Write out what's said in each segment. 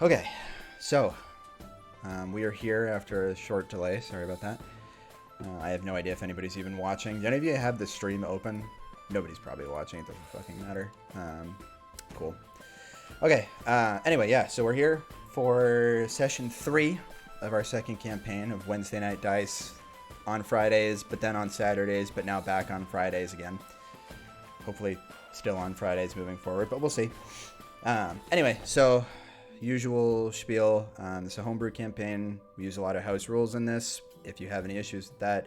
Okay, so we are here after a short delay. Sorry about that. I have no idea if anybody's even watching. Do any of you have the stream open? Nobody's probably watching. It doesn't fucking matter. Cool. Okay, anyway, yeah, so we're here for session 3 of our second campaign of Wednesday Night Dice on Fridays, but then on Saturdays, but now back on Fridays again. Hopefully still on Fridays moving forward, but we'll see. Anyway, so usual spiel. It's a homebrew campaign. We use a lot of house rules in this. If you have any issues with that,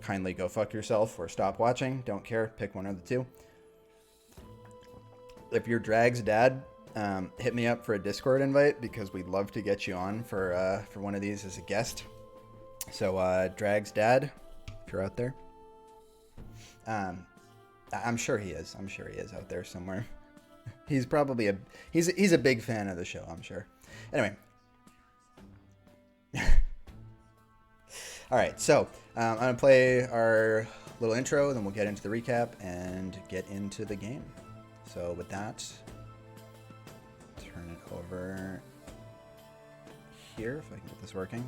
kindly go fuck yourself or stop watching. Don't care. Pick one of the two. If you're Drag's dad, hit me up for a Discord invite because we'd love to get you on for one of these as a guest. So Drag's dad, if you're out there, I'm sure he is. I'm sure he is out there somewhere. He's probably he's a big fan of the show, I'm sure. Anyway. All right, so I'm going to play our little intro, then we'll get into the recap and get into the game. So with that, turn it over here if I can get this working.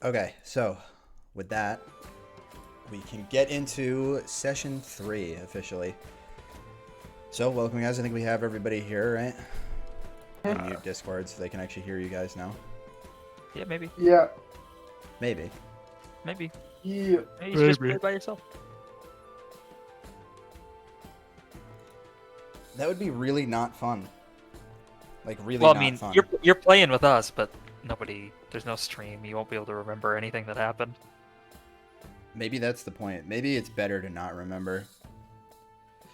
Okay, so with that, we can get into session 3 officially. So welcome, guys. I think we have everybody here, right? Unmute Discord so they can actually hear you guys now. Yeah, maybe. Yeah. Maybe. Maybe. Yeah. Maybe you should just play by yourself. That would be really not fun. Like really Well, not I mean, fun. you're playing with us, but there's no stream. You won't be able to remember anything that happened. Maybe that's the point. Maybe it's better to not remember.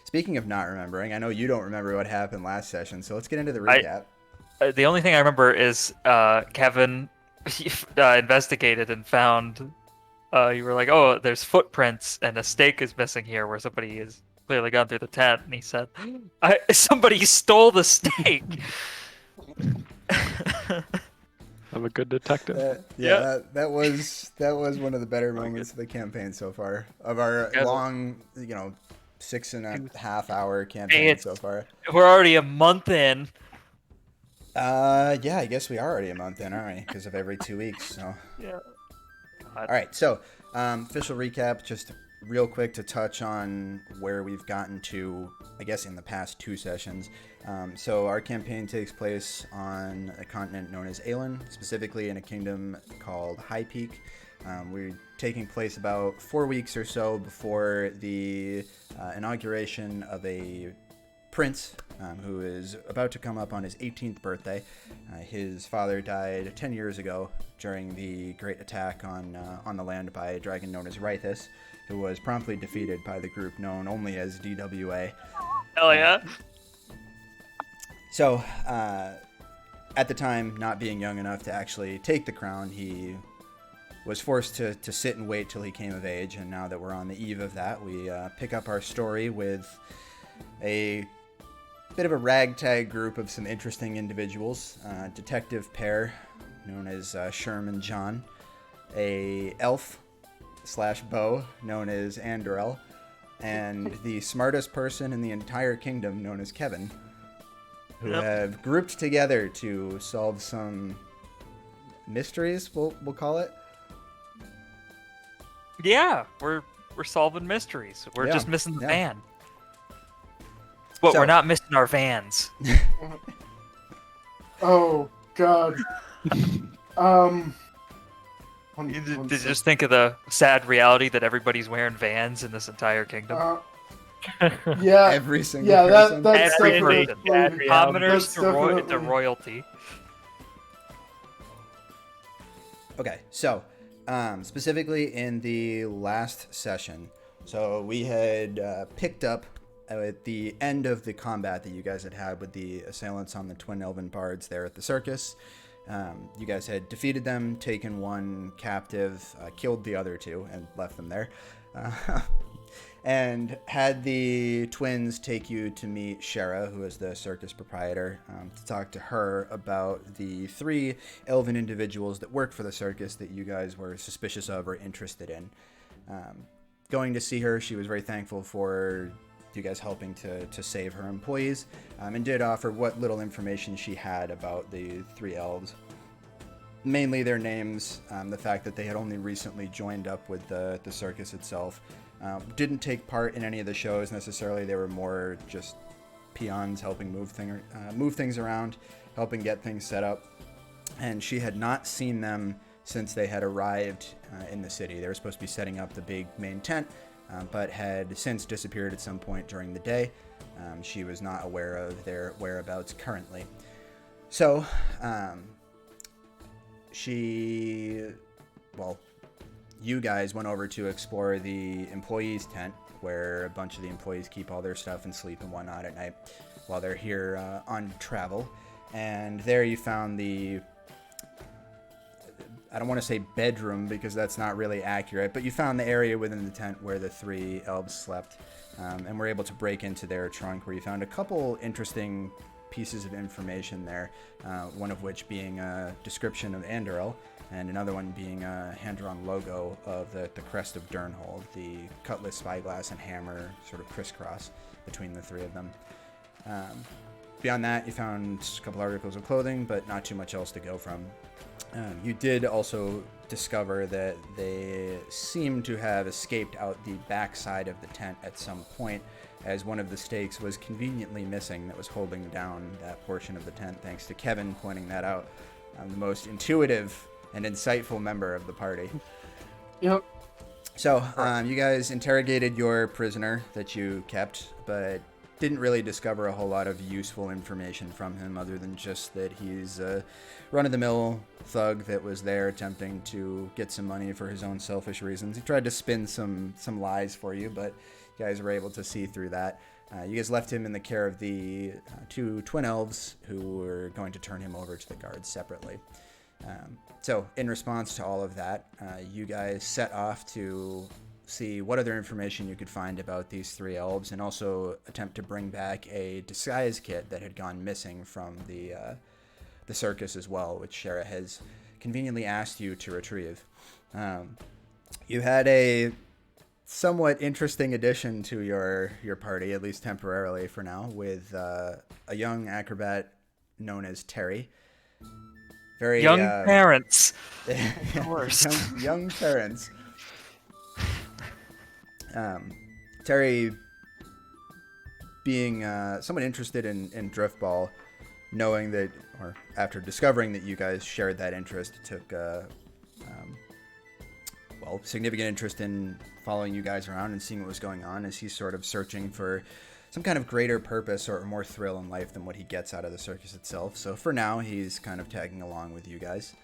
Speaking of not remembering, I know you don't remember what happened last session, so let's get into the recap. The only thing I remember is Kevin investigated and found. You were like, "Oh, there's footprints and a stake is missing here, where somebody has clearly gone through the tent." And he said, "Somebody stole the stake." I'm a good detective. That was one of the better moments of the campaign so far. Of our long, 6.5 hour campaign so far. We're already a month in. Yeah, I guess we are already a month in, aren't we? Because of every 2 weeks. So. Yeah. All right, so official recap, just real quick to touch on where we've gotten to, I guess, in the past 2 sessions. So our campaign takes place on a continent known as Aelin, specifically in a kingdom called High Peak. We're taking place about 4 weeks or so before the inauguration of a prince who is about to come up on his 18th birthday. His father died 10 years ago during the great attack on the land by a dragon known as Rythus, who was promptly defeated by the group known only as DWA. Hell yeah. So, at the time, not being young enough to actually take the crown, he was forced to sit and wait till he came of age. And now that we're on the eve of that, we pick up our story with a bit of a ragtag group of some interesting individuals. Detective pair known as Sherman John, a elf / beau known as Andorel, and the smartest person in the entire kingdom known as Kevan, who have grouped together to solve some mysteries, we'll call it. Yeah, we're solving mysteries. We're just Yeah, missing the yeah. van. But So- we're not missing our vans. Oh God. Did you just think of the sad reality that everybody's wearing vans in this entire kingdom? Yeah. Every single Yeah, person. that's Every definitely person. like, Commoners that's to, to definitely- royalty. Okay, so specifically in the last session, so we had picked up at the end of the combat that you guys had with the assailants on the Twin Elven Bards there at the circus. You guys had defeated them, taken one captive, killed the other two, and left them there. And had the twins take you to meet Shara, who is the circus proprietor, to talk to her about the 3 elven individuals that work for the circus that you guys were suspicious of or interested in. Going to see her, she was very thankful for you guys helping to save her employees, and did offer what little information she had about the 3 elves. Mainly their names, the fact that they had only recently joined up with the circus itself. Didn't take part in any of the shows necessarily. They were more just peons helping move things around, helping get things set up. And she had not seen them since they had arrived in the city. They were supposed to be setting up the big main tent, but had since disappeared at some point during the day. She was not aware of their whereabouts currently. So, you guys went over to explore the employees' tent, where a bunch of the employees keep all their stuff and sleep and whatnot at night while they're here on travel. And there you found I don't want to say bedroom because that's not really accurate, but you found the area within the tent where the 3 elves slept, and were able to break into their trunk, where you found a couple interesting pieces of information there, one of which being a description of Andoril, and another one being a hand-drawn logo of the crest of Durnhold, the cutlass, spyglass, and hammer sort of crisscross between the 3 of them. Beyond that, you found a couple articles of clothing, but not too much else to go from. You did also discover that they seem to have escaped out the backside of the tent at some point, as one of the stakes was conveniently missing that was holding down that portion of the tent, thanks to Kevan pointing that out. The most intuitive and insightful member of the party. Yep. So, you guys interrogated your prisoner that you kept, but didn't really discover a whole lot of useful information from him other than just that he's a run-of-the-mill thug that was there attempting to get some money for his own selfish reasons. He tried to spin some lies for you, but you guys were able to see through that. You guys left him in the care of the 2 twin elves who were going to turn him over to the guards separately. So in response to all of that, you guys set off to see what other information you could find about these 3 elves, and also attempt to bring back a disguise kit that had gone missing from the circus as well, which Shara has conveniently asked you to retrieve. You had a somewhat interesting addition to your party, at least temporarily for now, with a young acrobat known as Terry. Very Young parents. Of course. young parents. Terry, being somewhat interested in Driftball, knowing that, or after discovering that you guys shared that interest, took significant interest in following you guys around and seeing what was going on, as he's sort of searching for some kind of greater purpose or more thrill in life than what he gets out of the circus itself. So for now, he's kind of tagging along with you guys.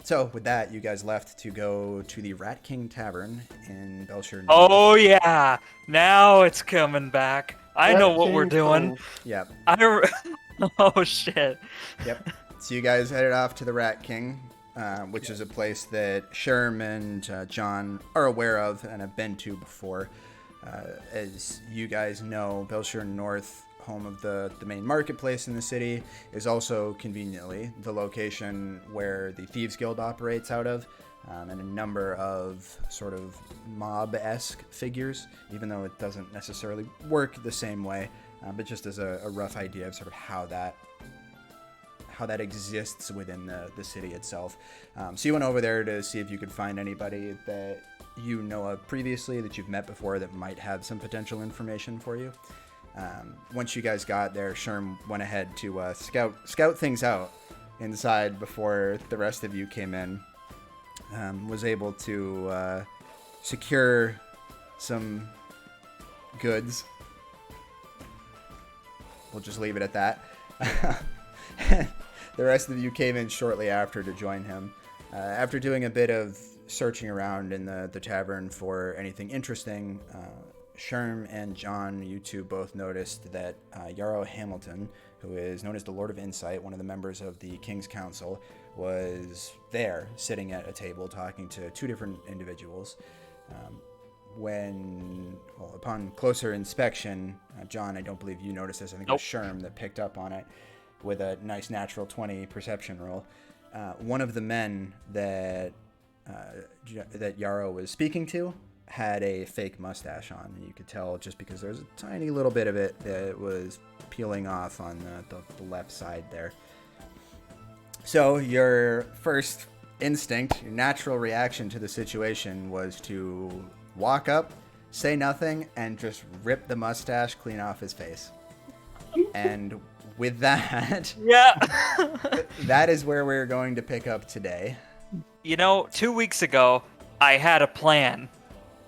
So with that, you guys left to go to the Rat King Tavern in Belshire. Oh yeah, now it's coming back. I know what we're doing. Yep. Oh shit. Yep. So you guys headed off to the Rat King, which is a place that Sherm and John are aware of and have been to before. As you guys know, Belshire North, home of the main marketplace in the city, is also conveniently the location where the Thieves Guild operates out of, and a number of sort of mob-esque figures, even though it doesn't necessarily work the same way, but just as a rough idea of sort of how that exists within the city itself. So you went over there to see if you could find anybody that you know of previously that you've met before that might have some potential information for you. Once you guys got there, Sherm went ahead to scout things out inside before the rest of you came in. Was able to secure some goods. We'll just leave it at that. The rest of you came in shortly after to join him. After doing a bit of searching around in the tavern for anything interesting, Sherm and John, you two both noticed that Yarrow Hamilton, who is known as the Lord of Insight, one of the members of the King's Council, was there, sitting at a table, talking to two different individuals. Upon closer inspection, John, I don't believe you noticed this. I think it was Sherm that picked up on it with a nice natural 20 perception roll. One of the men that Yarrow was speaking to had a fake mustache on. You could tell just because there's a tiny little bit of it that was peeling off on the left side there. So your first instinct, your natural reaction to the situation was to walk up, say nothing, and just rip the mustache clean off his face. And with that, Yeah. that is where we're going to pick up today. 2 weeks ago, I had a plan.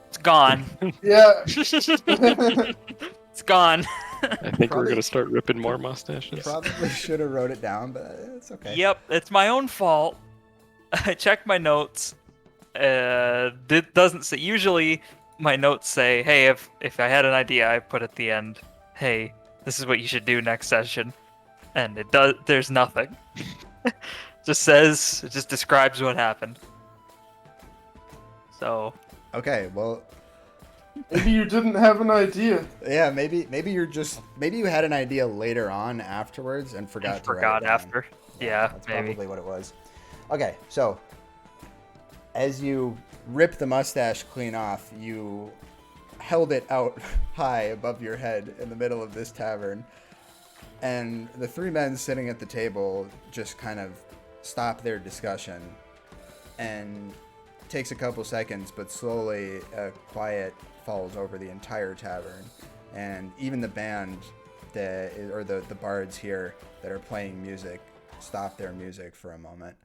It's gone. Yeah. It's gone. I think we're gonna start ripping more mustaches. Probably should have wrote it down, but it's okay. Yep, it's my own fault. I checked my notes. It doesn't say. Usually, my notes say, "Hey, if I had an idea, I put at the end, hey, this is what you should do next session," and it does. There's nothing. It just describes what happened. So. Okay, well, Maybe you didn't have an idea. yeah, maybe you had an idea later on afterwards and forgot to write it down. After. Yeah, That's maybe. probably what it was. Okay, so as you rip the mustache clean off, you held it out high above your head in the middle of this tavern, and the three men sitting at the table just kind of stop their discussion, and it takes a couple seconds, but slowly a quiet falls over the entire tavern, and even the band the bards here that are playing music stop their music for a moment,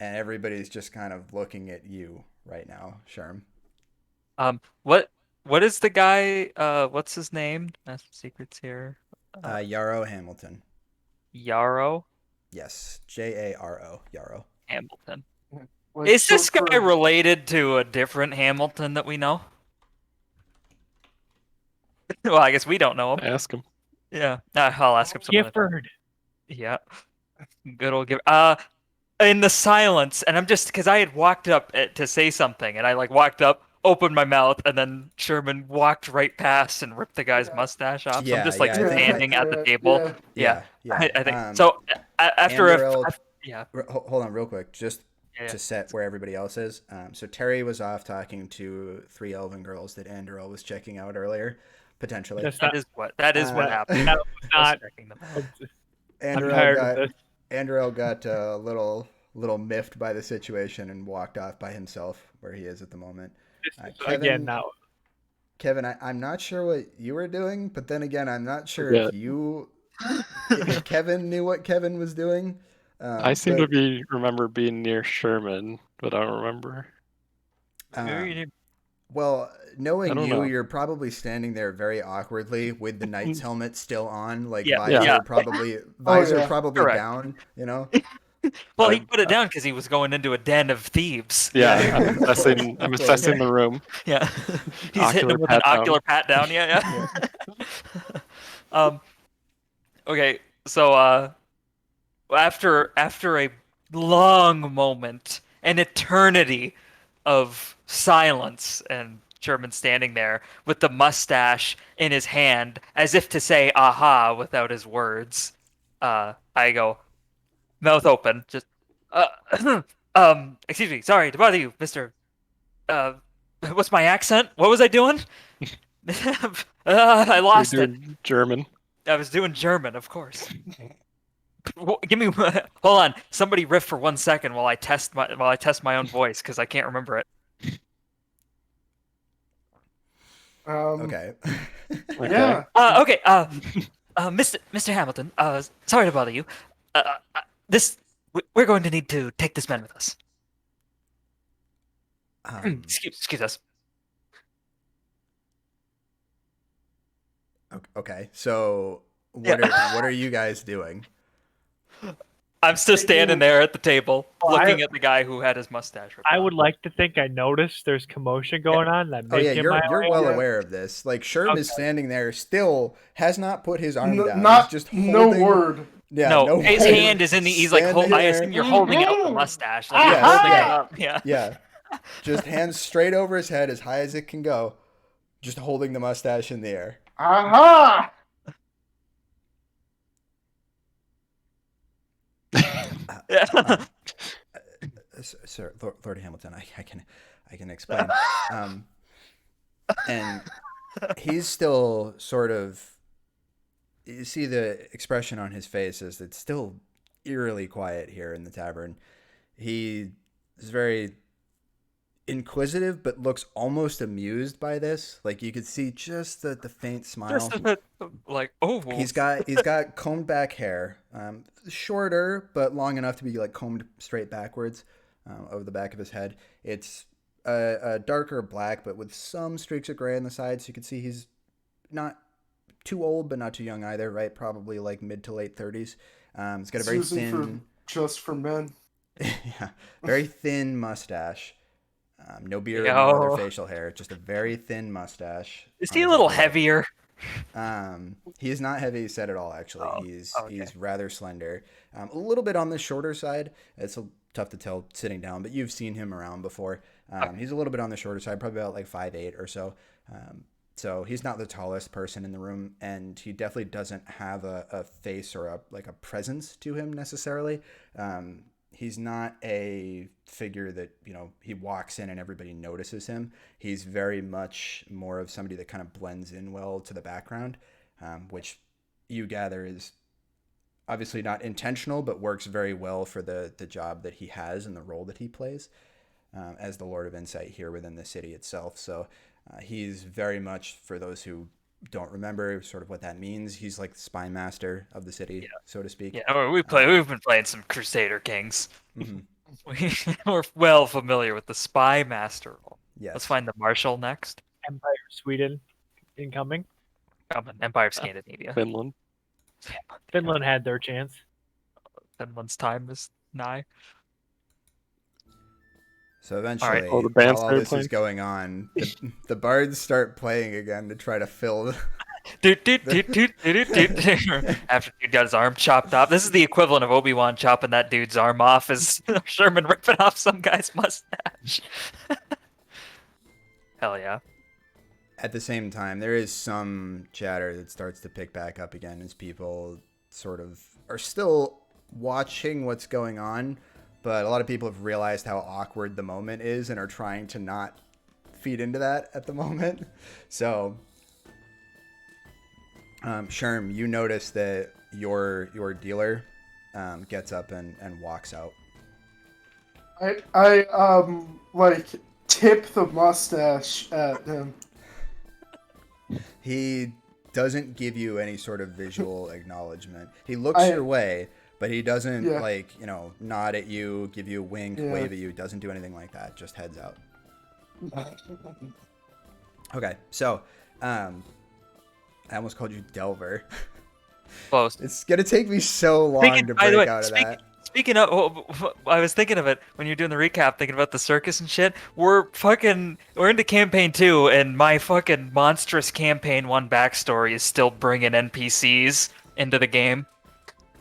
and everybody's just kind of looking at you right now, Sherm. What is the guy? What's his name? That's secrets here. Yarrow Hamilton. Yarrow Yes, Jaro. Yarrow. Hamilton. Like, Is this short guy for- related to a different Hamilton that we know? Well, I guess we don't know him. Ask him. Yeah, I'll ask him something. Gifford. Yeah, good old Gifford. In the silence, and I'm just because I had walked up to say something, and I walked up, opened my mouth, and then Sherman walked right past and ripped the guy's mustache off. So I'm just Yeah, I think- standing at the table. Yeah. Yeah. I think Um, so. After Anderl- yeah, Hold on real quick, just Yeah. to set where everybody else is. So Terry was off talking to three elven girls that Anderl was checking out earlier, potentially. That's that is what happened. That was I was not. checking them. I'm tired of this. Anderl got a little miffed by the situation and walked off by himself where he is at the moment. This is Kevin- again now. Kevin, I'm not sure what you were doing, but then again, I'm not sure Yeah. if Kevin knew what Kevin was doing. I seem but, to remember being near Sherman, but I don't remember. Well, knowing I don't you, know. you're probably standing there very awkwardly with the knight's helmet still on, like Yeah, visor yeah. probably yeah. Correct. down, you know? Well, he put it down because he was going into a den of thieves. Yeah, I'm assessing the room. Yeah. He's hitting Ocular him with an pat down. ocular pat down. Yeah. Okay, so after a long moment, an eternity of silence, and Sherman standing there with the mustache in his hand, as if to say "aha" without his words, I go, mouth open, just excuse me, sorry to bother you, Mister. What's my accent? What was I doing? I lost You're it. doing German. I was doing German, of course. Give me, hold on. Somebody riff for 1 second while I test my own voice because I can't remember it. Okay. Yeah. Okay. Mr. Hamilton. Sorry to bother you. We're going to need to take this man with us. Excuse us. Okay. So Yeah. what are you guys doing? I'm still standing there at the table, Well, looking at the guy who had his mustache ripped I off. would like to think I noticed there's commotion going on. That Oh make yeah, him you're my well Yeah. aware of this. Like Sherm is Okay. standing there, still has not put his arm down. He's Not just no holding. word. Yeah, No, no his word. hand is in the. He's like, Standing I there. assume you're holding out the Mhm. mustache. Like Yes, you're holding yeah. it up. Yeah. Yeah, just hands straight over his head as high as it can go, just holding the mustache in the air. Aha! Yeah. Sir, Lord Hamilton, I can explain. And he's still sort of. You see the expression on his face is it's still eerily quiet here in the tavern. He is very inquisitive, but looks almost amused by this. Like you could see just the faint smile. Just a bit, like, oh. He's got combed back hair, shorter but long enough to be like combed straight backwards over the back of his head. It's a darker black, but with some streaks of gray on the side, so you can see he's not too old, but not too young either. Right, probably like mid to late 30s. He's got a very Susan thin, just for men. yeah, very thin mustache. No beard, Yo. no other facial hair, just a very thin mustache. Is on he a his little upper lip. heavier? He is not heavy set at all. Actually, Oh, he's okay. rather slender. A little bit on the shorter side. It's tough to tell sitting down, but you've seen him around before. He's a little bit on the shorter side, probably about like 5'8" or so. So he's not the tallest person in the room, and he definitely doesn't have a face or a presence to him necessarily. He's not a figure that, he walks in and everybody notices him. He's very much more of somebody that kind of blends in well to the background, which you gather is obviously not intentional, but works very well for the job that he has and the role that he plays as the Lord of Insight here within the city itself. So he's very much, for those who don't remember sort of what that means, he's like the spy master of the city, so to speak. Yeah, we've been playing some Crusader Kings. Mhm. We're well familiar with the spy master role. Yes. Let's find the Marshal next. Empire of Sweden incoming. Empire of Scandinavia. Finland. Finland had their chance. Finland's time is nigh. So eventually, Oh, the band while all started this playing? is going on, the bards start playing again to try to fill. After dude got his arm chopped off. This is the equivalent of Obi-Wan chopping that dude's arm off as Sherman ripping off some guy's mustache. Hell yeah. At the same time, there is some chatter that starts to pick back up again as people sort of are still watching what's going on, but a lot of people have realized how awkward the moment is and are trying to not feed into that at the moment. So, Sherm, you notice that your dealer gets up and walks out. I like tip the mustache at him. He doesn't give you any sort of visual acknowledgement. He looks your way, but he doesn't nod at you, give you a wink, wave at you. Doesn't do anything like that. Just heads out. Okay, so I almost called you Delver. Close. It's gonna take me so long to break out of that. Speaking of, I was thinking of it when you're doing the recap, thinking about the circus and shit. We're into campaign 2, and my fucking monstrous campaign 1 backstory is still bringing NPCs into the game.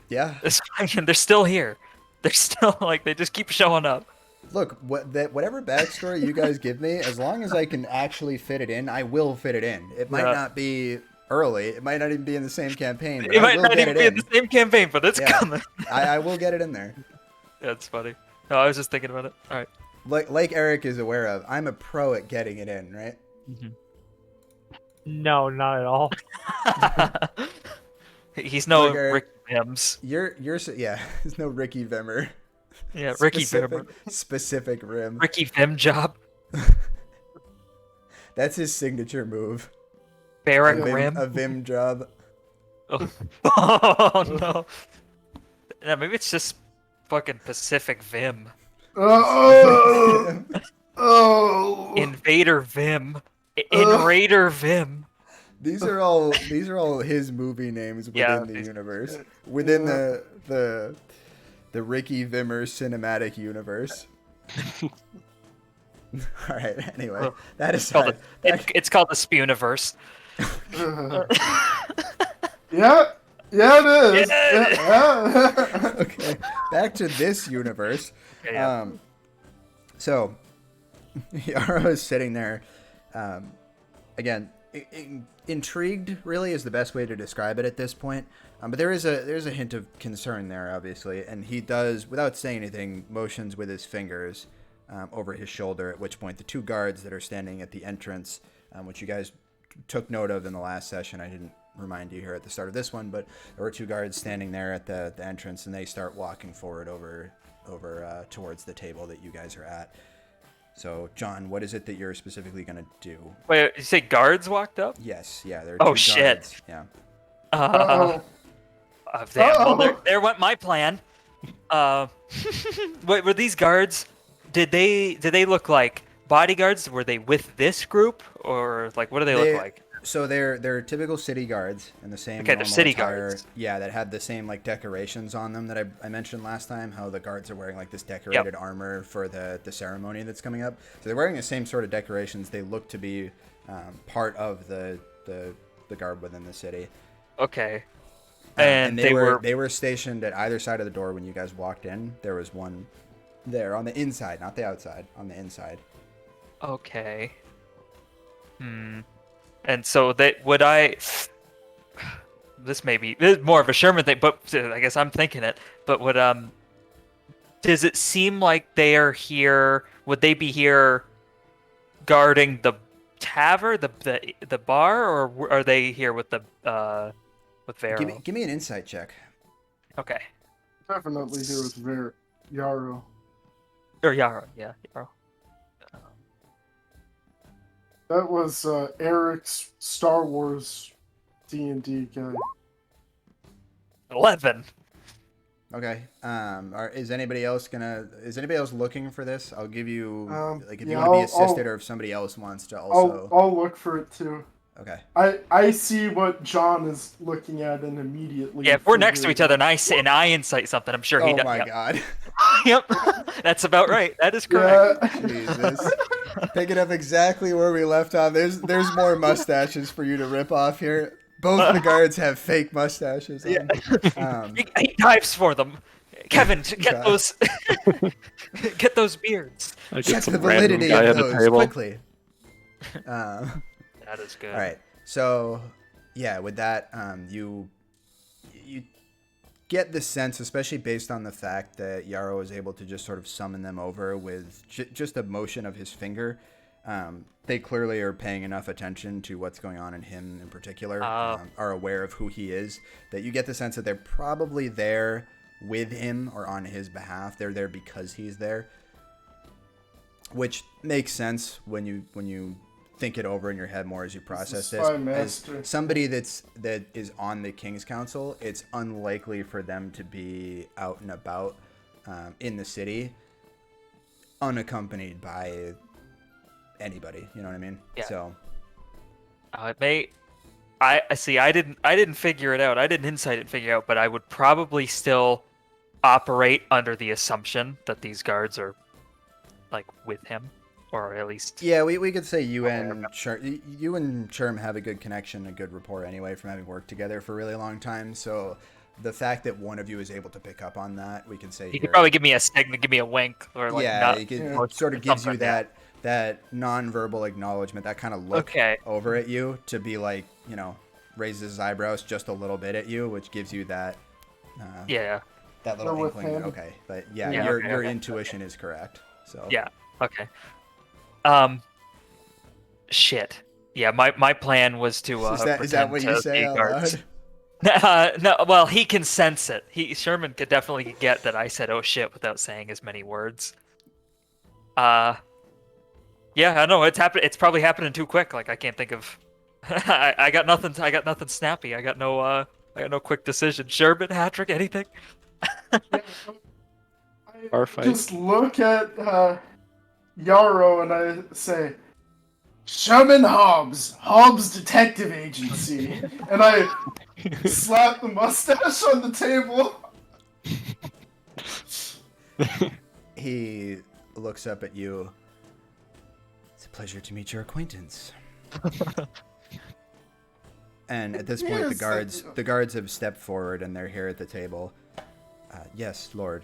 Yeah. They're still here. They're still they just keep showing up. Look, whatever backstory you guys give me, as long as I can actually fit it in, I will fit it in. It might not be early. It might not even be in the same campaign. But It might not even be in the same campaign, but it's coming. I will get it in there. That's funny. No, I was just thinking about it. All right. Like Eric is aware of, I'm a pro at getting it in, right? Mm-hmm. No, not at all. He's no Look, Eric, Rick Vims. You're there's no Ricky Vimmer. Yeah, Ricky Vimmer. Specific rim. Ricky Vim job. That's his signature move. Barrack Yeah. Rim. A Vim job. Oh no. Yeah, maybe it's just fucking Pacific Vim. Oh, oh, Invader Vim. Inraider Vim. These are all his movie names within Yeah, the these- universe. Within Yeah. the Ricky Vimmer cinematic universe. All right. Anyway, Well, that It's called, aside, it's called the Spuniverse. yeah, yeah, it is. Yeah. Yeah. okay, back to this universe. Yeah. So Yara is sitting there, again, intrigued. Really, is the best way to describe it at this point. But there's a hint of concern there, obviously, and he does, without saying anything, motions with his fingers over his shoulder. At which point, the two guards that are standing at the entrance, which you guys took note of in the last session, I didn't remind you here at the start of this one, but there were two guards standing there at the entrance, and they start walking forward over towards the table that you guys are at. So, John, what is it that you're specifically going to do? Wait, you say guards walked up? Yes, yeah, there are Oh, two shit. guards. Yeah. Uh-oh. Damn, well, Uh-oh. there went my plan. Wait, were these guards? Did they look like bodyguards? Were they with this group, or like what do they look like? So they're typical city guards in the same Okay, they're normal city attire. guards. Yeah, that had the same like decorations on them that I mentioned last time. How the guards are wearing like this decorated armor for the ceremony that's coming up. So they're wearing the same sort of decorations. They look to be part of the guard within the city. Okay. And they were stationed at either side of the door when you guys walked in. There was one there on the inside, not the outside, on the inside. Okay. And so would I? This is more of a Sherman thing, but I guess I'm thinking it. But does it seem like they are here? Would they be here guarding the tavern, the bar, or are they here with Vero? Give me an insight check. Okay. Definitely here with Yarrow. Or Yara, yeah, Yara. That was Eric's Star Wars D&D guy. 11. Okay. Is anybody else looking for this? I'll give you if you yeah, want to be I'll- assisted or if somebody else wants to also. I'll look for it too. Okay. I see what John is looking at and immediately. Yeah, if we're next to figure each other and I insight something, I'm sure he Oh does. my Yep. god. Yep. That's about right. That is correct. Yeah. Jesus. Picking up exactly where we left off. There's more mustaches for you to rip off here. Both the guards have fake mustaches on. He dives for them. Kevin, get God. those, get those beards. I Check get the some random validity guy of at a those table. quickly. That is good. All right. So, yeah, with that, you get the sense, especially based on the fact that Yarrow was able to just sort of summon them over with just a motion of his finger. They clearly are paying enough attention to what's going on in him in particular, are aware of who he is, that you get the sense that they're probably there with him or on his behalf. They're there because he's there, which makes sense when you think it over in your head more as you process this. Spy As master. somebody that is on the King's Council, it's unlikely for them to be out and about in the city unaccompanied by anybody. You know what I mean? Yeah. So It may. I see. I didn't figure it out. I didn't insight it and figure it out, but I would probably still operate under the assumption that these guards are like with him, or at least. yeah, we could say you and Sherm have a good connection, a good rapport anyway from having worked together for a really long time. So the fact that one of you is able to pick up on that, we can say He here, could probably give me a signal, give me a wink, or like yeah, not. it could- Yeah. it sort of gives you Something, yeah. that non-verbal acknowledgement, that kind of look Okay. over at you to be like, raises his eyebrows just a little bit at you, which gives you that Yeah. that little Go with inkling. him. Okay, but yeah, Yeah, your okay. intuition is correct. So Yeah. Okay. Shit. Yeah. My plan was to. is that what pretend you to say be out guards. loud? No, well, he can sense it. Sherman could definitely get that I said "oh shit" without saying as many words. Yeah, Yeah, I know it's happened. It's probably happening too quick. Like I can't think of. I got nothing. I got nothing snappy. I got no. I got no quick decision. Sherman, Hattrick, anything? Yeah, Bar I fight. just look at Yarrow and I say, Sherman Hobbs, Hobbs Detective Agency. And I slap the mustache on the table. He looks up at you. It's a pleasure to meet your acquaintance. And at this point, Yes, the guards have stepped forward and they're here at the table. Yes, Lord.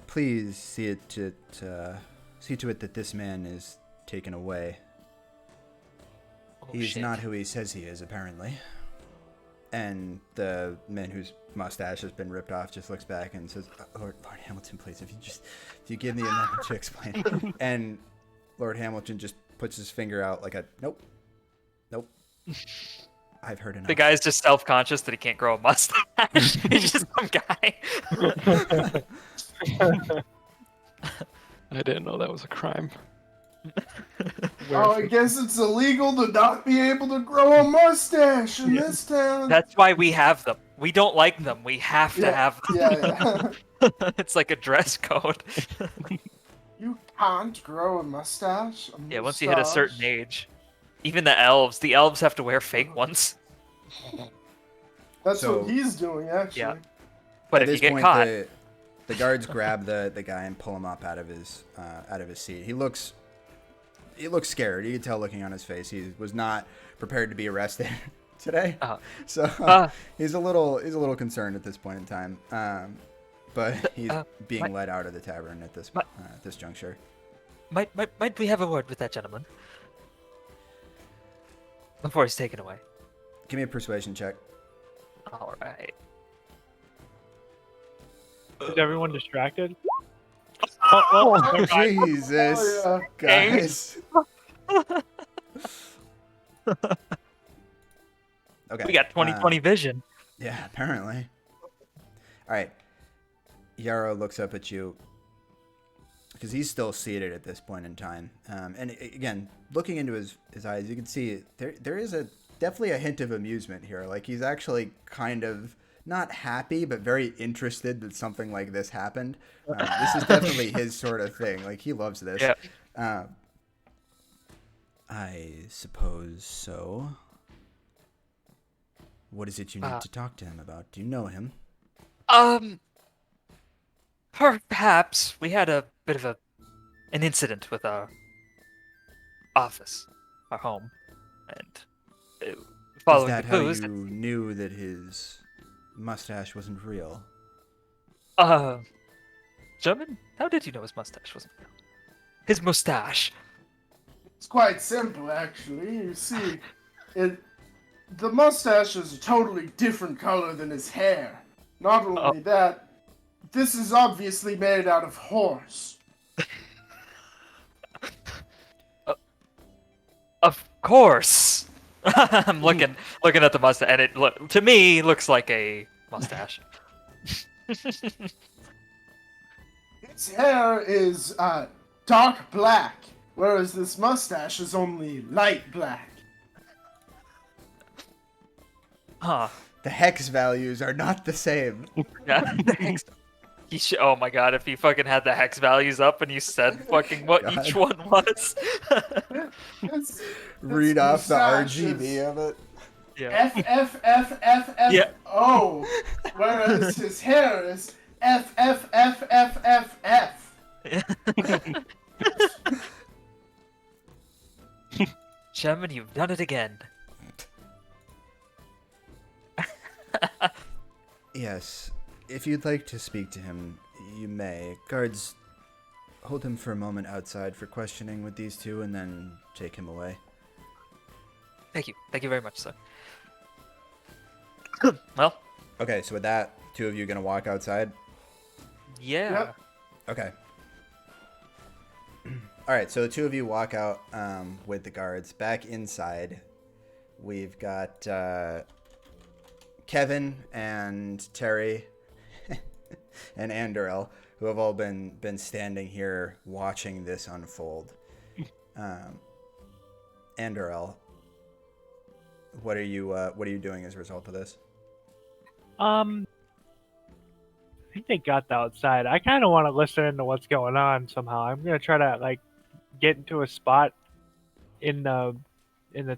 Please see to it that this man is taken away. Oh, He's shit. not who he says he is, apparently. And the man whose mustache has been ripped off just looks back and says, Lord Hamilton, please, if you give me a moment to explain. And Lord Hamilton just puts his finger out like a, nope. I've heard enough. The guy's just self-conscious that he can't grow a mustache. He's just some guy. I didn't know that was a crime. Oh, I guess it's illegal to not be able to grow a mustache in this town. That's why we have them. We don't like them. We have to have them. Yeah. It's like a dress code. You can't grow a mustache. Yeah, once you hit a certain age. Even the elves have to wear fake ones. That's So- what he's doing, actually. Yeah. But At if you this get point, caught, the guards grab the guy and pull him up out of his seat. He looks scared. You can tell looking on his face. He was not prepared to be arrested today. So he's a little concerned at this point in time. But he's being led out of the tavern at this juncture. might we have a word with that gentleman before he's taken away? Give me a persuasion check. All right. Is everyone distracted? Oh, Jesus, Oh, guys. Okay. We got 20/20 vision. Yeah, apparently. All right. Yarrow looks up at you because he's still seated at this point in time. And again, looking into his eyes, you can see there is definitely a hint of amusement here. Like he's actually kind of not happy, but very interested that something like this happened. This is definitely his sort of thing. Like he loves this. Yeah. I suppose so. What is it you need to talk to him about? Do you know him? Perhaps we had a bit of an incident with our office, our home, and following is that the how clues. you knew that his mustache wasn't real? German, how did you know his mustache wasn't real? His mustache. It's quite simple, actually. You see, the mustache is a totally different color than his hair. Not only that, this is obviously made out of horse. Of course. I'm looking at the mustache, and it to me looks like a mustache. Its hair is dark black, whereas this mustache is only light black. Huh. The hex values are not the same. Yeah. Thanks. Oh my god, if you fucking had the hex values up and you said fucking what God. each one was. It's Read off the mustache RGB is of it. Yeah. F F F F F Yeah. O, whereas his hair is F F F F F F. Sherman, you've done it again. Yes. If you'd like to speak to him, you may. Guards, hold him for a moment outside for questioning with these two and then take him away. Thank you. Thank you very much, sir. Well, Okay, so with that, two of you gonna walk outside? yeah. Yep. Okay. All right, so the two of you walk out with the guards. Back inside, we've got Kevin and Terry and Andorel, who have all been standing here watching this unfold. Andorel, what are you doing as a result of this? I think they got the outside. I kind of want to listen into what's going on somehow. I'm gonna try to like get into a spot in the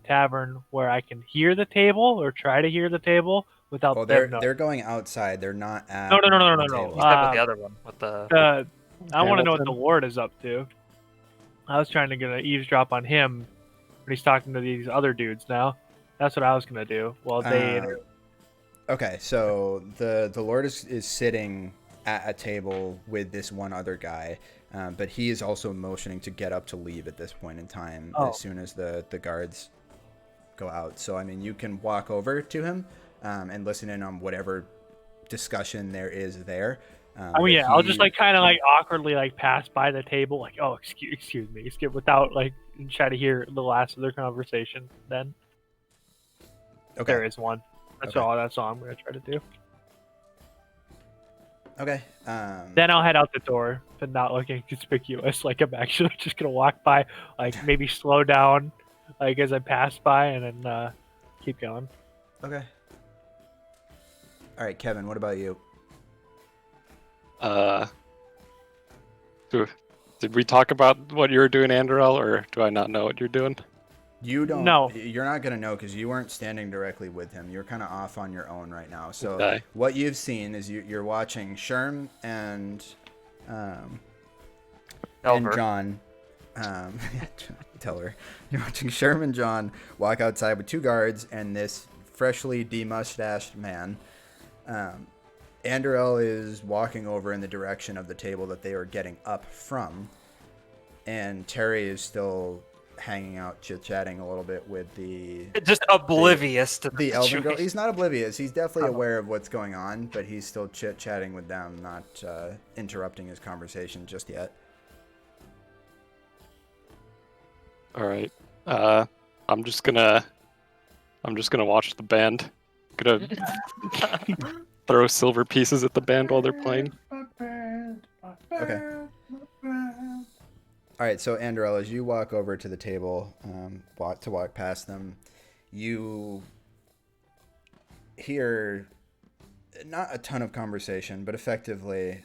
tavern where I can hear the table or try to hear the table without Well, them knowing. they're going outside. They're not at No, no, no, no, the no, no. table. He's back with the other one with the. I want to know what the Hamilton? Lord is up to. I was trying to get an eavesdrop on him when he's talking to these other dudes now. That's what I was gonna do. Well, they Okay, so the Lord is sitting at a table with this one other guy, but he is also motioning to get up to leave at this point in time as soon as the guards go out. So I mean, you can walk over to him and listen in on whatever discussion there is there. I mean, yeah, I'll just like kind of like awkwardly like pass by the table, like, oh, excuse me, without like try to hear the last of their conversation. Then Okay. there is one. That's Okay. all. That's all I'm gonna try to do. Okay. Then I'll head out the door, but not looking conspicuous. Like I'm actually just gonna walk by, like maybe slow down, like as I pass by, and then keep going. Okay. All right, Kevin. What about you? Did we talk about what you were doing, Andorel, or do I not know what you're doing? You don't. No. You're not gonna know because you weren't standing directly with him. You're kind of off on your own right now. So Okay. what you've seen is you're watching Sherm and Delver. John. Tell her you're watching Sherm and John walk outside with two guards and this freshly demustached man. Andorel is walking over in the direction of the table that they are getting up from, and Terry is still hanging out, chit-chatting a little bit with Just oblivious to the the elven girl. situation. He's not oblivious. He's definitely aware of what's going on, but he's still chit-chatting with them, not interrupting his conversation just yet. All right. I'm just gonna watch the band. Gonna throw silver pieces at the band while they're playing. Okay. All right, so Andorel, as you walk over to the table, walk past them, you hear not a ton of conversation, but effectively,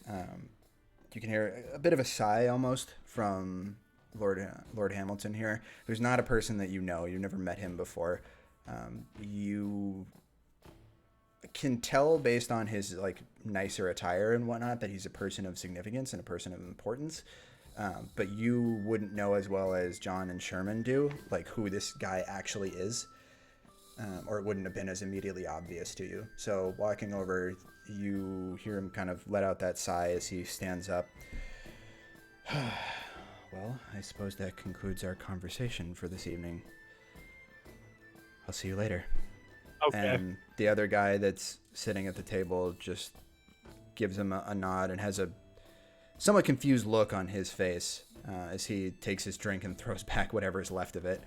you can hear a bit of a sigh almost from Lord Hamilton here. Who's not a person that you know. You've never met him before. You can tell based on his like nicer attire and whatnot that he's a person of significance and a person of importance. But you wouldn't know as well as John and Sherman do, like who this guy actually is, or it wouldn't have been as immediately obvious to you. So walking over, you hear him kind of let out that sigh as he stands up. Well, I suppose that concludes our conversation for this evening. I'll see you later. Okay. And the other guy that's sitting at the table just gives him a nod and has a somewhat confused look on his face as he takes his drink and throws back whatever's left of it.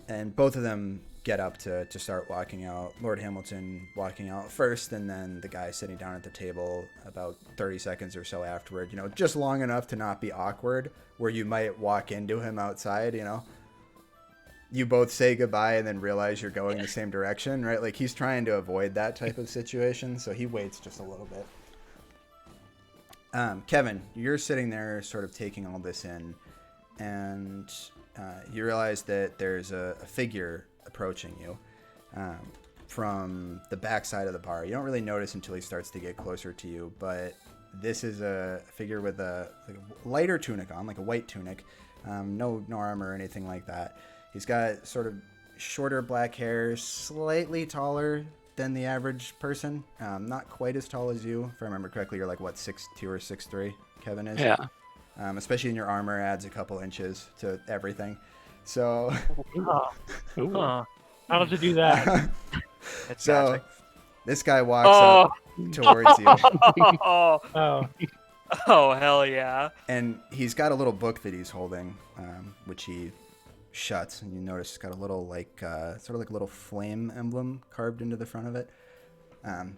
And both of them get up to start walking out. Lord Hamilton walking out first, and then the guy sitting down at the table about 30 seconds or so afterward, just long enough to not be awkward, where you might walk into him outside, You both say goodbye and then realize you're going the same direction, right? Like, he's trying to avoid that type of situation, so he waits just a little bit. Kevin, you're sitting there sort of taking all this in, and you realize that there's a figure approaching you from the backside of the bar. You don't really notice until he starts to get closer to you, but this is a figure with a lighter tunic on, like a white tunic, no armor or anything like that. He's got sort of shorter black hair, slightly taller than the average person. Not quite as tall as you. If I remember correctly, you're like, 6'2" or 6'3", Kevin is? Yeah. Especially in your armor, adds a couple inches to everything. So... Huh. How does it do that? It's so magic. this guy walks up towards you, Oh, Oh, hell yeah. and he's got a little book that he's holding, which he shuts, and you notice it's got a little sort of like a little flame emblem carved into the front of it.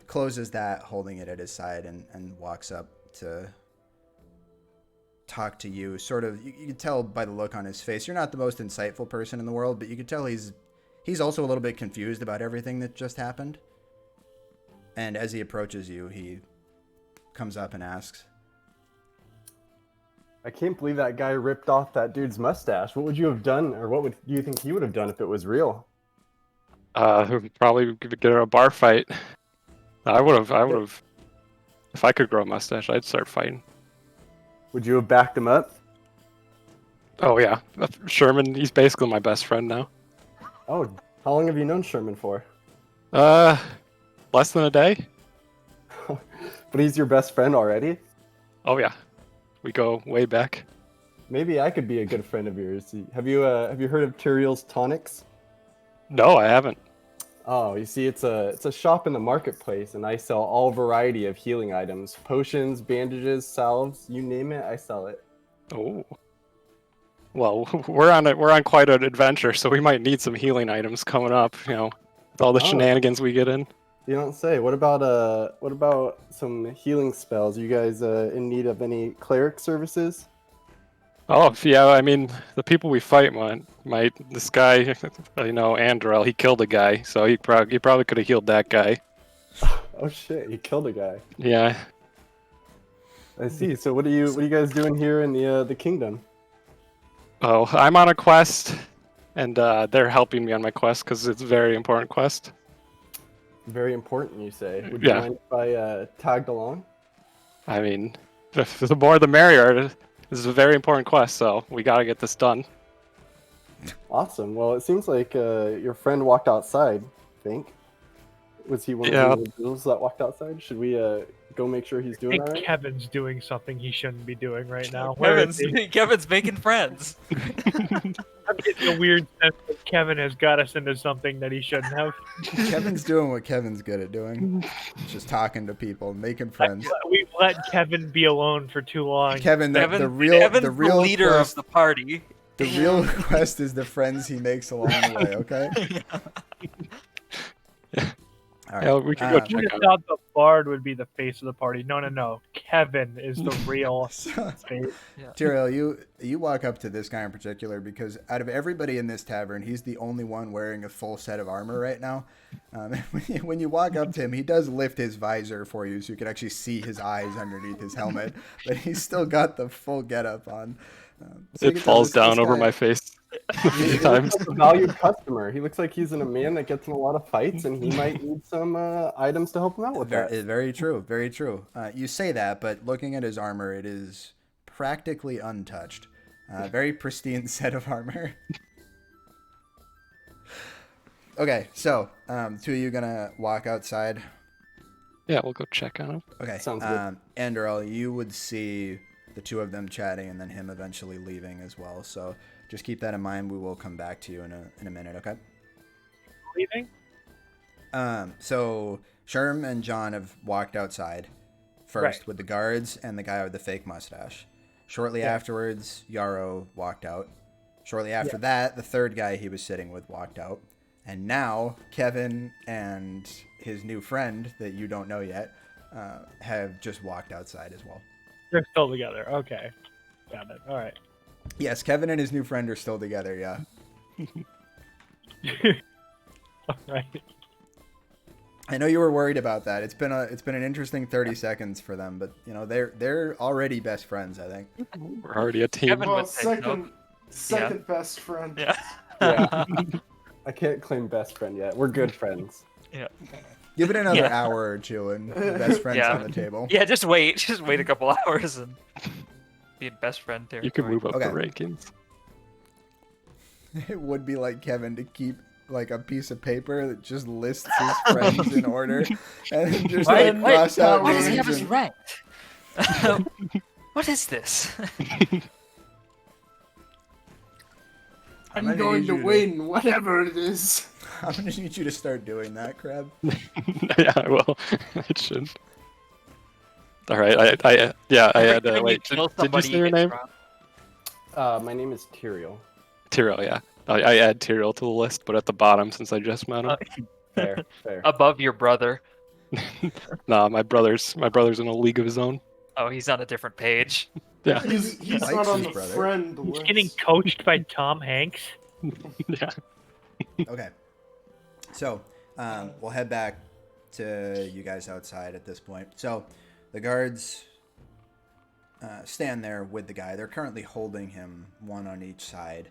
Closes that, holding it at his side, and walks up to talk to you. Sort of, you can tell by the look on his face. You're not the most insightful person in the world, but you can tell he's also a little bit confused about everything that just happened. And as he approaches you, he comes up and asks, I can't believe that guy ripped off that dude's mustache. What would you have done, or what would you think he would have done if it was real? Probably get a bar fight. I would have. If I could grow a mustache, I'd start fighting. Would you have backed him up? Oh yeah, Sherman. He's basically my best friend now. Oh, how long have you known Sherman for? Less than a day. But he's your best friend already? Oh yeah, we go way back. Maybe I could be a good friend of yours. Have you heard of Tyrael's Tonics? No, I haven't. Oh, you see, it's a shop in the marketplace, and I sell all variety of healing items: potions, bandages, salves, you name it, I sell it. Oh. Well, we're on quite an adventure, so we might need some healing items coming up. You know, with all the shenanigans we get in. You don't say. What about some healing spells? You guys in need of any cleric services? Oh yeah, I mean the people we fight this guy, Andrel, he killed a guy, so he probably could have healed that guy. Oh shit, he killed a guy. Yeah. I see. So what are you guys doing here in the kingdom? Oh, I'm on a quest, and they're helping me on my quest because it's a very important quest. Very important, you say. Would you Yeah. mind if I tagged along? I mean, the more the merrier. This is a very important quest, so we gotta get this done. Awesome. Well, it seems like your friend walked outside, I think. Was he one Yeah. of the individuals that walked outside? Should we go make sure he's I doing think all right? Kevin's doing something he shouldn't be doing right now. Where is Kevin's, he? Kevin's making friends. I'm getting a weird sense that Kevin has got us into something that he shouldn't have. Kevin's doing what Kevin's good at doing. Just talking to people, making friends. We've let Kevin be alone for too long. Kevin, Kevin's the real leader quest, of the party. the real quest is the friends he makes along the way, okay? All right. Yeah, we can go You check would have out. thought the bard would be the face of the party. No. Kevin is the real So, face. Tyrael, you walk up to this guy in particular because out of everybody in this tavern, he's the only one wearing a full set of armor right now. When you walk up to him, he does lift his visor for you so you can actually see his eyes underneath his helmet, but he's still got the full getup on. So you It can tell falls this down over guy- my face a few He times. looks like a valued customer. He looks like he's a man that gets in a lot of fights, and he might need some items to help him out with that. Very true, very true. You say that, but looking at his armor, it is practically untouched. Very pristine set of armor. Okay, so two of you gonna walk outside. Yeah, we'll go check on him. Okay, Sounds good. Andorel, you would see the two of them chatting and then him eventually leaving as well. So just keep that in mind. We will come back to you in a minute, okay? Leaving? So Sherm and John have walked outside first Right. with the guards and the guy with the fake mustache. Shortly afterwards, Yarrow walked out. Shortly after that, the third guy he was sitting with walked out. And now Kevin and his new friend that you don't know yet have just walked outside as well. They're still together. Okay. Got it. All right. Yes, Kevin and his new friend are still together, yeah. All right. I know you were worried about that. It's been an interesting 30 seconds for them, but you know, they're already best friends, I think. We're already a team. Kevin Well, would say so. second best friend. Yeah. Yeah. I can't claim best friend yet. We're good friends. Give it another Yeah. hour or two and best friends Yeah. on the table. Yeah, just wait. Just wait a couple hours and be in best friend territory. You can move up Okay. the rankings. It would be like Kevin to keep like a piece of paper that just lists his friends in order and then just Wait, like cross out Why does he names have us and- ranked? What is this? I'm I'm gonna going need to you win, whatever it is. I'm gonna need you to start doing that, Crab. Yeah, well, it should. All right, I had. Every time you Wait, kill did you somebody, say your it's name? wrong. My name is Tyrael. Tyrael, yeah. I add Tyrael to the list, but at the bottom since I just met him. Fair. Above your brother. Nah, my brother's in a league of his own. Oh, he's on a different page. Yeah. He's Likes not on his the brother. friend He's list. getting coached by Tom Hanks. Yeah. Okay. So, we'll head back to you guys outside at this point. So, the guards stand there with the guy. They're currently holding him, one on each side,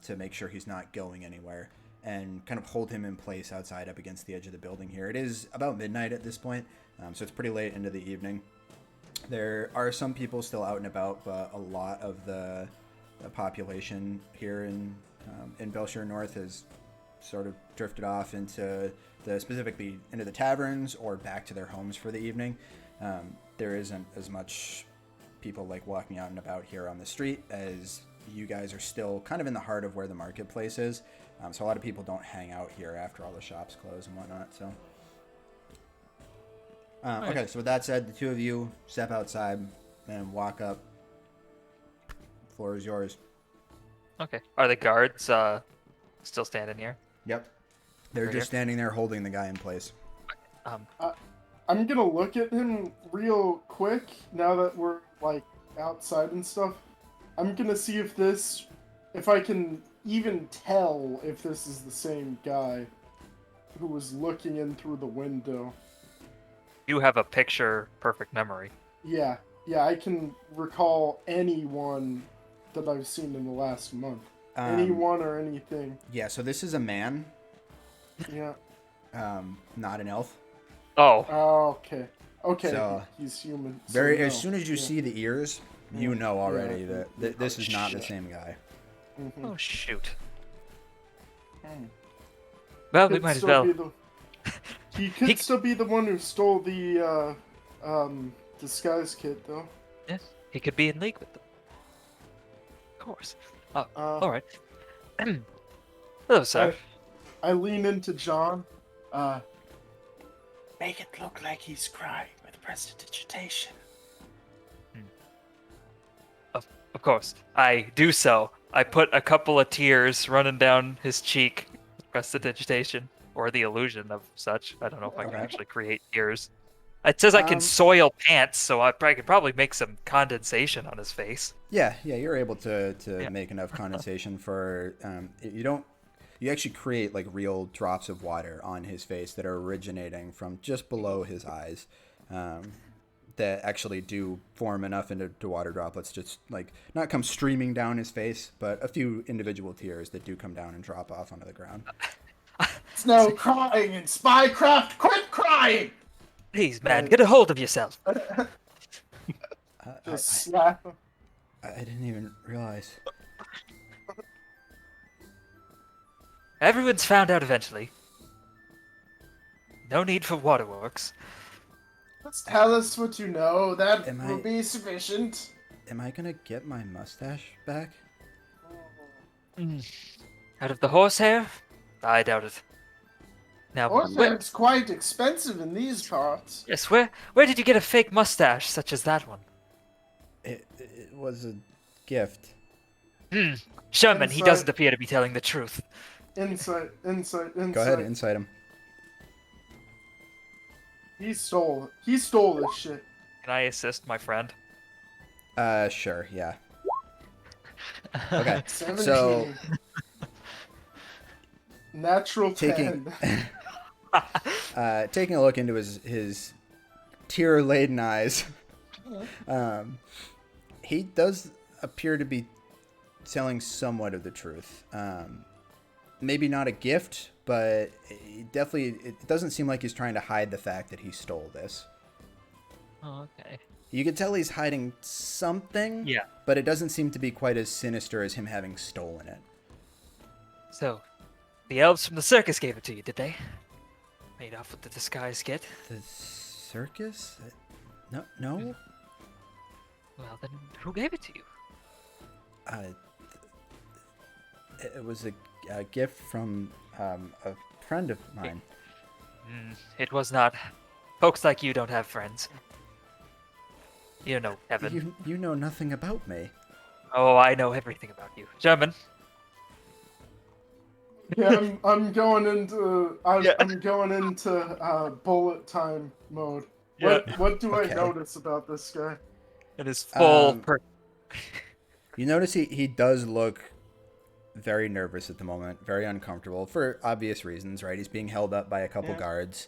to make sure he's not going anywhere, and kind of hold him in place outside up against the edge of the building here. It is about midnight at this point, so it's pretty late into the evening. There are some people still out and about, but a lot of the population here in Belshire North has sort of drifted off into specifically into the taverns or back to their homes for the evening. There isn't as much people like walking out and about here on the street, as you guys are still kind of in the heart of where the marketplace is. So a lot of people don't hang out here after all the shops close and whatnot. So okay, so with that said, the two of you step outside and walk up. The floor is yours. Okay. Are the guards still standing here? Yep. They're Right just here? standing there holding the guy in place. I'm gonna look at him real quick now that we're like outside and stuff. I'm gonna see if I can even tell if this is the same guy who was looking in through the window. You have a picture perfect memory. Yeah, I can recall anyone that I've seen in the last month. Anyone or anything. Yeah, so this is a man, Yeah. not an elf. Oh, Okay. Okay. So, He's human. so Very no. as soon as you Yeah. see the ears, you know already Yeah. that this Oh, is not the shit. same guy. Mhm. oh shoot. Mm. Well, we Could might as still well. be he could He- still be the one who stole the disguise kit, though. Yes, he could be in league with them. Of course. Uh, All right. Hello, sir. I lean into John. Make it look like he's crying with prestidigitation. Of course, I do so. I put a couple of tears running down his cheek, prestidigitation, or the illusion of such. I don't know if I can Okay. actually create tears. It says I can soil pants, so I could probably make some condensation on his face. Yeah, you're able to Yeah. make enough condensation for you actually create like real drops of water on his face that are originating from just below his eyes, that actually do form enough into water droplets, just like not come streaming down his face, but a few individual tears that do come down and drop off onto the ground. It's no crying in spycraft. Quit crying. Please, man, get a hold of yourself. Just slap him. I didn't even realize. Everyone's found out eventually. No need for waterworks. Just tell us what you know. That Am will I- be sufficient. Am I gonna get my mustache back? Out of the horsehair? I doubt it. Now, Horsehair's quite expensive in these parts. yes, where did you get a fake mustache such as that one? It was a gift. Sherman, he Inside. doesn't appear to be telling the truth. Insight. Go ahead, insight him. He stole this shit. Can I assist my friend? Sure, yeah. Okay, 17. so Natural 10. taking a look into his tear-laden eyes, he does appear to be telling somewhat of the truth. Maybe not a gift, but it doesn't seem like he's trying to hide the fact that he stole this. Oh, okay. You can tell he's hiding something, Yeah. but it doesn't seem to be quite as sinister as him having stolen it. So, the elves from the circus gave it to you, did they? Made off with the disguise kit? The circus? No. Well, then who gave it to you? It was a gift from a friend of mine. It was not. Folks like you don't have friends. You know, Kevan. You know nothing about me. Oh, I know everything about you. Sherman, Yeah, I'm going into Yeah. I'm going into bullet time mode. Yeah. What do Okay. I notice about this guy? in his full. Um, You notice he does look very nervous at the moment, very uncomfortable for obvious reasons, right? He's being held up by a couple guards.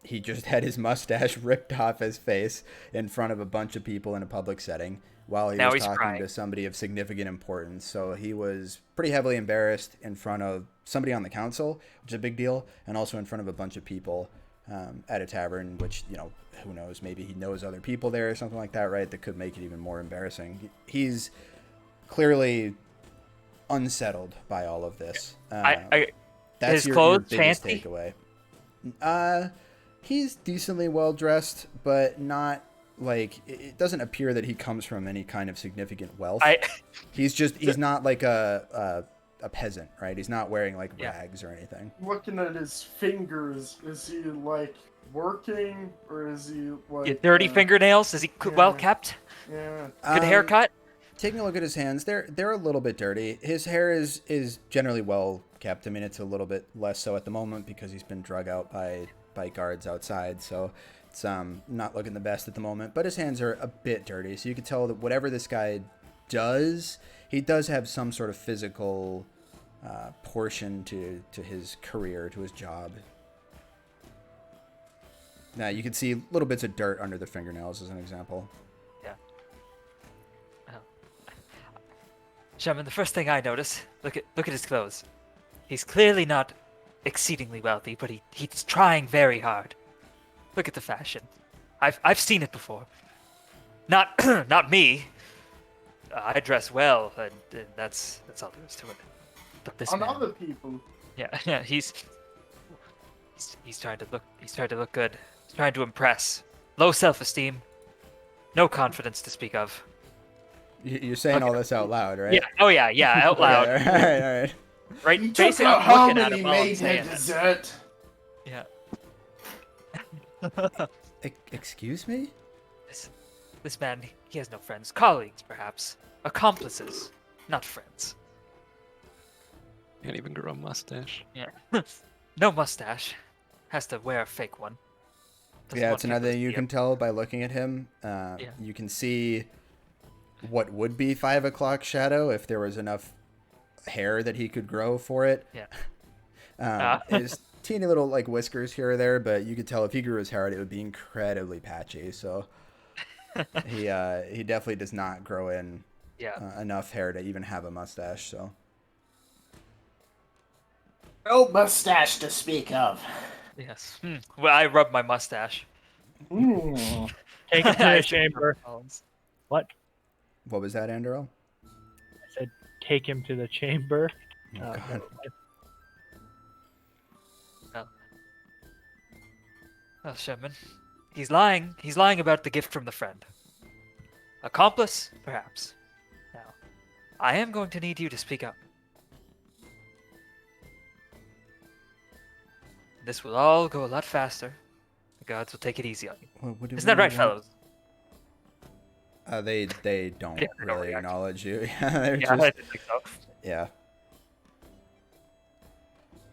He just had his mustache ripped off his face in front of a bunch of people in a public setting while he Now was he's talking crying. to somebody of significant importance. So he was pretty heavily embarrassed in front of somebody on the council, which is a big deal, and also in front of a bunch of people at a tavern, which, you know, who knows, maybe he knows other people there or something like that, right? That could make it even more embarrassing. He's clearly unsettled by all of this. That's his your clothes biggest fancy? takeaway. He's decently well dressed, but not like it doesn't appear that he comes from any kind of significant wealth. He's not like a peasant, right? He's not wearing like rags or anything. Looking at his fingers, is he like working or is he like Dirty fingernails? Is he well kept? Yeah. Good haircut? Taking a look at his hands, they're a little bit dirty. His hair is generally well kept. I mean, it's a little bit less so at the moment because he's been drug out by guards outside, so it's not looking the best at the moment. But his hands are a bit dirty, so you can tell that whatever this guy does, he does have some sort of physical portion to his career, to his job. Now you can see little bits of dirt under the fingernails as an example. Shaman, the first thing I notice, look at his clothes. He's clearly not exceedingly wealthy, but he's trying very hard. Look at the fashion. I've seen it before. Not not me. I dress well, and that's all there is to it. But this On man, other people. yeah, he's trying to look good. He's trying to impress. Low self-esteem, no confidence to speak of. You're saying all this out loud, right? Yeah. Oh yeah, out loud. All right. Right. He took Basically, out I'm how looking at many him while I'm made saying that it. dessert? Yeah. Excuse me? This man, he has no friends. Colleagues, perhaps. Accomplices, not friends. Can't even grow a mustache. Yeah. No mustache. Has to wear a fake one. Doesn't Yeah, want it's another people to thing you see can him. tell by looking at him. You can see what would be 5 o'clock shadow if there was enough hair that he could grow for it. Yeah. His teeny little like whiskers here or there, but you could tell if he grew his hair out, it would be incredibly patchy. So he definitely does not grow in enough hair to even have a mustache. So No mustache to speak of. Yes. Well, I rub my mustache. Mm. Take him to I the see chamber. Collins. What? what was that, Andro? I said take him to the chamber. Oh, God. Oh, Sherman. He's lying. He's lying about the gift from the friend. Accomplice? Perhaps. Now, I am going to need you to speak up. This will all go a lot faster. The guards will take it easy on you. What do Isn't that we right, want? fellows? They don't Yeah, they don't really react. acknowledge you. Yeah, they're Yeah, I just, didn't think so. yeah.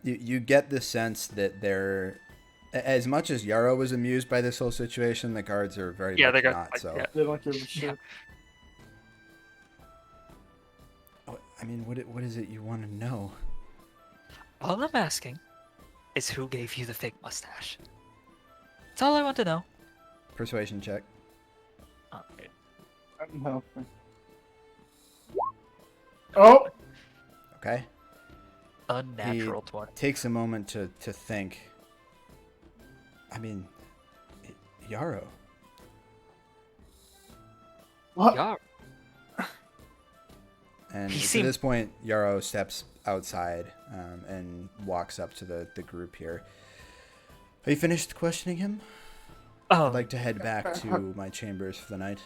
You get the sense that they're, as much as Yarrow was amused by this whole situation, the guards are very Yeah, much they got. not. So Yeah. They don't give a shit. Yeah. I mean, what is it you want to know? All I'm asking is who gave you the fake mustache. That's all I want to know. Persuasion check. Okay. I'm helping. Oh! Okay. Unnatural 20. Takes a moment to think. I mean, Yarrow. What? Yeah. And He to seemed- this point, Yarrow steps outside and walks up to the group here. Have you finished questioning him? Oh, I'd like to head back to my chambers for the night.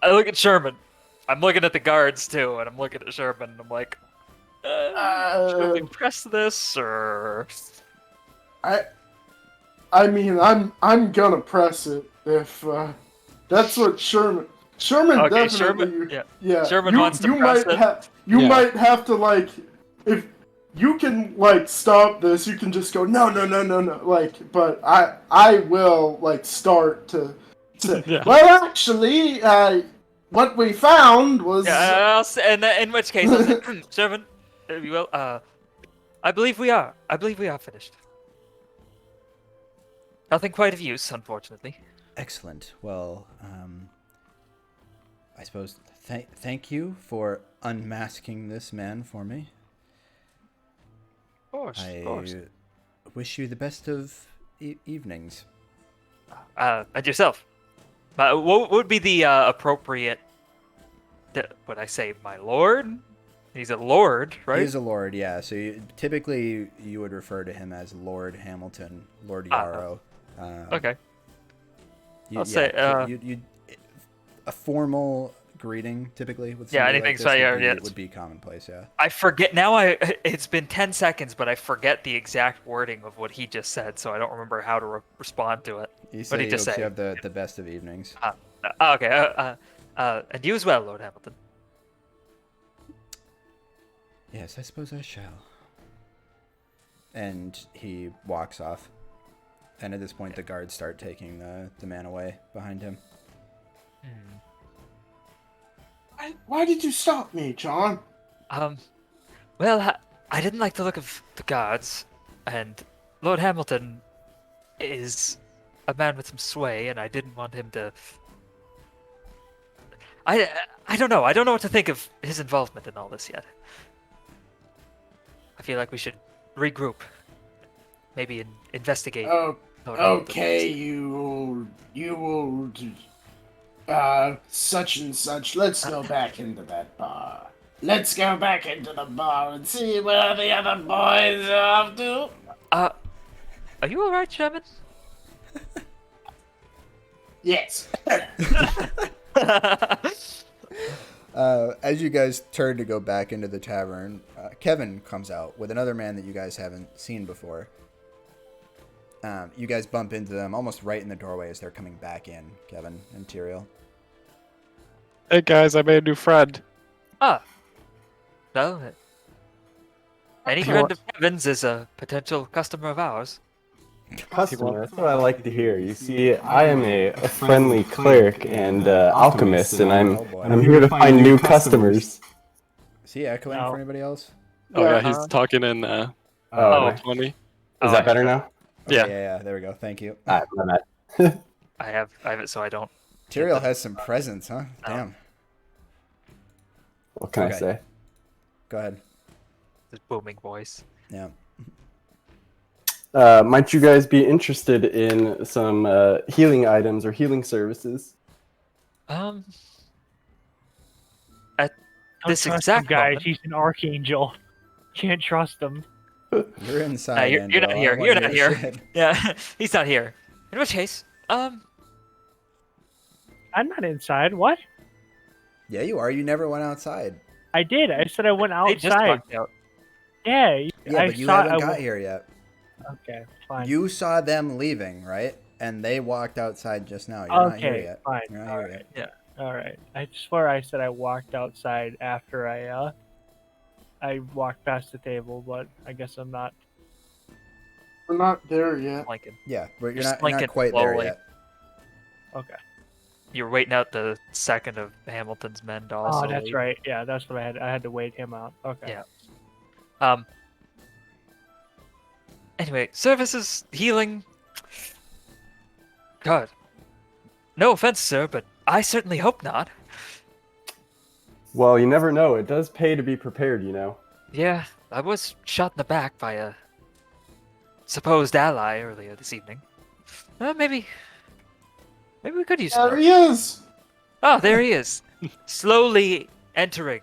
I look at Sherman. I'm looking at the guards too, and I'm looking at Sherman, and I'm like, should we press this or? I mean, I'm gonna press it if that's what Sherman. Sherman Okay, definitely. Sherman. Yeah. Yeah. Sherman wants to you press might it. You might have to like, if you can like stop this, you can just go no. Like, but I will like start to Yeah. Well, actually, what we found was. Yeah, in which case, I'll say, servant, if you will, I believe we are. I believe we are finished. Nothing quite of use, unfortunately. Excellent. Well, I suppose thank you for unmasking this man for me. Of course, of course. I wish you the best of evenings. And yourself. What would be the appropriate? Would I say my lord? He's a lord, right? He is a lord, yeah. So typically you would refer to him as Lord Hamilton, Lord Yarrow. Okay. You, I'll say, you a formal greeting typically with Yeah, somebody anything like this so- yeah, would, be, yeah, would be commonplace, yeah. I forget now. It's been 10 seconds, but I forget the exact wording of what he just said, so I don't remember how to respond to it. You What say did he he just hopes say? you have the best of evenings. Okay. And you as well, Lord Hamilton. Yes, I suppose I shall. And he walks off. And at this point, the guards start taking the man away behind him. Why did you stop me, John? Well, I didn't like the look of the guards, and Lord Hamilton is a man with some sway, and I didn't want him to. I don't know. I don't know what to think of his involvement in all this yet. I feel like we should regroup. Maybe investigate. Oh, Lord Hamilton okay, next. you will, such and such. Let's go back into that bar. Let's go back into the bar and see where the other boys are off to. Are you alright, Sherman? Yes. As you guys turn to go back into the tavern, Kevan comes out with another man that you guys haven't seen before. You guys bump into them almost right in the doorway as they're coming back in, Kevan and Tyrael. Hey guys, I made a new friend. No. Any friend of Kevin's is a potential customer of ours. Customer, that's what I like to hear. You see, I am a friendly cleric and alchemist, and I'm here to find new customers. Is he echoing No. for anybody else? Oh yeah, he's talking in Oh, Oh. 20. is that better now? Okay, Yeah. yeah, there we go. Thank you. Alright, my bad. I have it so I don't. Tyrael has some presence, huh? Damn. What can I Okay. say? Go ahead. This booming voice. Yeah. Might you guys be interested in some healing items or healing services? At Don't this trust exact him, guys. moment, He's an archangel. Can't trust him. You're inside, you're Angelo. not I don't here. want You're to not hear here. shit. Yeah, he's not here. In which case, I'm not inside. What? Yeah, you are. You never went outside. I did. I said I went they just outside. walked out. Yeah, Yeah, I but you saw. haven't I got went- here yet. Okay, fine. You saw them leaving, right? And they walked outside just now. You're not here Okay, yet. fine. You're not All here right. yet. All right. I swear I said I walked outside after I walked past the table, but I guess I'm not. We're not there yet. Lincoln. Yeah, but you're Just not Lincoln quite there slowly. yet. Okay. You're waiting out the second of Hamilton's men to also Oh, that's leave. right. Yeah, that's what I had. I had to wait him out. Okay. Yeah. Anyway, services, healing. God. No offense, sir, but I certainly hope not. Well, you never know. It does pay to be prepared, you know. Yeah, I was shot in the back by a supposed ally earlier this evening. Maybe we could use some There help. he is, Oh, there he is. Slowly entering.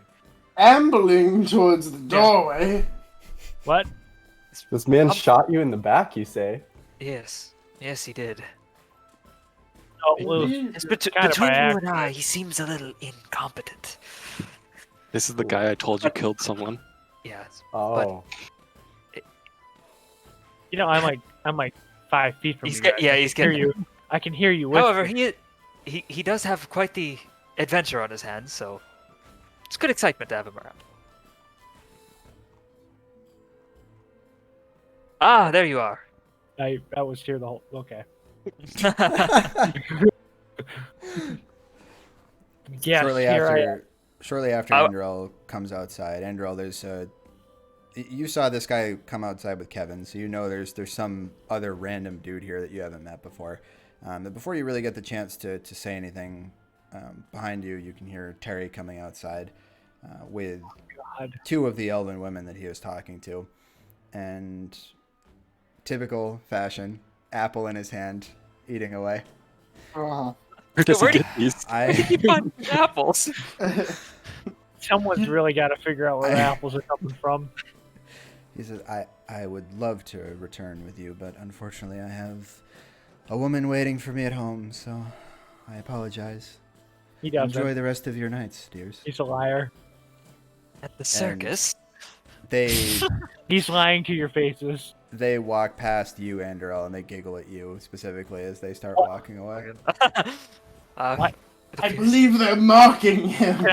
ambling towards the doorway. What? This man shot you in the back, you say? Yes. Yes, he did. Oh, well, Yes, kind of between by you and I, he seems a little incompetent. This is the guy I told you killed someone. Yes. Oh. you know, I'm like 5 feet from He's you. get- guys. yeah, I he's can hear getting- you. I can hear you. However, whisper. he does have quite the adventure on his hands, so it's good excitement to have him around. Ah, there you are. I was here the whole. Okay. Yes, shortly here I am. after Oh. Andrel comes outside, Andrel, you saw this guy come outside with Kevan, so you know there's some other random dude here that you haven't met before. But before you really get the chance to say anything, behind you, you can hear Terry coming outside with God. two of the elven women that he was talking to. And typical fashion, apple in his hand, eating away. Uh, Where does he Where do get these? Where do you find these apples? Someone's really got to figure out where the apples are coming from. He says, I would love to return with you, but unfortunately I have a woman waiting for me at home, so I apologize. He doesn't. Enjoy the rest of your nights, dears. He's a liar. At the circus. They He's lying to your faces. they walk past you, Andrel, and they giggle at you specifically as they start walking away. What? I believe they're mocking him. Can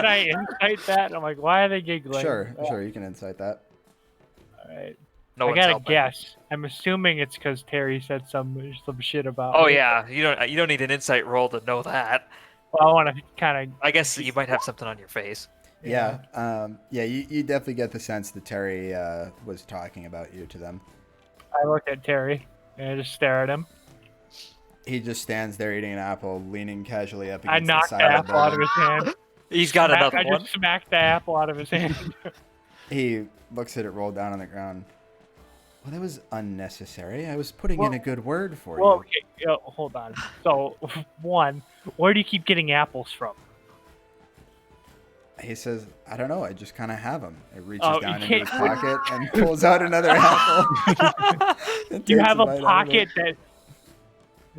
I insight that? I'm like, why are they giggling? Sure, you can insight that. All right. No I one's gotta helping. guess. I'm assuming it's because Terry said some shit about. Oh me. yeah, you don't need an insight roll to know that. Well, I want to kind I guess you might have something on your face. of. Yeah, you definitely get the sense that Terry was talking about you to them. I look at Terry and I just stare at him. He just stands there eating an apple, leaning casually up I against knock the the side of the apple out of building. his hand. He's got another I one. just smack the apple out of his hand. He looks at it rolled down on the ground. Well, that was unnecessary. I was putting in a good word for Well, you. okay, hold on. So, one, where do you keep getting apples from? He says, I don't know. I just kind of have them. It reaches Oh, down you into his can't- pocket and pulls out another apple. and You takes have a a bite out of pocket it. that.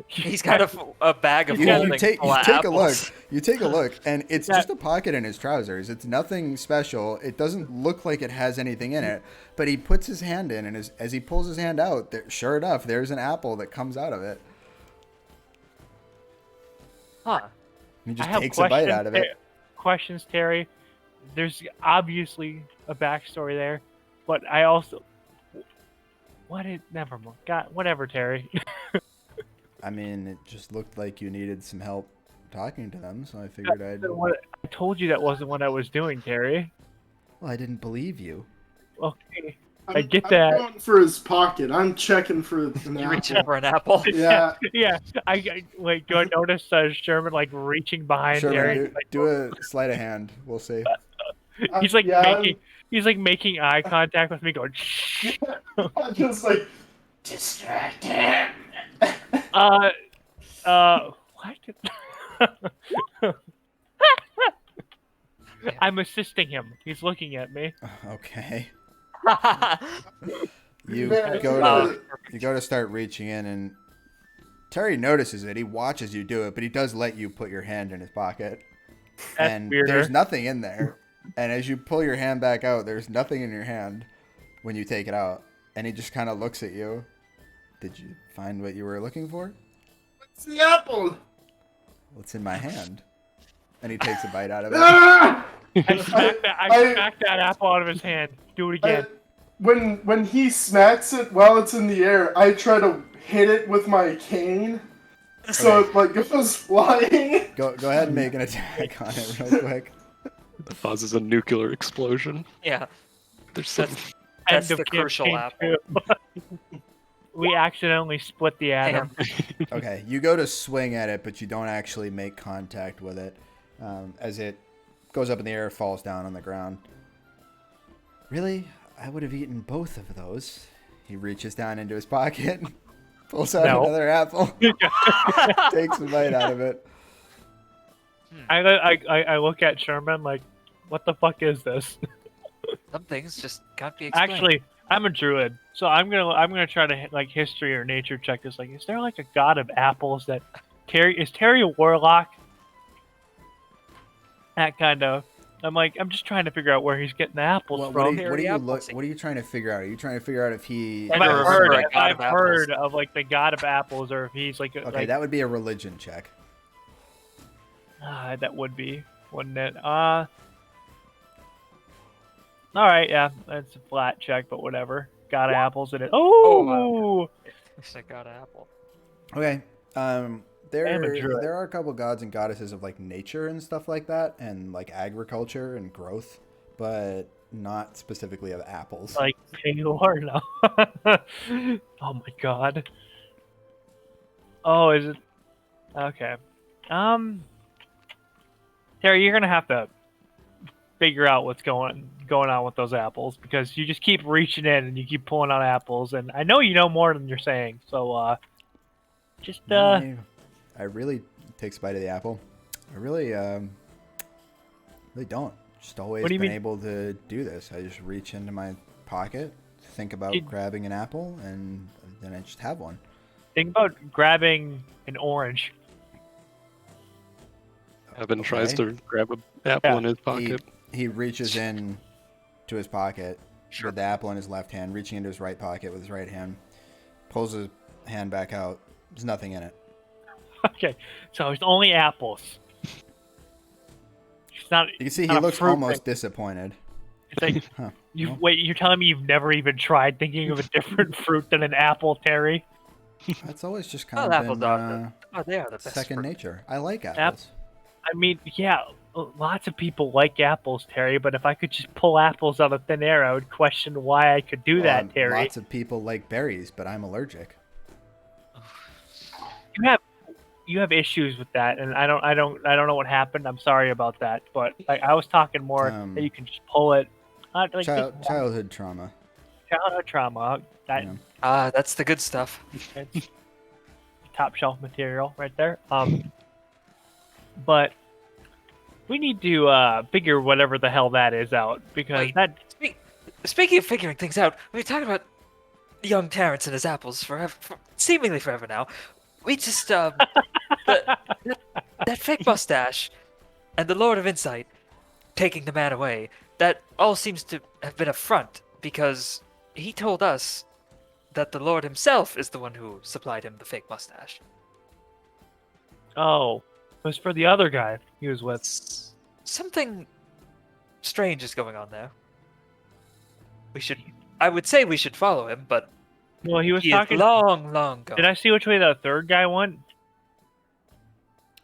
He's got a bag of You holding You take full of a look. apples. You take a look, and it's Yeah. just a pocket in his trousers. It's nothing special. It doesn't look like it has anything in it. But he puts his hand in, and as he pulls his hand out, sure enough, there's an apple that comes out of it. Huh. He I just have takes a bite out of it. Questions, Terry. There's obviously a backstory there, but I also. Never mind. God, whatever, Terry. I mean, it just looked like you needed some help talking to them, so I figured I'd. I told you that wasn't what I was doing, Terry. Well, I didn't believe you. Okay. I'm, get I'm that. going for his pocket. I'm checking for an You reaching apple. for an apple? Yeah. Yeah. Wait. Do I notice Sherman like reaching behind Terry? Sherman, do a sleight of hand. We'll see. He's like Yeah, making. He's like making eye contact with me, going. Shh. I'm just like, distract him. What? I'm assisting him. He's looking at me. Okay. You You better- go to start reaching in, and Terry notices it. He watches you do it, but he does let you put your hand in his pocket. That's And weirder. there's nothing in there. And as you pull your hand back out, there's nothing in your hand when you take it out. And he just kind of looks at you. Did you find what you were looking for? It's the apple. What's in my hand? And he takes a bite out of it. Ah! I smacked that apple out of his hand. Do it again. When he smacks it while it's in the air, I try to hit it with my cane, so Okay. it like goes flying. Go ahead and make an attack on it real quick. It causes a nuclear explosion. Yeah, There's some. that's End the of crucial campaign apple. 2. We accidentally split the atom. Okay, you go to swing at it, but you don't actually make contact with it. As it goes up in the air, falls down on the ground. Really? I would have eaten both of those. He reaches down into his pocket, pulls out No. another apple, takes a bite out of it. I look at Sherman like, what the fuck is this? Some things just can't be explained. Actually, I'm a druid, so I'm gonna try to like history or nature check this. Like, is there like a god of apples that is Terry a warlock? That kind of. I'm just trying to figure out where he's getting the apples What from. are you apples. What are you trying to figure out? Are you trying to figure out if he? I never remember a god of I've apples. heard of like the god of apples, or if he's like Okay, that would be a religion check. that would be, wouldn't it? All right, yeah, that's a flat check, but whatever. God of apples in it. Oh, It's a god of apple. Okay. am a druid. There are a couple gods and goddesses of like nature and stuff like that, and like agriculture and growth, but not specifically of apples. Like Paylor? No. Oh my god. Oh, is it? Okay. Terry, you're gonna have to figure out what's going on with those apples because you just keep reaching in and you keep pulling out apples, and I know you know more than you're saying. So, just I really takes a bite of the apple. I really don't. Just always What do you been mean? able to do this. I just reach into my pocket, think about grabbing an apple, and then I just have one. think about grabbing an orange. Evan tries Okay. to grab an apple Yeah. in his pocket. He reaches in to his pocket Sure. with the apple in his left hand, reaching into his right pocket with his right hand, pulls his hand back out. There's nothing in it. Okay, so it's only apples. It's not. You can see he not a looks fruit almost thing. disappointed. It's like Huh. you Well. wait. You're telling me you've never even tried thinking of a different fruit than an apple, Terry? That's always just Well, kind of apples been are they are the best. second fruit. nature. I like apples. I mean, yeah, lots of people like apples, Terry. But if I could just pull apples out of thin air, I would question why I could do that, Terry. Lots of people like berries, but I'm allergic. You have issues with that, and I don't know what happened. I'm sorry about that, but like I was talking more that you can just pull it. Like just Childhood trauma. childhood trauma. That you know. That's the good stuff. it's top shelf material right there. But we need to figure whatever the hell that is out because Wait. Speaking of figuring things out, we've been talking about young Terrence and his apples seemingly forever now. We just that fake mustache and the Lord of Insight taking the man away. That all seems to have been a front because he told us that the Lord himself is the one who supplied him the fake mustache. Oh, it was for the other guy he was with. Something strange is going on there. I would say we should follow him, but Well, he was he talking. is long gone. Did I see which way the third guy went?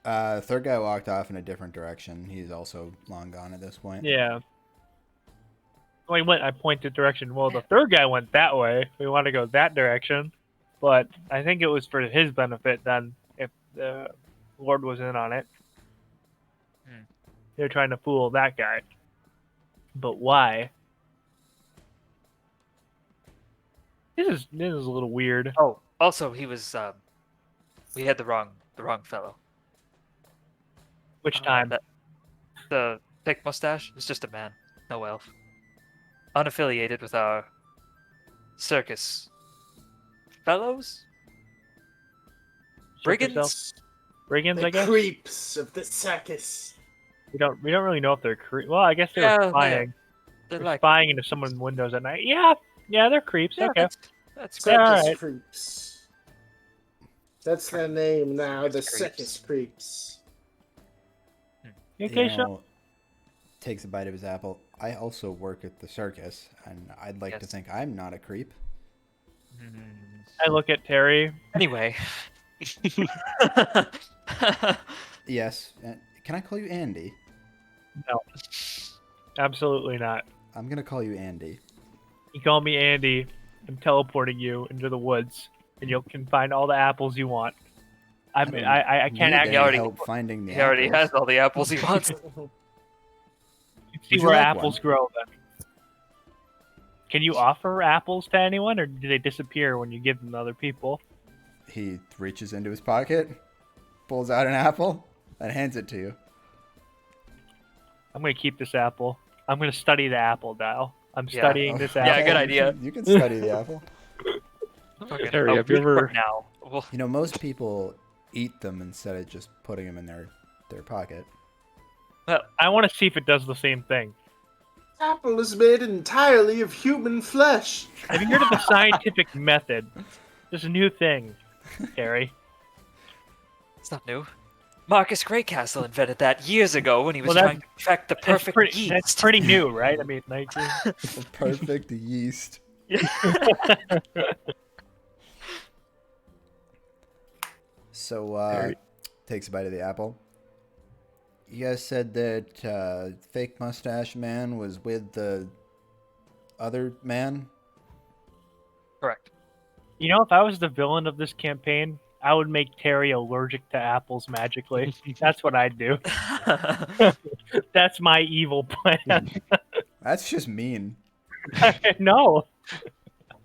Third guy walked off in a different direction. He's also long gone at this point. Yeah. Well, he went. I pointed direction. Well, the third guy went that way. We want to go that direction, but I think it was for his benefit then. If the Lord was in on it, they're trying to fool that guy. But why? This is a little weird. Oh, also he was. We had the wrong fellow. Which time? The thick mustache is just a man, no elf. Unaffiliated with our circus fellows? Brigands? Brigands, The I guess. creeps of the circus. We don't really know if they're well. I guess they Yeah, were spying. They're They're like spying into someone's windows at night. Yeah, they're creeps. yeah, Okay. that's Yeah, great. Circus alright. creeps. That's their name now, the Creeps. circus creeps. You okay, You Sean? know, takes a bite of his apple. I also work at the circus, and I'd like to Yes. think I'm not a creep. I look at Terry. Anyway. Yes. Can I call you Andy? No, absolutely not. I'm gonna call you Andy. You call me Andy. I'm teleporting you into the woods, and you can find all the apples you want. I mean, don't I need can't any actually help finding the He already apples. has all the apples he wants. see Would you where like apples one? grow. Then, can you offer apples to anyone, or do they disappear when you give them to other people? He reaches into his pocket, pulls out an apple, and hands it to you. I'm gonna keep this apple. I'm gonna study the apple dial. I'm Yeah. studying this Yeah, apple. good idea. You can study the apple. Fucking Harry, have you Which one ever now? well, You know, most people eat them instead of just putting them in their pocket. I want to see if it does the same thing. Apple is made entirely of human flesh. Have you heard of the scientific method? This is a new thing, Terry. it's not new. Marcus Greycastle invented that years ago when he was Well, trying to perfect the perfect yeast. That's pretty new, right? I mean, like, Perfect yeast. So, takes a bite of the apple. You guys said that fake mustache man was with the other man? Correct. You know, if I was the villain of this campaign, I would make Terry allergic to apples magically. That's what I'd do. That's my evil plan. That's just mean. No.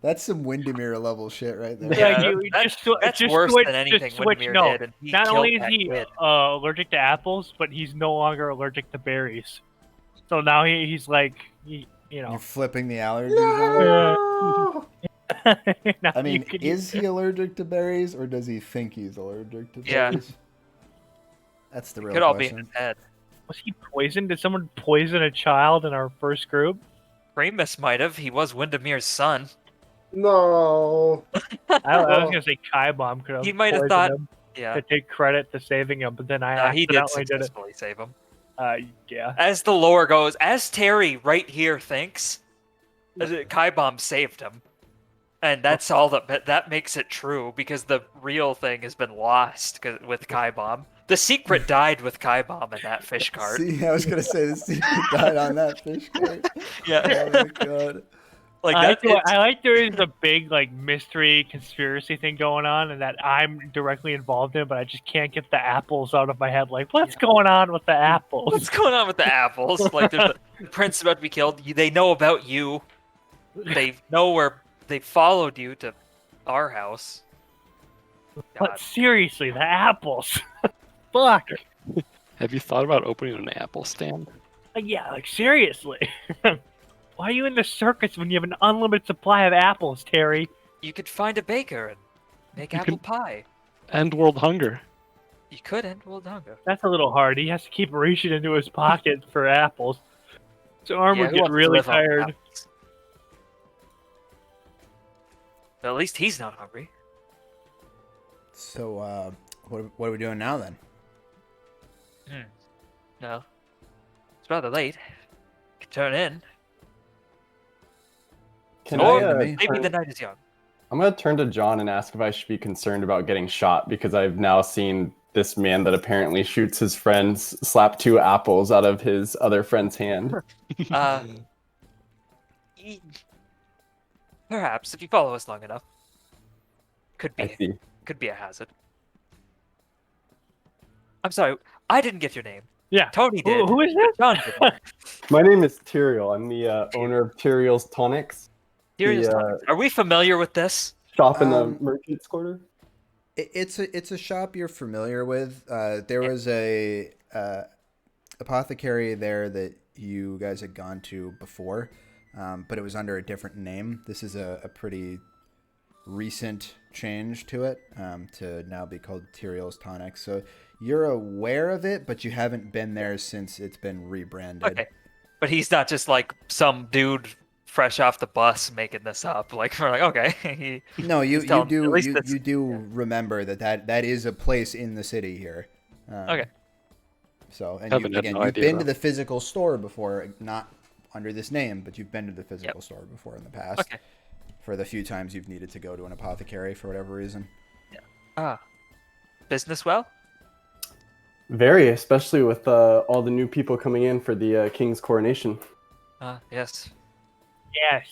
That's some Windermere level shit right there. Yeah, Yeah, you that's just worse switch, than anything just switch. Windermere No, did, and he not killed only is that he kid. allergic to apples, but he's no longer allergic to berries. So now he's like, you know. You're flipping the allergies on him? No! Now I you mean, could is he allergic to berries, or does he think he's allergic to Yeah. berries? That's the real Could all be in question. his head. Was he poisoned? Did someone poison a child in our first group? Remus might have. He was Windermere's son. No. I was Well, gonna say Kai Bomb could have He might have poisoned thought. him Yeah. to take credit to saving him, but then I He did accidentally did it. successfully save him. Yeah. As the lore goes, as Terry right here thinks, Kai Bomb saved him. And that's all that makes it true, because the real thing has been lost with Kai Bomb. The secret died with Kai Bomb in that fish cart. See, I was gonna say the secret died on that fish cart. Yeah. Oh my god. Like I like there is a big like mystery conspiracy thing going on, and that I'm directly involved in, but I just can't get the apples out of my head. Like, what's going on with the apples? What's going on with the apples? Like, there's the prince about to be killed. They know about you. They know where they followed you to our house. But God. seriously, the apples. Fuck. Have you thought about opening an apple stand? Yeah, like seriously. Why are you in the circus when you have an unlimited supply of apples, Terry? You could find a baker and make You apple could- pie. End world hunger. You could end world hunger. That's a little hard. He has to keep reaching into his pocket for apples. His arm Yeah, would who get wants to really live on tired. apples? But at least he's not hungry. So, what are we doing now then? No. It's rather late. Could turn in. Can Or I, maybe turn- the night is young. I'm gonna turn to John and ask if I should be concerned about getting shot, because I've now seen this man that apparently shoots his friends slap 2 apples out of his other friend's hand. E- Perhaps, if you follow us long enough. Could I be. see. Could be a hazard. I'm sorry, I didn't get your name. Yeah. Tony did. Who is this? John did. My name is Tyrael. I'm the owner of Tyrael's Tonics, Curious The, topics. Are we familiar with this? shop in the Um, Merchant's Quarter. It's a shop you're familiar with. There was a apothecary there that you guys had gone to before, but it was under a different name. This is a pretty recent change to it, to now be called Tyrael's Tonics. So you're aware of it, but you haven't been there since it's been rebranded. Okay. But he's not just like some dude fresh off the bus making this up. Like, we're like, okay. No, you He's telling- do at least you, that's- you do remember that is a place in the city here. Okay. So, and Haven't you, had again, no you've idea, been though. to the physical store before, not under this name, but you've been to the physical store before in the past. Okay. For the few times you've needed to go to an apothecary for whatever reason. Business well? Very, especially with all the new people coming in for the king's coronation. Yes. Yes.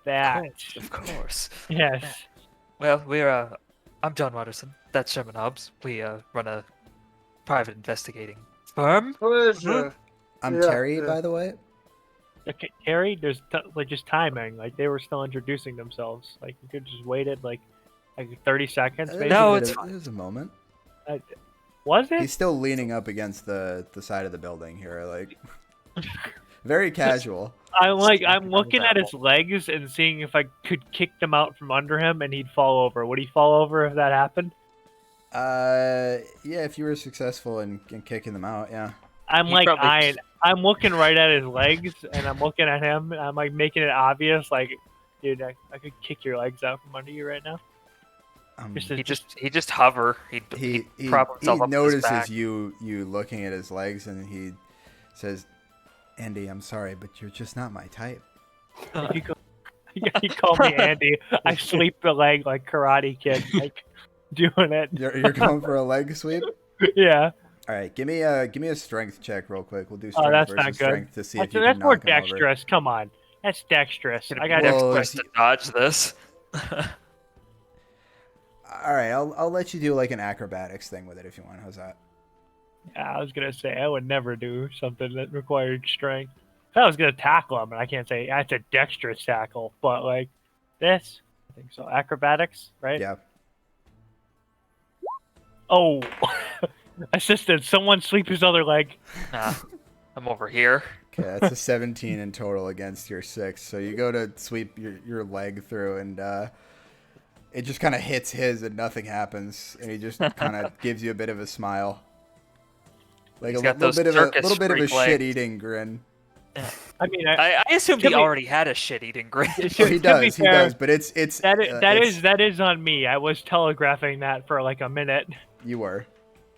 That. Of course. Yes. Well, I'm John Watterson. That's Sherman Hobbs. We run a private investigating firm. Pleasure. I'm Yeah, Terry, yeah. by the way. Okay, Terry, there's like just timing. Like they were still introducing themselves. Like you could just waited like 30 seconds. Maybe. No, it's fine. There's a moment. Was it? He's still leaning up against the side of the building here, like very casual. I'm Standing looking on at his his legs and seeing if I could kick them out from under him and he'd fall over. Would he fall over if that happened? Yeah, if you were successful in kicking them out, yeah. I'm He like probably- eyeing. I'm looking right at his legs and I'm looking at him. And I'm like making it obvious, like, dude, I could kick your legs out from under you right now. Just to- He just hover. He prop himself up with his notices back. you looking at his legs, and he says, "Andy, I'm sorry, but you're just not my type." You call me Andy. I sweep the leg like Karate Kid, like doing it. You're going for a leg sweep? Yeah. All right, give me a strength check real quick. We'll do Oh, strength that's versus not good. strength to see if you That's can more knock him over. dexterous. Come on. That's dexterous. Gonna I be got Well, dexterous to dodge this. All right, I'll let you do like an acrobatics thing with it if you want. How's that? I was gonna say I would never do something that required strength. If I was gonna tackle him, and I can't say that's a dexterous tackle, but like this, I think so. Acrobatics, right? Yeah. Oh, assistant, someone sweep his other leg. Nah, I'm over here. Okay, that's a 17 in total against your 6. So you go to sweep your leg through, and it just kind of hits his, and nothing happens, and he just kind of gives you a bit of a smile, like He's a got little those bit of a circus little bit of a freak legs. shit-eating grin. I mean, I assumed to he be- already had a shit-eating grin. Well, to he be does, fair, but it's that is on me. I was telegraphing that for like a minute. you were.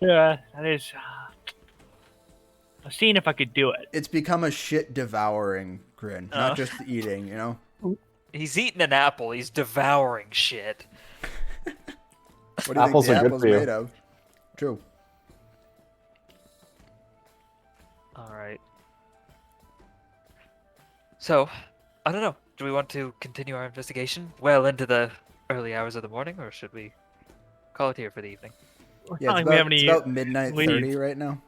Yeah, that is. I was seeing if I could do it. It's become a shit devouring grin, Oh. not just eating. You know. He's eating an apple. He's devouring shit. What do you Apples think are the good apple's for you. made of? True. All right. So, I don't know. Do we want to continue our investigation well into the early hours of the morning, or should we call it here for the evening? Yeah, Not it's like we about, have it's any about midnight leads. 30 right now.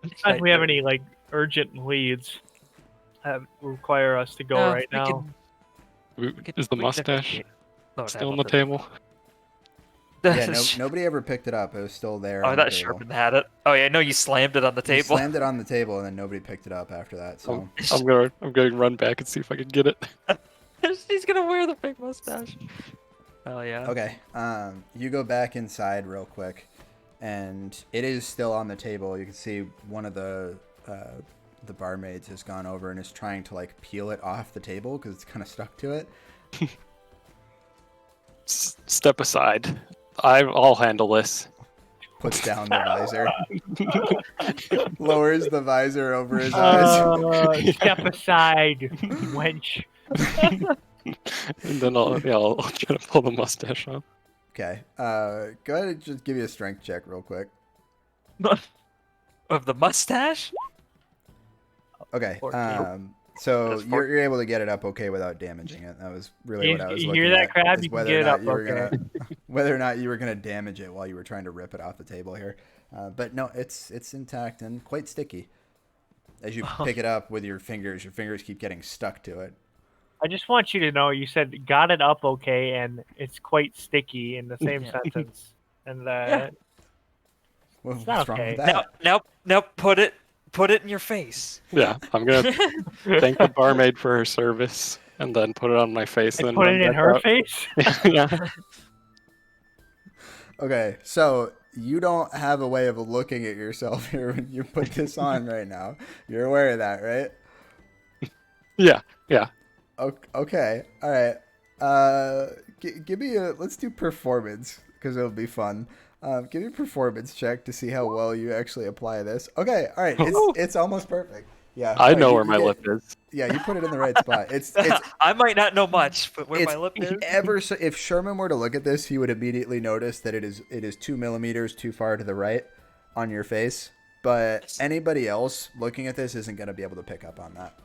Not like we have any like urgent leads that require us to go No, right we now. can- Is the we can mustache investigate. No, still on no, the table? Yeah, nobody ever picked it up. It was still there Oh, on the that table. Sherman had it. Oh yeah, no, you slammed it on the You table. slammed it on the table, and then nobody picked it up after that. So I'm gonna run back and see if I can get it. He's gonna wear the fake mustache. Oh yeah. okay, you go back inside real quick, and it is still on the table. You can see one of the barmaids has gone over and is trying to like peel it off the table because it's kind of stuck to it. Step aside. I'll handle this. Puts down the visor, lowers the visor over his eyes. Step aside, wench. And then I'll try to pull the mustache off. Okay, go ahead and just give you a strength check real quick. Of the mustache? Okay, 14. so That's you're able to get it up okay without damaging it. That was really what I was You looking hear that, at, Crab? is You can whether get or it not up you were okay. whether or not you were gonna damage it while you were trying to rip it off the table here. But no, it's intact and quite sticky. As you pick it up with your fingers keep getting stuck to it. I just want you to know you said got it up okay and it's quite sticky in the same Yeah. sentence. And Yeah. What's not wrong with okay. that? Now put it in your face. Yeah, I'm gonna thank the barmaid for her service, and then put it on my face. I And then put run it in back her out. face. Yeah. Okay, so you don't have a way of looking at yourself here when you put this on right now. You're aware of that, right? Yeah. Yeah. Okay, all right. Give me let's do performance because it'll be fun. Give me a performance check to see how well you actually apply this. Okay, all right. It's almost perfect. Yeah, I all know right, where my lip is. Yeah, you put it in the right spot. It's I might not know much, but where it's my lip is. ever so. If Sherman were to look at this, he would immediately notice that it is 2 millimeters too far to the right on your face. But anybody else looking at this isn't going to be able to pick up on that.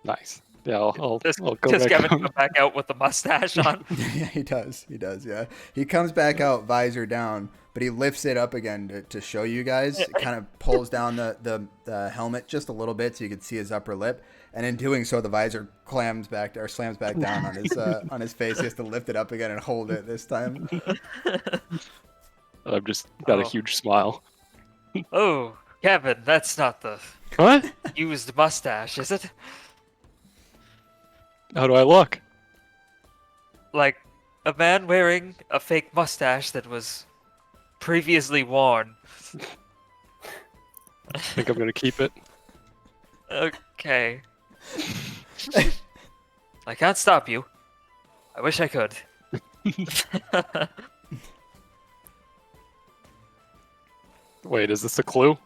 Nice. Yeah, I'll Does go Kevin back. come back out with the mustache on? Yeah, he does. Yeah, he comes back out, visor down, but he lifts it up again to show you guys. It kind of pulls down the helmet just a little bit so you can see his upper lip, and in doing so, the visor slams back down on his face. He has to lift it up again and hold it this time. I've just got a Oh. huge smile. Oh, Kevin, that's not the What? used mustache, is it? How do I look? Like a man wearing a fake mustache that was previously worn. I think I'm gonna keep it. Okay. I can't stop you. I wish I could. Wait, is this a clue?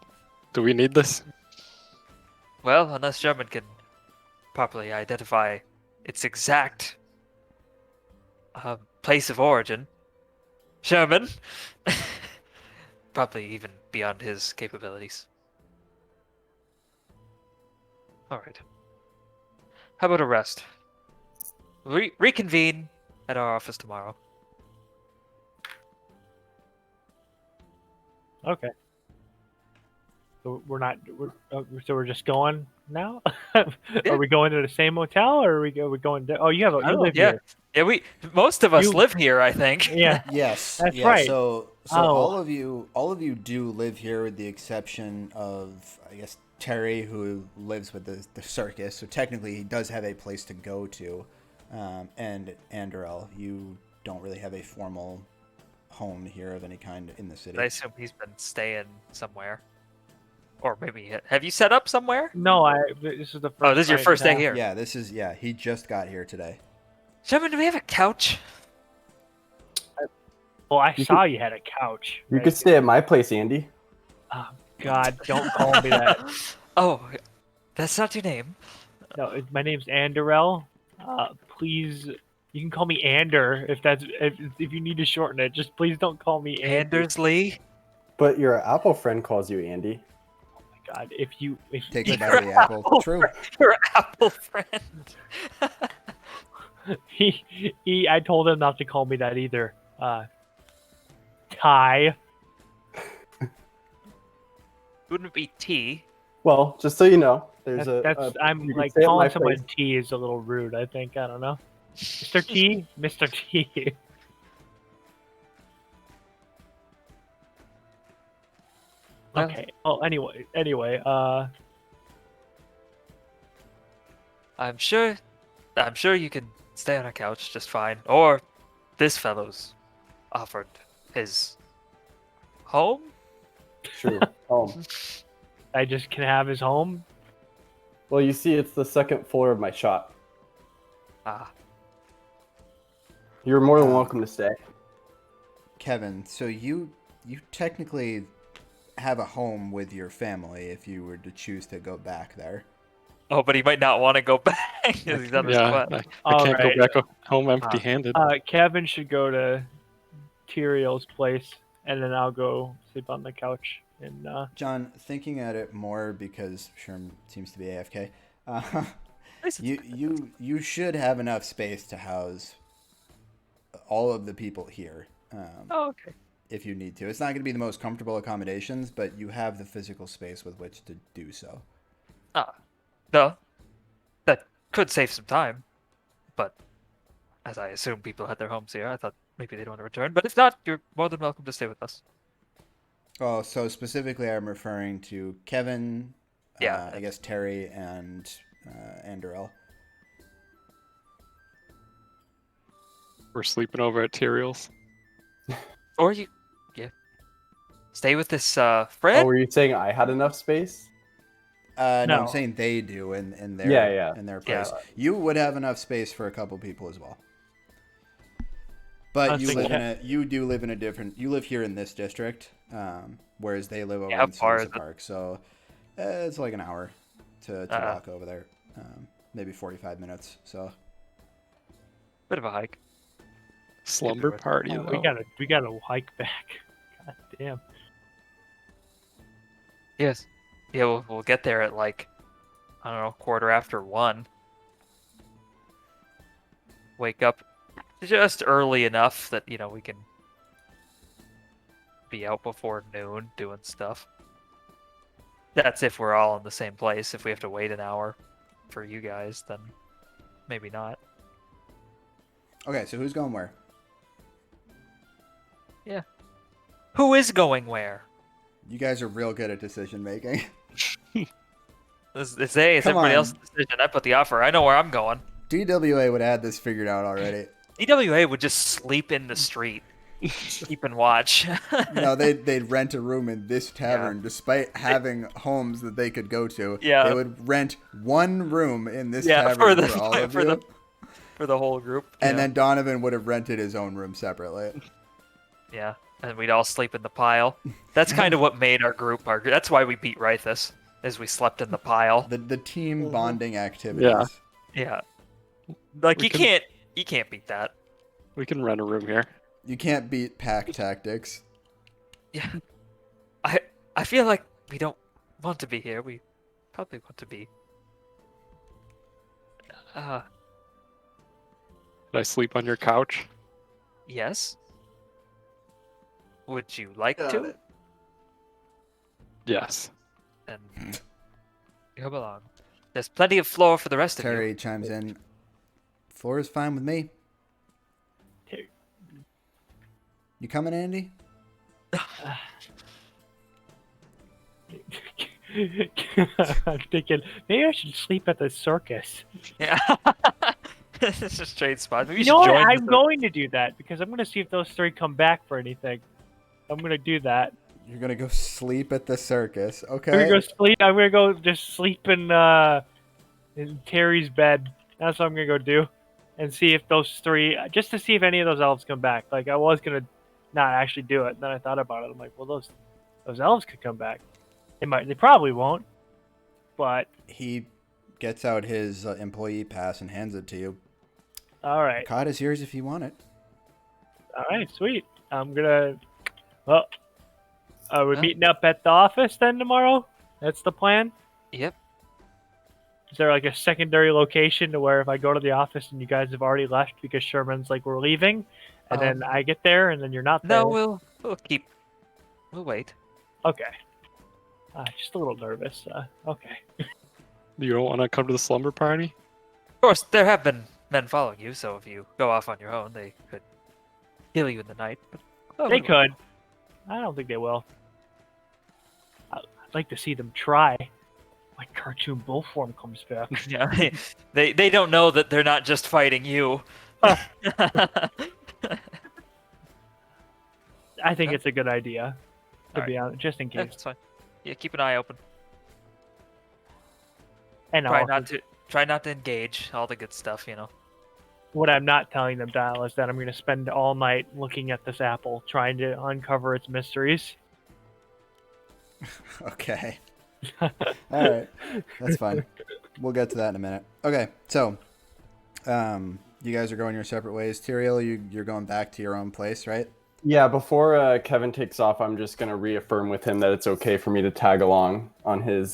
Do we need this? Well, unless Sherman can properly identify its exact place of origin. Sherman? probably even beyond his capabilities. All right. How about a rest? Reconvene at our office tomorrow. Okay. So we're not. So we're just going now. Yeah. Are we going to the same hotel, or are we going? Oh, you I don't know, live yeah. here. Yeah, most of us You- live here, I think. Yeah. Yes. That's yeah, right. So Oh. all of you do live here, with the exception of, I guess, Terry, who lives with the circus. So technically, he does have a place to go to, and Andorel, you don't really have a formal home here of any kind in the city. I assume he's been staying somewhere, or maybe have you set up somewhere? No, this is the first. Oh, this is your night first day now. here. Yeah, he just got here today. Gentlemen, do we have a couch? Well, I You saw you had a couch. You right? could stay at my place, Andy. Oh, God, don't call me that. Oh, that's not your name. No, my name's Andorel. Please, you can call me Ander if you need to shorten it. Just please don't call me Andy. Anders Lee. But your Apple friend calls you Andy. Oh my God, if Takes a bite of the apple. True. Your Apple friend. I told him not to call me that either. Ty. Wouldn't it be T? Well, just so you know, there's I'm you can like stay at my calling someone place. T is a little rude. I think I don't know. Mr. T, Mr. T. Well- Okay. Well, anyway. I'm sure you can stay on a couch just fine. Or this fellow's offered his home. True. Home. I just can have his home. Well, you see, it's the second floor of my shop. Ah, You're more than welcome to stay. Kevin, so you technically have a home with your family if you were to choose to go back there. oh, but he might not want to go back because he's on the Yeah, spot. I can't Alright. go back home empty-handed. Kevin should go to Tyriel's place, and then I'll go sleep on the couch. And John, thinking at it more, because Sherm seems to be AFK, you should have enough space to house all of the people here. Oh, okay. If you need to. It's not going to be the most comfortable accommodations, but you have the physical space with which to do so. Ah, no, that could save some time. But as I assume people had their homes here, I thought maybe they'd want to return. But if not, you're more than welcome to stay with us. Oh, so specifically I'm referring to Kevin, Yeah. I guess Terry, and Andorel. We're sleeping over at Tyriel's. Or you, stay with this Oh, Fred. were you saying I had enough space? No, No. I'm saying they do in their Yeah. in their Yeah. place. You would have enough space for a couple people as well. I But was you thinking- do live in a different. You live here in this district, whereas they live over Yeah, how in far Sousa is it? Park. So it's like an hour to walk over there, maybe 45 minutes. So Bit of a hike. Slumber it. party, oh, though. we gotta hike back. God damn. Yes. Yeah, we'll get there at like, I don't know, 1:15. Wake up just early enough that, we can be out before noon doing stuff. That's if we're all in the same place. If we have to wait an hour for you guys, then maybe not. okay, so who's going where? Who is going where? You guys are real good at decision making. It's Come everybody on. else's decision. I put the offer. I know where I'm going. DWA would have this figured out already. DWA would just sleep in the street, keeping watch. They'd rent a room in this tavern, despite having homes that they could go to. Yeah. They would rent one room in this Yeah, tavern for for, the- all of for you. the- for the whole group. And then Donovan would have rented his own room separately. Yeah, and we'd all sleep in the pile. That's kind of what made our group our. That's why we beat Rythus, is we slept in the pile. The team bonding activities. Yeah, like We you can- can't beat that. We can rent a room here. You can't beat pack tactics. Yeah, I feel like we don't want to be here. We probably want to be. Did I sleep on your couch? Yes. Would you like Got to? it. Yes. And come along. There's plenty of floor for the rest of you. Terry chimes in. Floor is fine with me. Terry. You coming, Andy? I'm thinking maybe I should sleep at the circus. Yeah. It's a straight spot. Maybe You you know should what? join I'm the- going to do that because I'm going to see if those three come back for anything. I'm going to do that. You're gonna go sleep at the circus. I'm Okay. going to go sleep. I'm going to go just sleep in Terry's bed. That's what I'm going to go do. And see if those three, just to see if any of those elves come back. Like, I was going to not actually do it. Then I thought about it. I'm like, well, those elves could come back. They probably won't. But, He gets out his employee pass and hands it to you. all right. Cod is yours if you want it. All right, sweet. I'm gonna. Well, are we Yeah. meeting up at the office then tomorrow? That's the plan. Yep. Is there like a secondary location to where if I go to the office and you guys have already left because Sherman's like we're leaving, and then I get there and then you're not there? No, we'll wait. Okay. Just a little nervous. Okay. You don't want to come to the slumber party? Of course, there have been men following you, so if you go off on your own, they could kill you in the night. But They could. I don't think they will. I'd like to see them try. When cartoon bull form comes back. Yeah, they don't know that they're not just fighting you. I think Yeah. it's a good idea. To All be honest, just in Yeah, case. it's fine. Yeah, keep an eye open. And Try also, not to engage. All the good stuff, you know. what I'm not telling them, Dial, is that I'm going to spend all night looking at this apple, trying to uncover its mysteries. Okay. All right. That's fine. We'll get to that in a minute. Okay. So, you guys are going your separate ways. Tyrael, you're going back to your own place, right? Yeah, before Kevin takes off, I'm just gonna reaffirm with him that it's okay for me to tag along on his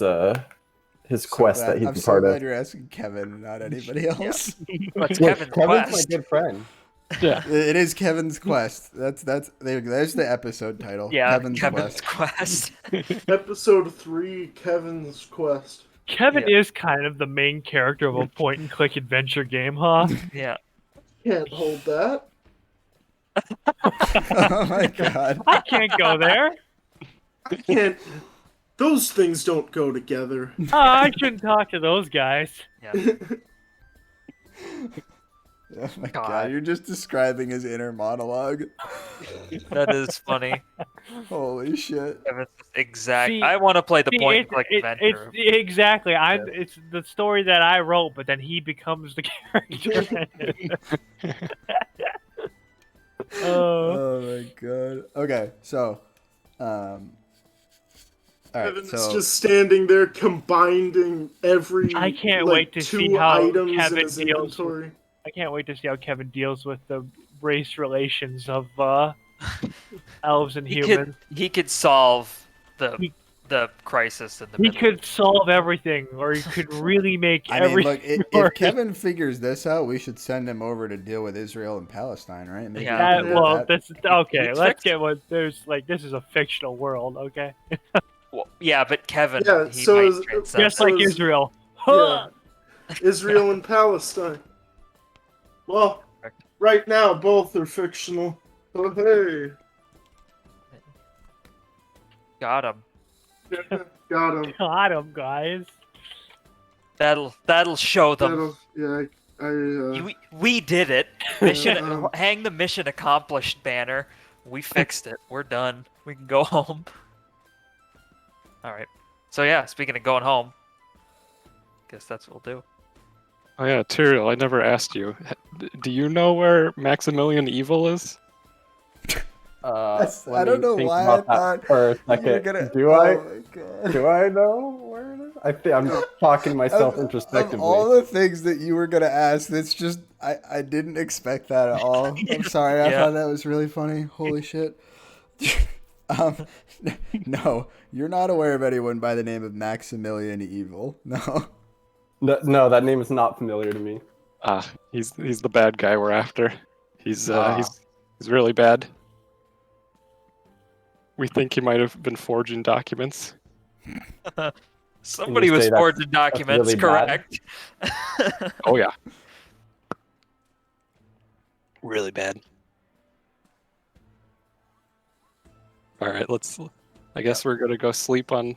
quest that he's I'm a so part glad of. you're asking Kevin, not anybody else. What's Look, Kevin's Kevin's quest? my good friend. Yeah. It is Kevin's quest. There's the episode title. Yeah, Kevin's Kevin's quest. quest. Episode 3, Kevin's Quest. Kevin is kind of the main character of a point-and-click adventure game, huh? Yeah. Can't hold that. Oh my god. I can't go there. I can't. Those things don't go together. I shouldn't talk to those guys. Yeah. Oh my god. God. You're just describing his inner monologue. That is funny. Holy shit. Kevin's exact. See- I want to play the See, point and click it's adventure. exactly. Yeah. It's the story that I wrote, but then he becomes the character. Oh my god. Okay, so all right, Kevin's so just standing there combining every I can't like, wait to two see how items in Kevin his deals inventory. I can't wait to see how Kevin deals with the race relations of elves and humans. He could solve He- the crisis in the He middle. could solve everything, or he could really make I mean, everything. look, if work. Kevin figures this out, we should send him over to deal with Israel and Palestine, right? Maybe Yeah. he can do Well, that. this okay. It's Let's fixed. get what there's like. This is a fictional world, okay? Well, yeah, but Kevin, Yeah, he so might is- transcend Just so like is- Israel. Yeah. Israel and Palestine. Well, Correct. right now both are fictional. Oh hey, Got him. got him. Got him, guys. That'll show them. Yeah, We did it. Mission Um, hang the mission accomplished banner. We fixed it. We're done. We can go home. All right. So yeah, speaking of going home, guess that's what we'll do. Oh yeah, Tyrael, I never asked you. Do you know where Maximilian Evil is? I Let don't me know think why about I that thought for a you were second. gonna. Do oh I? my god. Do I know where it is? I think I'm talking to myself Of introspectively. all the things that you were gonna ask, that's just I didn't expect that at all. I'm sorry. I Yeah. thought that was really funny. Holy shit. Um, no, you're not aware of anyone by the name of Maximilian Evil. No. No, that name is not familiar to me. He's the bad guy we're after. He's Ah. he's really bad. We think he might have been forging documents. Somebody say was that's- forging documents, really bad? correct? Oh yeah. Really bad. All right, I guess we're gonna go sleep on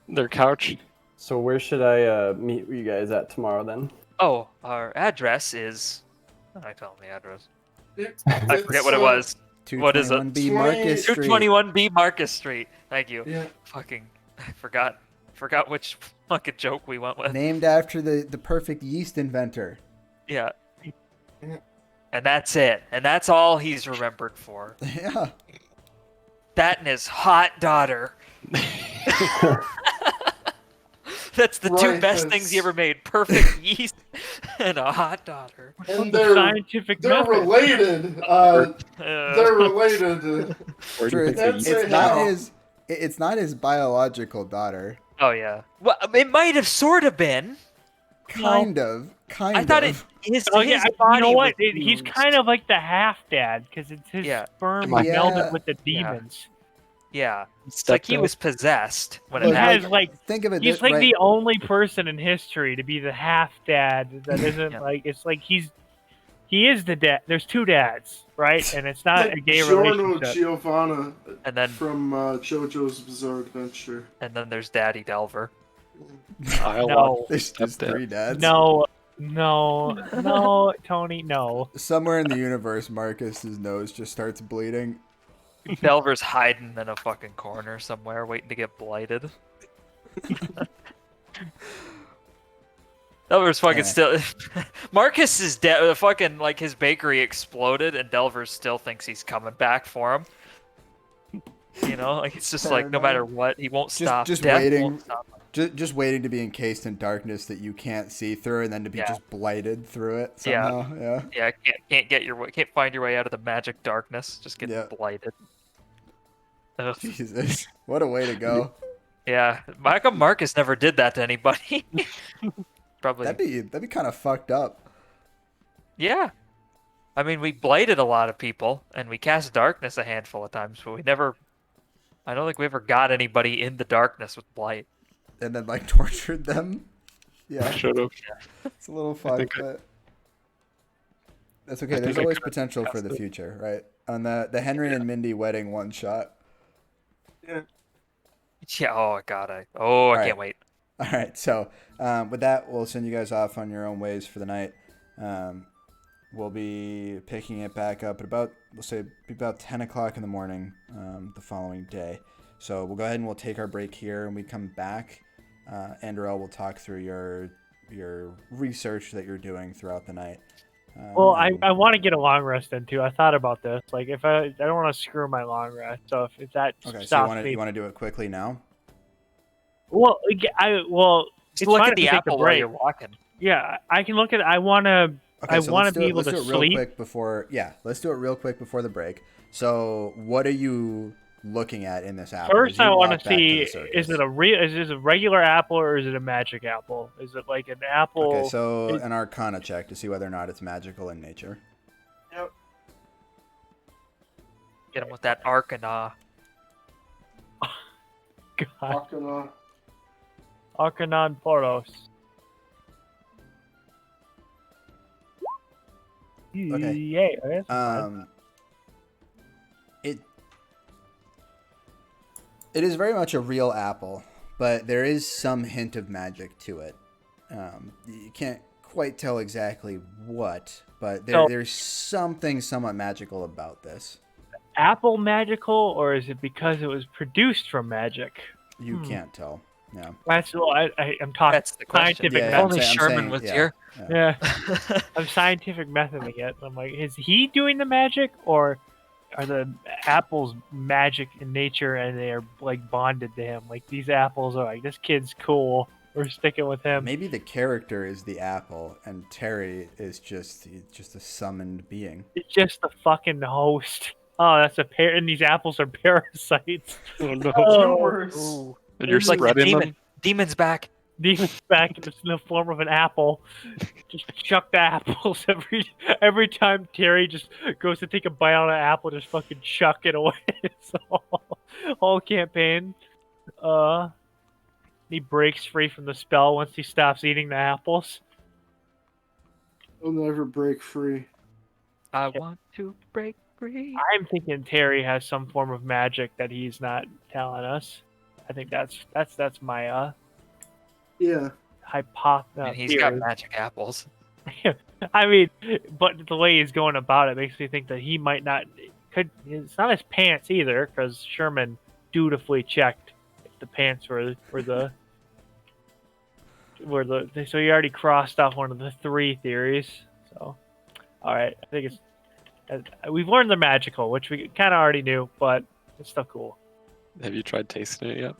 their couch. So where should I meet you guys at tomorrow then? Oh, our address is. I tell him the address. I It's, forget what it was. What is it? 221B Marcus Street. 221B Marcus Street. Thank you. Yeah. Fucking, I forgot which fucking joke we went with. Named after the perfect yeast inventor. Yeah. And that's it. And that's all he's remembered for. Yeah. That and his hot daughter. That's the two Right, best that's- things he ever made. Perfect yeast and a hot daughter. And The they're scientific they're method. related. They're related. Where do True. you It's, think That's they it's it. not How? it's not his biological daughter. Oh yeah. Well, it might have sort of been. Kind of. I thought it. His, Oh his yeah, body you know what? was He's fused. kind of like the half dad because it's his Yeah. sperm Yeah. melded with the Yeah. demons. Yeah. It's like he Stepdad? was possessed when Look, it He happened. has like Think of it he's this like right? the only person in history to be the half dad that isn't Yeah. like it's like he is the dad. There's two dads, right? And it's not a gay Giorno relationship. Giovanna And then from JoJo's Bizarre Adventure. and then there's Daddy Delver. I'll No. watch There's Stepdad. 3 dads. No, Tony, no. Somewhere in the universe, Marcus's nose just starts bleeding. Delver's hiding in a fucking corner somewhere, waiting to get blighted. Delver's fucking Yeah. still. Marcus is dead. Fucking like his bakery exploded, and Delver still thinks he's coming back for him. You know, like it's just like no matter what, he won't stop. Just Death waiting. won't stop him. Just waiting to be encased in darkness that you can't see through, and then to be Yeah. just blighted through it Yeah. somehow. Yeah. Yeah, can't find your way out of the magic darkness. Just get Yeah. blighted. Ugh. Jesus, what a way to go. Yeah, how come Marcus never did that to anybody? Probably. That'd be kind of fucked up. Yeah. I mean, we blighted a lot of people, and we cast darkness a handful of times, but we never. I don't think we ever got anybody in the darkness with blight. And then like tortured them. Yeah, Should have. it's a little fucked, think but that's okay. I There's think I always could've potential for cast the it. future, right? On the Henry and Mindy wedding one shot. Yeah. Oh God. I right. can't wait. All right, so with that, we'll send you guys off on your own ways for the night. We'll be picking it back up at about 10 o'clock in the morning the following day. So we'll go ahead and we'll take our break here, and we come back. Andrel will talk through your research that you're doing throughout the night. Well, and- I want to get a long rest in too. I thought about this. Like, if I don't want to screw my long rest, so if that okay. So stops me. you want to do it quickly now? Well, Just it's look fine at if the we take a apple while break. you're walking. Yeah, I can look at. I want to. Okay, I so want let's to do be it- able let's to do it real sleep. quick before. Yeah, let's do it real quick before the break. So, what are you looking at in this apple? First, as you I want walk to back see: the circus? is it a regular apple or is it a magic apple? Is it like an apple? Okay, so is- an Arcana check to see whether or not it's magical in nature. Get him with that Arcana. God, Arcana. Arcanon Poros. Okay. Yay! That's fine. It is very much a real apple, but there is some hint of magic to it. You can't quite tell exactly what, but So- there's something somewhat magical about this. Apple magical, or is it because it was produced from magic? You can't tell. Yeah. That's well, I'm talking That's the question. scientific Yeah, If I'm only saying- Sherman was yeah, here. yeah. Yeah, I'm scientific methoding it. I'm like, is he doing the magic, or are the apples magic in nature and they are like bonded to him? Like these apples are like, this kid's cool. We're sticking with him. Maybe the character is the apple, and Terry is just a summoned being. It's just the fucking host. Oh, that's a pair, and these apples are parasites. Oh no! Oh, worse. Ooh. And you're It's like the spreading demon. them. Demon's back. demon's back in the form of an apple. Just chuck the apples every time Terry just goes to take a bite out of an apple, just fucking chuck it away. So whole campaign. He breaks free from the spell once he stops eating the apples. He'll never break free. I want to break free. I'm thinking Terry has some form of magic that he's not telling us. I think that's my Yeah. hypothesis. And he's got magic apples. I mean, but the way he's going about it makes me think that he might not. It's not his pants either, because Sherman dutifully checked if the pants were the. So he already crossed off one of the 3 theories. So, all right, I think we've learned they're magical, which we kind of already knew, but it's still cool. Have you tried tasting it yet?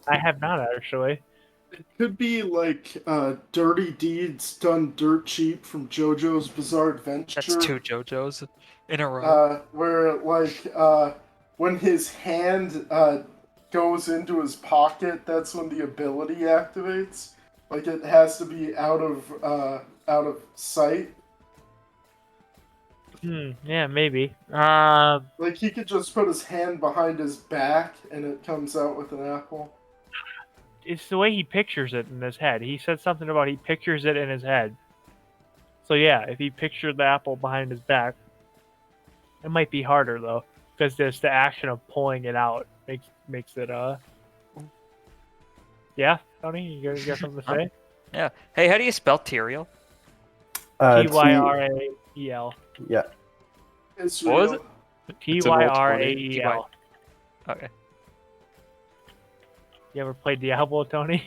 I have not actually. It could be like Dirty Deeds done dirt cheap from JoJo's Bizarre Adventure. That's 2 JoJo's in a row. Where when his hand goes into his pocket, that's when the ability activates. Like it has to be out of sight. Yeah, maybe. Like he could just put his hand behind his back and it comes out with an apple. It's the way he pictures it in his head. He said something about he pictures it in his head. So yeah, if he pictured the apple behind his back, it might be harder though, because there's the action of pulling it out makes it Yeah, Tony, you got something to say? Yeah. Hey, how do you spell Tyrael? Tyrael. Yeah. Israel. What was it? Tyrael. Okay. You ever played Diablo, Tony?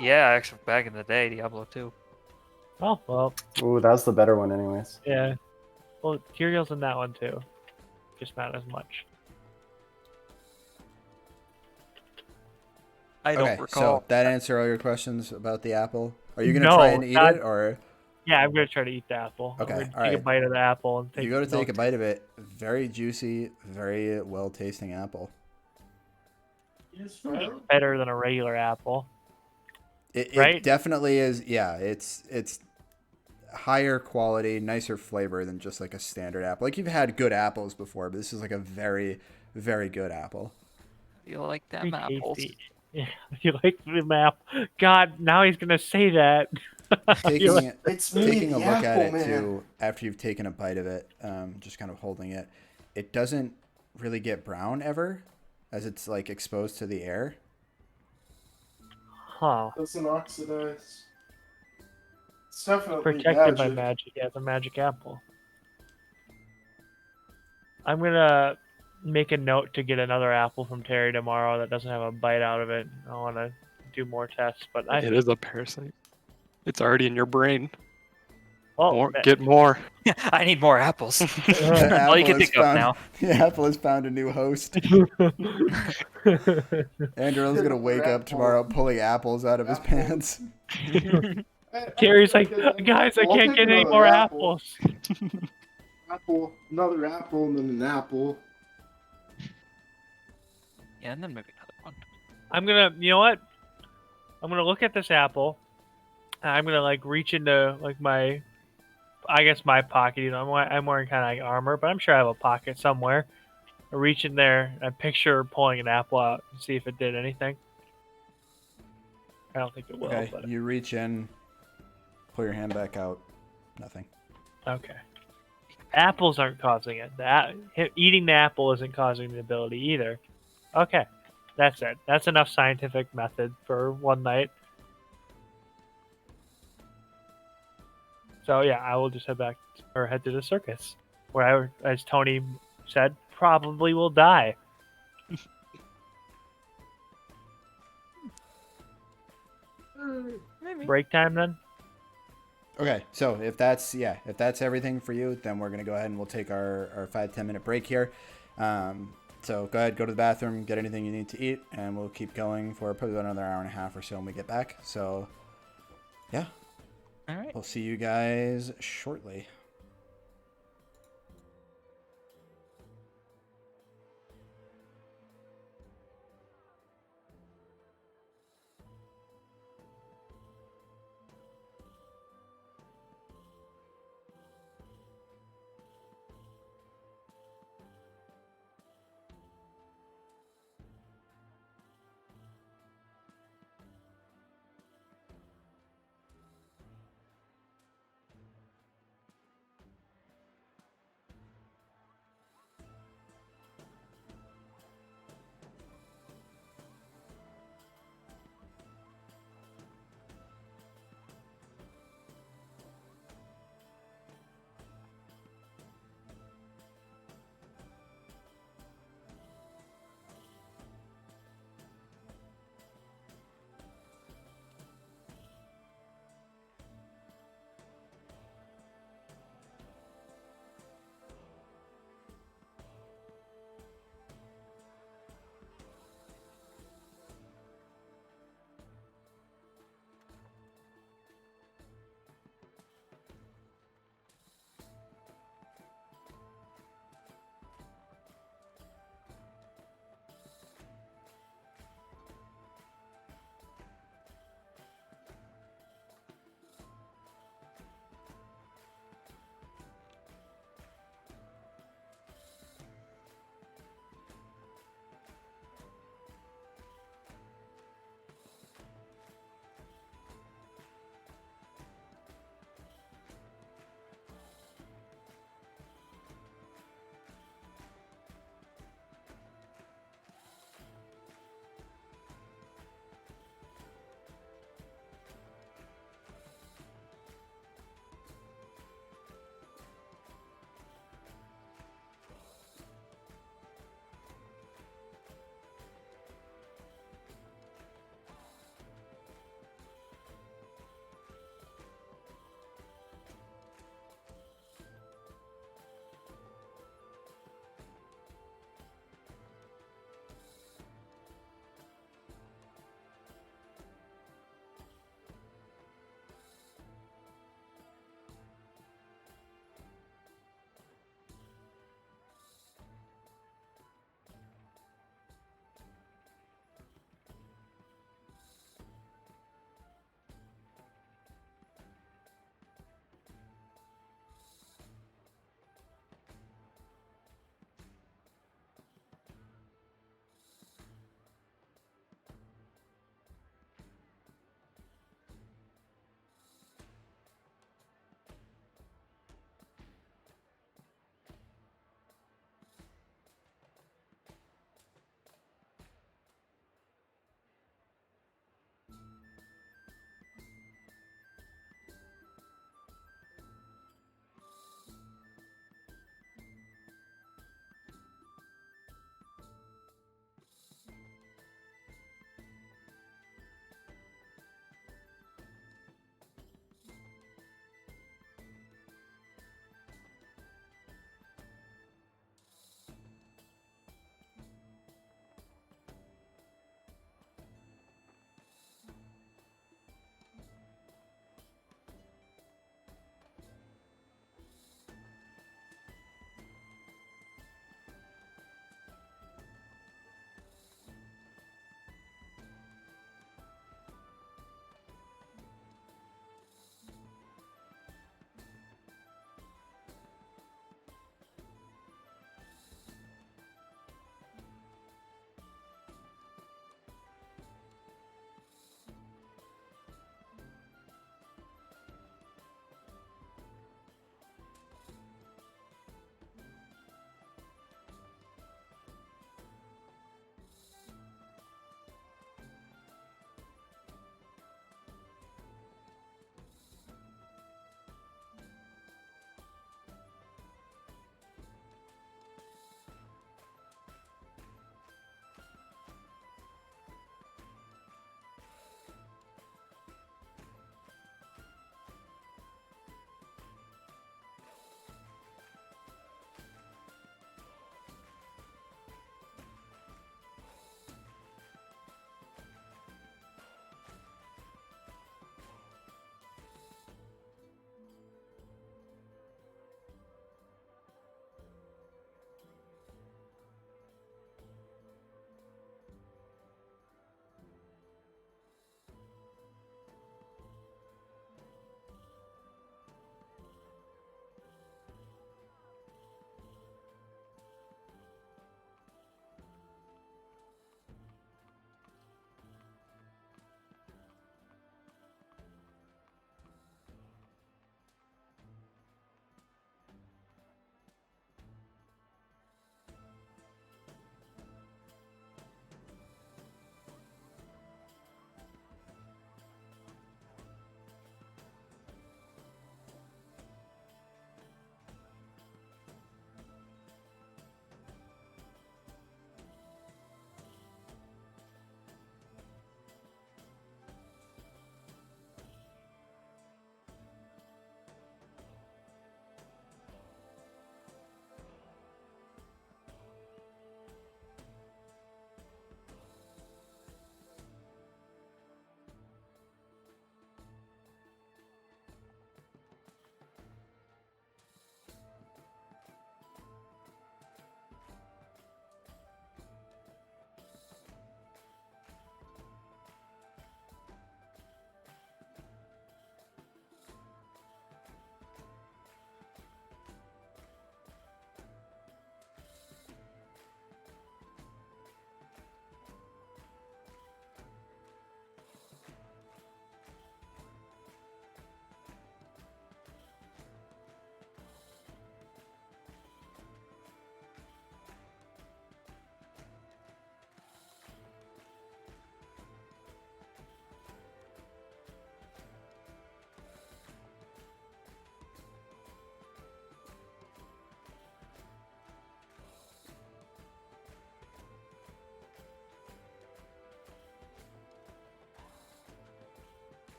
Yeah, actually, back in the day, Diablo 2. Oh well, Ooh, that's the better one, anyways. yeah. Well, Tyrael's in that one too, just not as much. I don't Okay, recall. so that answer all your questions about the apple. Are you gonna No, try and eat not- it, or Yeah, I'm gonna try to eat the apple. Okay, I'm gonna all take a right. bite of the apple and take. you go to take a notes. bite of it? Very juicy, very well tasting apple. Yes, right. Better than a regular apple. It Right? definitely is. Yeah, it's higher quality, nicer flavor than just like a standard apple. Like you've had good apples before, but this is like a very, very good apple. You like them Pretty apples? tasty. Yeah, you like the map? God, now he's gonna say that. Taking It's me, taking a the look at apple it man. too after you've taken a bite of it, just kind of holding it. It doesn't really get brown ever, as it's like exposed to the air. Huh? Doesn't oxidize. It's definitely Protected by magic. magic. Yeah, it's a magic apple. I'm gonna make a note to get another apple from Terry tomorrow that doesn't have a bite out of it. I want to do more tests, but It is a parasite. It's already in your brain. Get more. I need more apples. The All you apple can has think of found- now. The apple has found a new host. Andrew's gonna wake up tomorrow pulling apples out of his pants. Terry's like, guys, I I'll can't take get any another more apple. apples. Another apple, and then an apple. Yeah, and then maybe another one. I'm gonna, you know what? I'm gonna look at this apple. And I'm gonna like reach into like my pocket. You know, I'm wearing kind of like armor, but I'm sure I have a pocket somewhere. I reach in there and I picture pulling an apple out and see if it did anything. I don't think it will, Okay, but you reach in, pull your hand back out. Nothing. okay. Apples aren't causing it. Eating the apple isn't causing the ability either. Okay, that's it. That's enough scientific method for one night. So yeah, I will just head to the circus, where I, as Tony said, probably will die. Break time then. Okay, so if that's everything for you, then we're gonna go ahead and we'll take our 5-10 minute break here. So go ahead, go to the bathroom, get anything you need to eat, and we'll keep going for probably about another hour and a half or so when we get back. So yeah, All right. we'll see you guys shortly.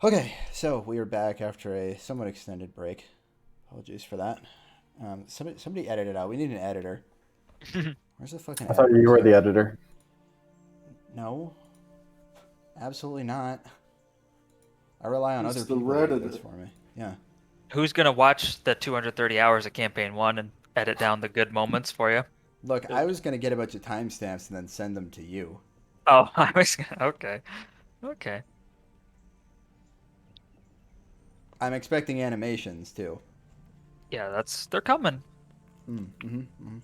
Okay, so we are back after a somewhat extended break. Apologies for that. Somebody edit it out. We need an editor. Where's the fucking I thought editor? you were the editor. No, absolutely not. I rely on It's other the people to do Redditor. this for me. Yeah. Who's gonna watch the 230 hours of campaign 1 and edit down the good moments for you? Look, I was gonna get a bunch of timestamps and then send them to you. Oh, I was okay. Okay. I'm expecting animations too. Yeah, they're coming. Mm-hmm.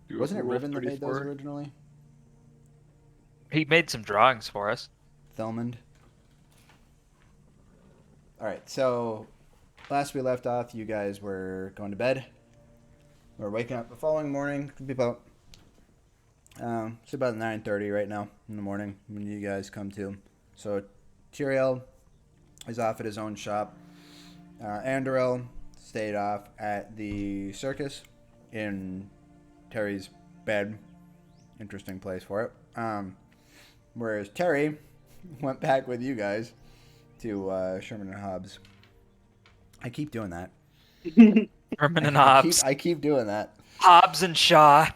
Do Wasn't it Rule Riven that made those 34. originally? He made some drawings for us. Thelmond. All right, so last we left off, you guys were going to bed. We're waking up the following morning. Could be about it's about 9:30 right now in the morning when you guys come to. So Tyrael is off at his own shop. Andorel stayed off at the circus in Terry's bed. Interesting place for it. Whereas Terry went back with you guys to Sherman and Hobbs. I keep doing that. Herman and Hobbs. I keep doing that. Hobbs and Shaw.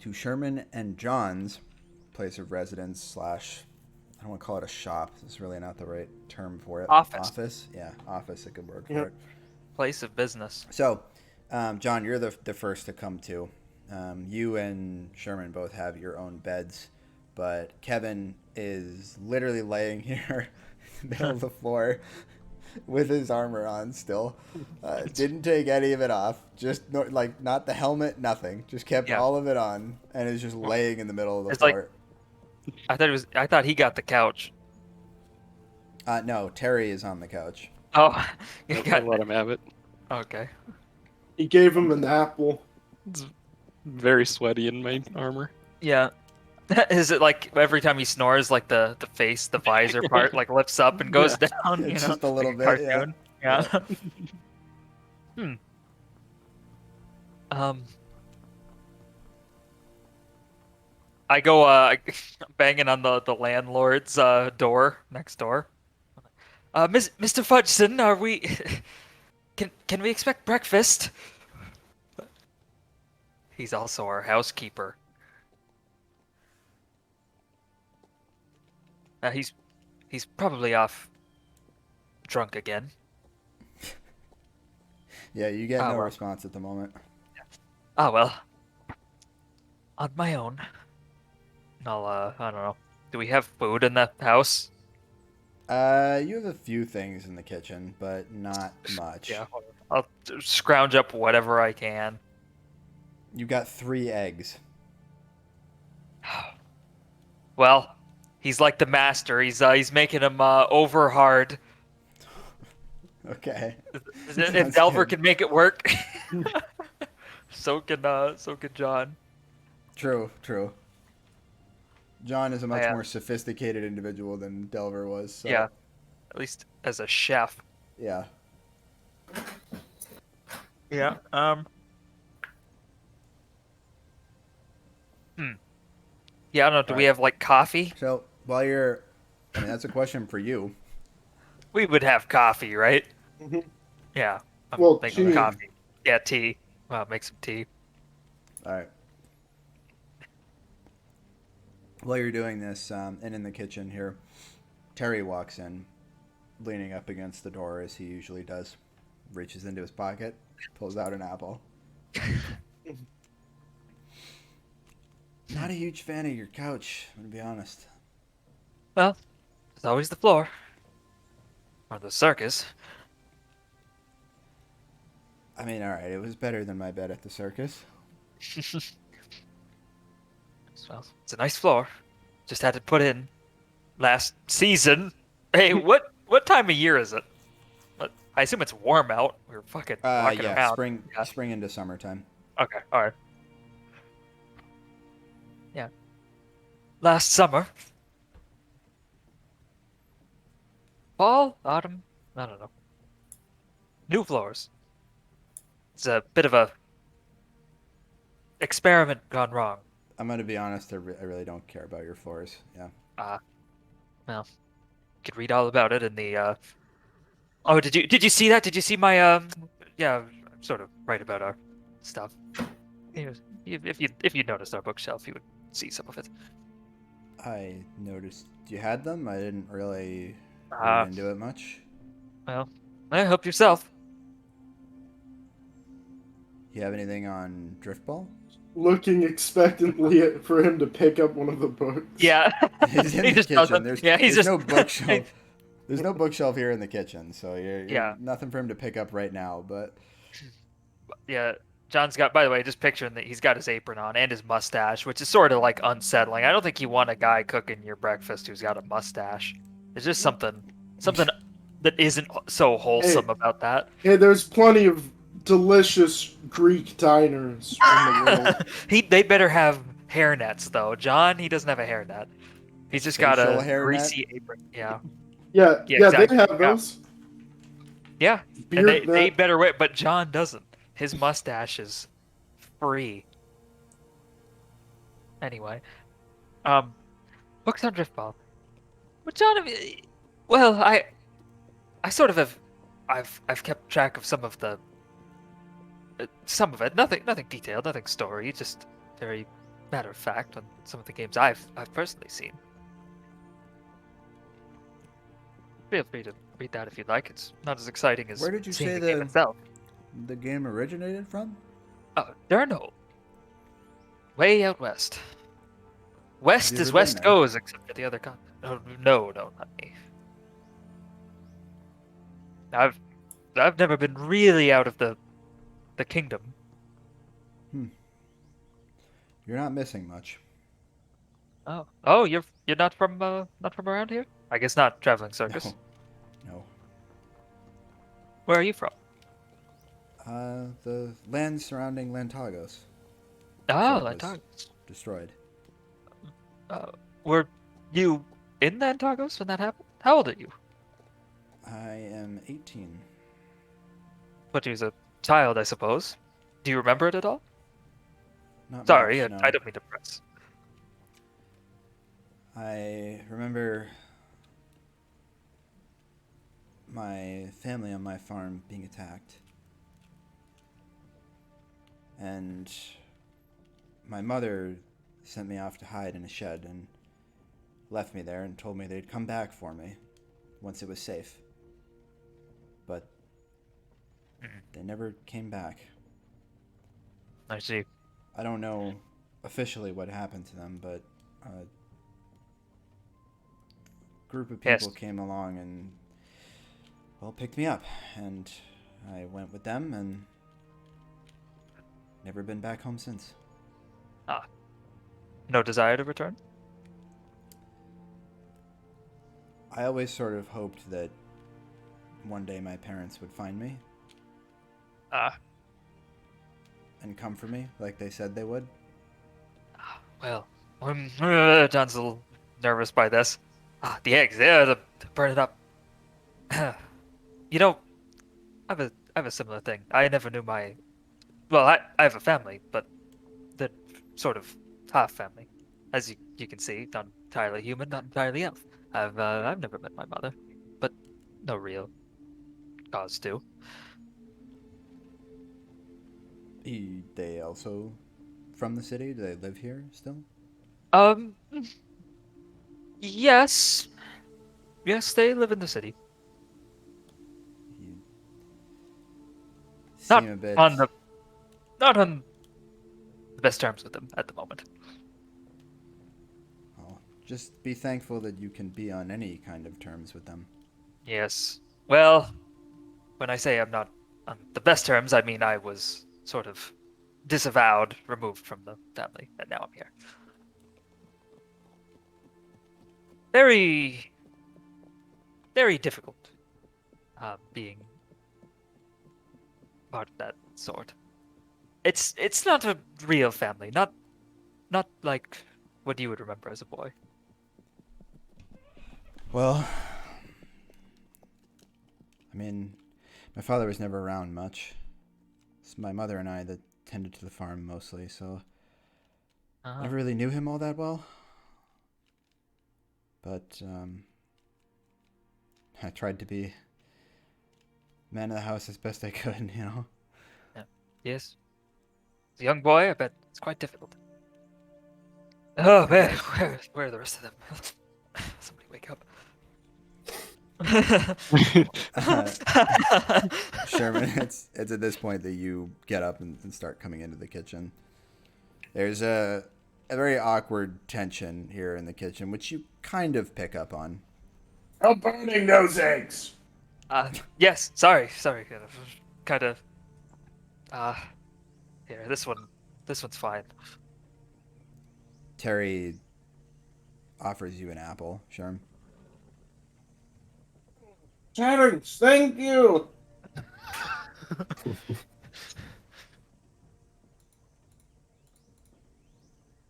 To Sherman and John's place of residence slash, I don't want to call it a shop. It's really not the right term for it. Office. Office. Yeah, office. A good word for Yep. it. Place of business. So, John, you're the first to come to. You and Sherman both have your own beds, but Kevan is literally laying here in the middle of the floor with his armor on still. Didn't take any of it off. Just not the helmet, nothing. Just kept Yeah. all of it on and is just laying in the middle of the It's like- floor. I thought he got the couch. No, Terry is on the couch. Oh, you Nope, got I'll let him have it. okay. He gave him an apple. It's very sweaty in my armor. Yeah. Is it like every time he snores, like the face, the visor part, like lifts up and goes down? It's you know, just a little like bit, yeah. cartoon? Yeah. I go banging on the landlord's door next door. Mr. Fudgeson, are we? Can we expect breakfast? He's also our housekeeper. He's probably off drunk again. Yeah, you get Ah, no well. response at the moment. Ah well. On my own. And I'll I don't know. Do we have food in the house? You have a few things in the kitchen, but not much. Yeah. I'll scrounge up whatever I can. You got 3 eggs. Well, he's like the master. He's making them over hard. Okay. If Sounds Delver good. can make it work, so can John. True. John is a much Yeah. more sophisticated individual than Delver was. So, Yeah. At least as a chef. Yeah. Yeah. Yeah, I don't know. Do we Alright. have like coffee? So while you're, I mean, that's a question for you. We would have coffee, right? Mhm. Yeah. I'm Well, thinking tea. coffee. Yeah, tea. Well, make some tea. All right. While you're doing this, and in the kitchen here, Terry walks in, leaning up against the door as he usually does, reaches into his pocket, pulls out an apple. Not a huge fan of your couch, I'm gonna be honest. Well, there's always the floor. Or the circus. I mean, all right, it was better than my bed at the circus. Well, it's a nice floor. Just had to put in last season. Hey, what time of year is it? I assume it's warm out. We were fucking walking Yeah, around. spring, Yeah. spring into summertime. Okay, all right. Yeah. Last summer. Fall, autumn, I don't know. New floors. It's a bit of a experiment gone wrong. I'm gonna be honest, I really don't care about your floors. Yeah. Well, you could read all about it in the. Oh, did you see that? Did you see my Yeah, I'm sort of right about our stuff. If you noticed our bookshelf, you would see some of it. I noticed you had them. I didn't really read Uh, into it much. well, help yourself. You have anything on Driftball? Looking expectantly for him to pick up one of the books. Yeah, He's in he the just kitchen. doesn't. Yeah, he's There's just. no bookshelf. There's no bookshelf here in the kitchen, so you're Yeah, nothing for him to pick up right now. But yeah. John's got. By the way, just picturing that he's got his apron on and his mustache, which is sort of like unsettling. I don't think you want a guy cooking your breakfast who's got a mustache. There's just something that isn't so wholesome about that. Hey, there's plenty of delicious Greek diners in the world. They better have hairnets though. John, he doesn't have a hairnet. He's just got facial a hairnet. greasy apron. Yeah. Yeah, Yeah, yeah, exactly. they have Yeah. those. Yeah. And Beard they net. better wait, but John doesn't. His mustache is free. Anyway. Books on Driftball. But John, well, I sort of have I've kept track of some of it. Nothing detailed, nothing story, just very matter of fact on some of the games I've personally seen. Feel free to read that if you'd like. It's not as exciting as Where did you seeing say the game itself. the game originated from? Durno. Way out west. West Have you as ever west been there? goes, except for the other continent. Oh, no, not me. I've never been really out of the kingdom. You're not missing much. Oh, you're not from around here? I guess not traveling circus. No. Where are you from? The land surrounding Lantagos. Oh, Before it was Lantagos. destroyed. Were you in Lantagos when that happened? How old are you? I am 18. But you was a child, I suppose. Do you remember it at all? Not Sorry, much, no. I don't mean to press. I remember my family on my farm being attacked. And my mother sent me off to hide in a shed and left me there and told me they'd come back for me once it was safe. But they never came back. I see. I don't know officially what happened to them, but a group of people Yes. came along and, well, picked me up. And I went with them and never been back home since. No desire to return? I always sort of hoped that one day my parents would find me Ah, and come for me like they said they would. well, John's a little nervous by this. The eggs, yeah, to burn it up. You know, I have a similar thing. I never knew well, I have a family, but they're sort of half family. As you can see, not entirely human, not entirely elf. I've never met my mother, but no real cause to. They also from the city? Do they live here still? Um, yes. Yes, they live in the city. You Not seem a bit... on the not on the best terms with them at the moment. Well, just be thankful that you can be on any kind of terms with them. Yes. Well, when I say I'm not on the best terms, I mean I was sort of disavowed, removed from the family, and now I'm here. Very, very difficult being part of that sort. It's not a real family, not like what you would remember as a boy. Well, I mean, my father was never around much. It's my mother and I that tended to the farm mostly, so I never really knew him all that well. But I tried to be man of the house as best I could, you know. Yes. As a young boy, I bet it's quite difficult. Oh man, where are the rest of them? Somebody wake up. Sherman, it's at this point that you get up and start coming into the kitchen. There's a very awkward tension here in the kitchen, which you kind of pick up on. How burning those eggs? Yes, sorry. Kind of. Here, this one's fine. Terry offers you an apple, Sherm. Terrence, thank you.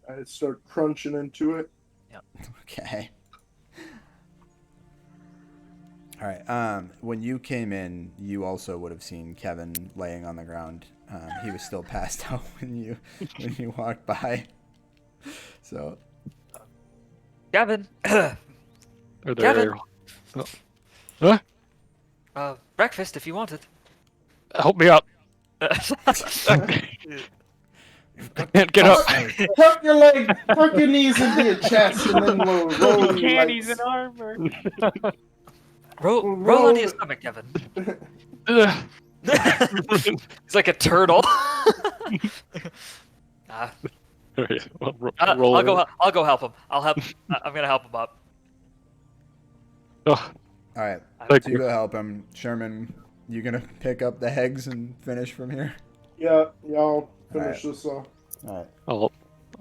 I start crunching into it. Okay. All right. When you came in, you also would have seen Kevin laying on the ground. He was still passed out when you walked by. So. Gavin. Are there? Kevin. Oh. Huh? Breakfast if you want it. Help me up! I can't get up. Tuck your leg, tuck your knees into your chest, and then we'll roll you Can't, like... he's in armor. Roll onto your stomach, Kevin. Ugh. He's like a turtle. Alright, well, I'll go help him. I'm gonna help him up. Oh, All right. thank So you you. go help him. Sherman, you gonna pick up the eggs and finish from here? Yeah, I'll finish Alright. this off. All right.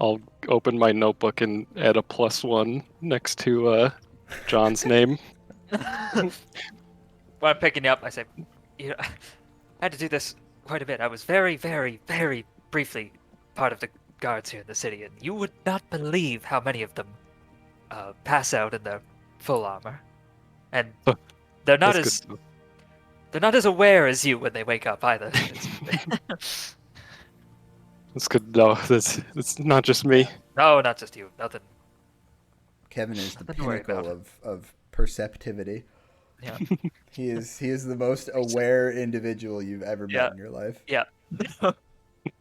I'll open my notebook and add a +1 next to John's name. When I'm picking you up, I say, I had to do this quite a bit. I was very, very, very briefly part of the guards here in the city, and you would not believe how many of them pass out in their full armor, and they're not That's as they're not as aware as you when they wake up either. That's good. No, it's not just me. No, not just you. Nothing. Kevin is the Nothing to worry pinnacle about. of perceptivity. Yeah. He is the most aware individual you've ever met in your life. Yeah.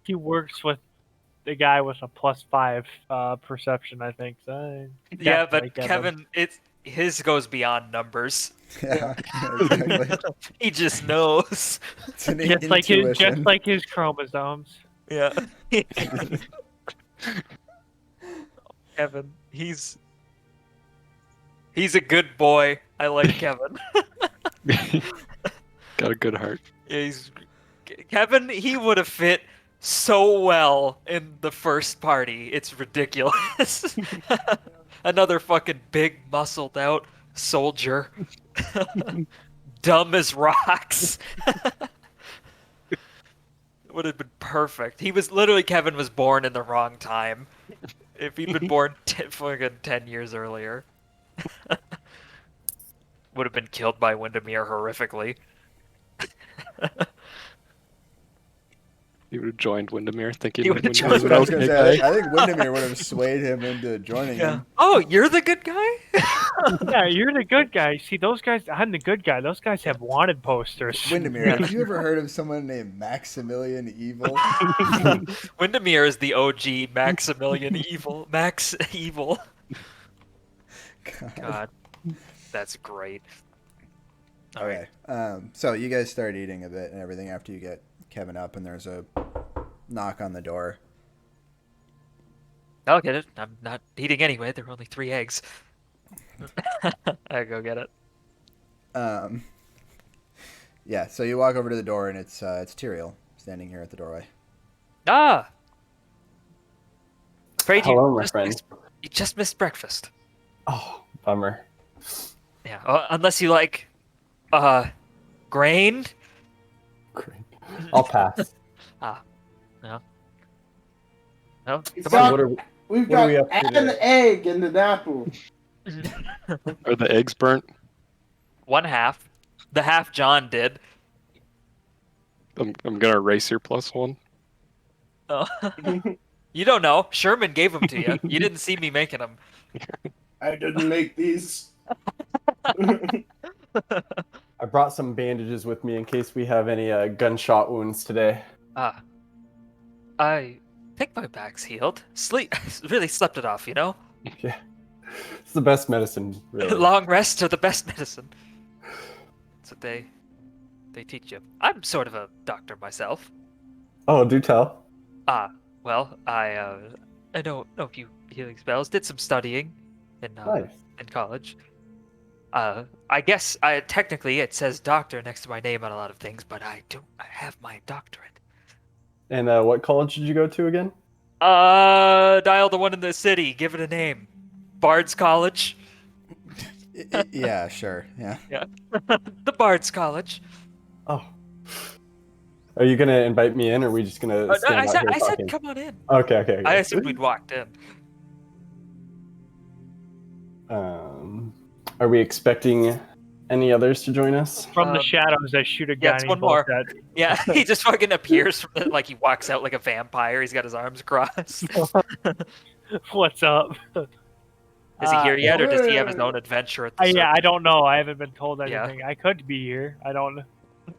He works with the guy with a +5 perception, I think. So Yeah, but definitely Kevin, his goes beyond numbers. Yeah, exactly. He just knows. It's an just intuition. like his chromosomes. Yeah. Kevin, he's a good boy. I like Kevin. Got a good heart. Kevin, he would have fit so well in the first party. It's ridiculous. Another fucking big muscled out soldier. Dumb as rocks. Would have been perfect. Kevin was born in the wrong time. If he'd been born fucking 10 years earlier. Would have been killed by Windermere horrifically. He would have joined Windermere thinking He would have That's Windermere what I was was gonna an say. okay guy. I think Windermere would have swayed him into joining him. Oh, you're the good guy? Yeah, you're the good guy. See, those guys, I'm the good guy. Those guys have wanted posters. Windermere, Yeah. have you ever heard of someone named Maximilian Evil? Windermere is the OG Maximilian Evil. Max Evil. God. That's great. All right. Okay. So you guys start eating a bit and everything after you get Kevin up, and there's a knock on the door. I'll get it. I'm not eating anyway. There are only 3 eggs. I go get it. Yeah. So you walk over to the door, and it's Tyrael standing here at the doorway. Ah! Afraid Hello, my friend. You just missed breakfast. Oh, bummer. Yeah, unless you like, grain. Great. I'll pass. No. We've Come on. What are we- We've What do got we have to an do? egg and an apple. Are the eggs burnt? 1/2. The half John did. I'm gonna erase your +1. Oh. You don't know. Sherman gave them to you. You didn't see me making them. I didn't make these. I brought some bandages with me in case we have any gunshot wounds today. I think my back's healed. Really slept it off, you know? Yeah, it's the best medicine, really. Long rests are the best medicine. That's what they teach you. I'm sort of a doctor myself. Oh, do tell. Well, I know a few healing spells. Did some studying Nice. in college. I guess technically it says doctor next to my name on a lot of things, but I have my doctorate. And what college did you go to again? Dial the one in the city. Give it a name. Bard's College. Yeah, sure. Yeah. Yeah. The Bard's College. Oh. Are you gonna invite me in, or are we just gonna stand I out said, here I said, talking? come on in. Okay. I assumed we'd walked in. Are we expecting any others to join us? From the shadows, I shoot a guy. Yeah, it's and he one bolts more. out. Yeah, he just fucking appears from the, like he walks out like a vampire. He's got his arms crossed. What's up? Is he here yet, or does he have his own adventure at the Yeah, I circus? don't know. I haven't been told Yeah. anything. I could be here. I don't know.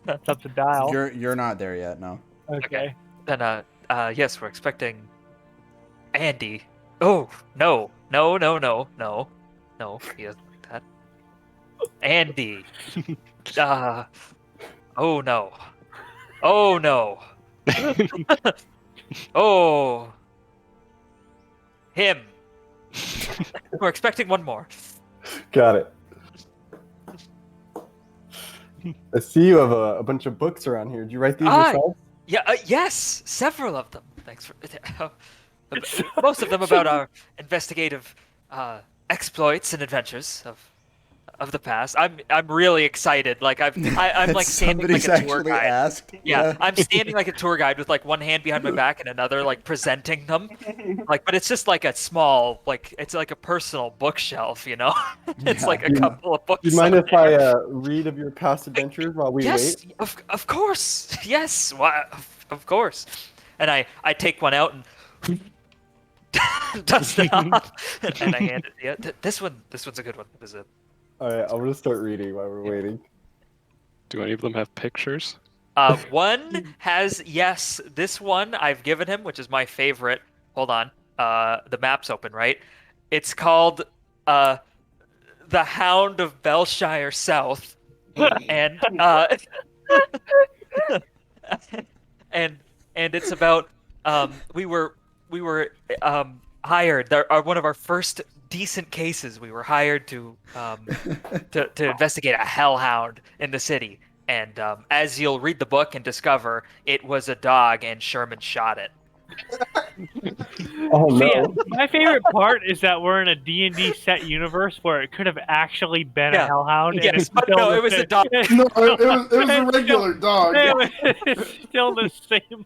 It's up to dial. You're not there yet, no. Okay. Then, yes, we're expecting Andy. Oh, no, he doesn't like that. Andy. Oh no. Oh no. Oh. Him. We're expecting one more. Got it. I see you have a bunch of books around here. Did you write these yourself? Yeah, yes, several of them. Thanks for most of them about our investigative exploits and adventures of the past. I'm really excited. Like I'm like standing like Somebody's a tour actually guide. asked. Yeah, I'm standing like a tour guide with like one hand behind my back and another like presenting them. Like, but it's just like a small, like it's like a personal bookshelf, you know? It's Yeah. like a couple of books. Do you mind on if there. I read of your past adventures while we Yes, wait? of course. Yes, why, of course. And I take one out and dust it off, and I hand it. Yeah, this one's a good one. This is it. All right, I'm gonna start reading while we're waiting. Do any of them have pictures? One has yes. This one I've given him, which is my favorite. Hold on. The map's open, right? It's called The Hound of Belshire South, and and it's about we were hired. One of our first decent cases. We were hired to investigate a hellhound in the city. And as you'll read the book and discover, it was a dog, and Sherman shot it. Oh See, no! my favorite part is that we're in a D&D set universe where it could have actually been Yeah. a hellhound. And Yes, it's but still no, the it was a same- dog. No, it was a regular dog. It's still the same.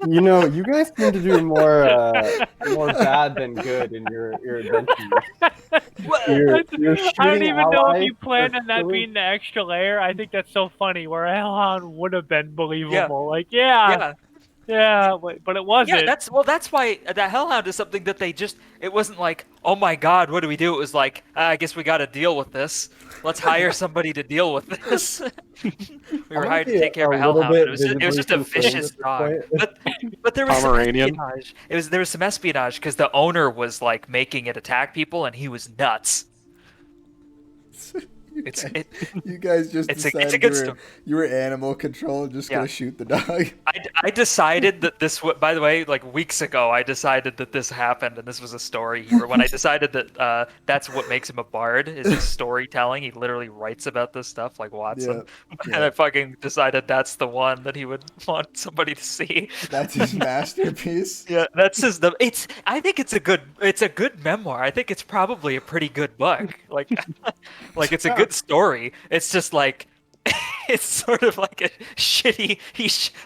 You know, you guys seem to do more bad than good in your adventures. You're I don't shooting even know if allies you planned for on that killing- being the extra layer. I think that's so funny. Where a hellhound would have been believable. Like, yeah, but it wasn't. Yeah, that's why the hellhound is something that it wasn't like, oh my god, what do we do? It was like, I guess we got to deal with this. Let's hire somebody to deal with this. We were hired to take care of a hellhound. But it was just a vicious dog. But there was some Pomeranian. espionage. There was some espionage because the owner was like making it attack people, and he was nuts. You guys just It's a decided good story. you were animal control and just Yeah. gonna shoot the dog. I decided that by the way, like weeks ago, I decided that this happened, and this was a story here. When I decided that that's what makes him a bard, is his storytelling. He literally writes about this stuff like Watson. Yeah. And I fucking decided that's the one that he would want somebody to see. That's his masterpiece. Yeah, that's his. I think it's a good memoir. I think it's probably a pretty good book. Like, like it's a good story. It's just like, it's sort of like a shitty.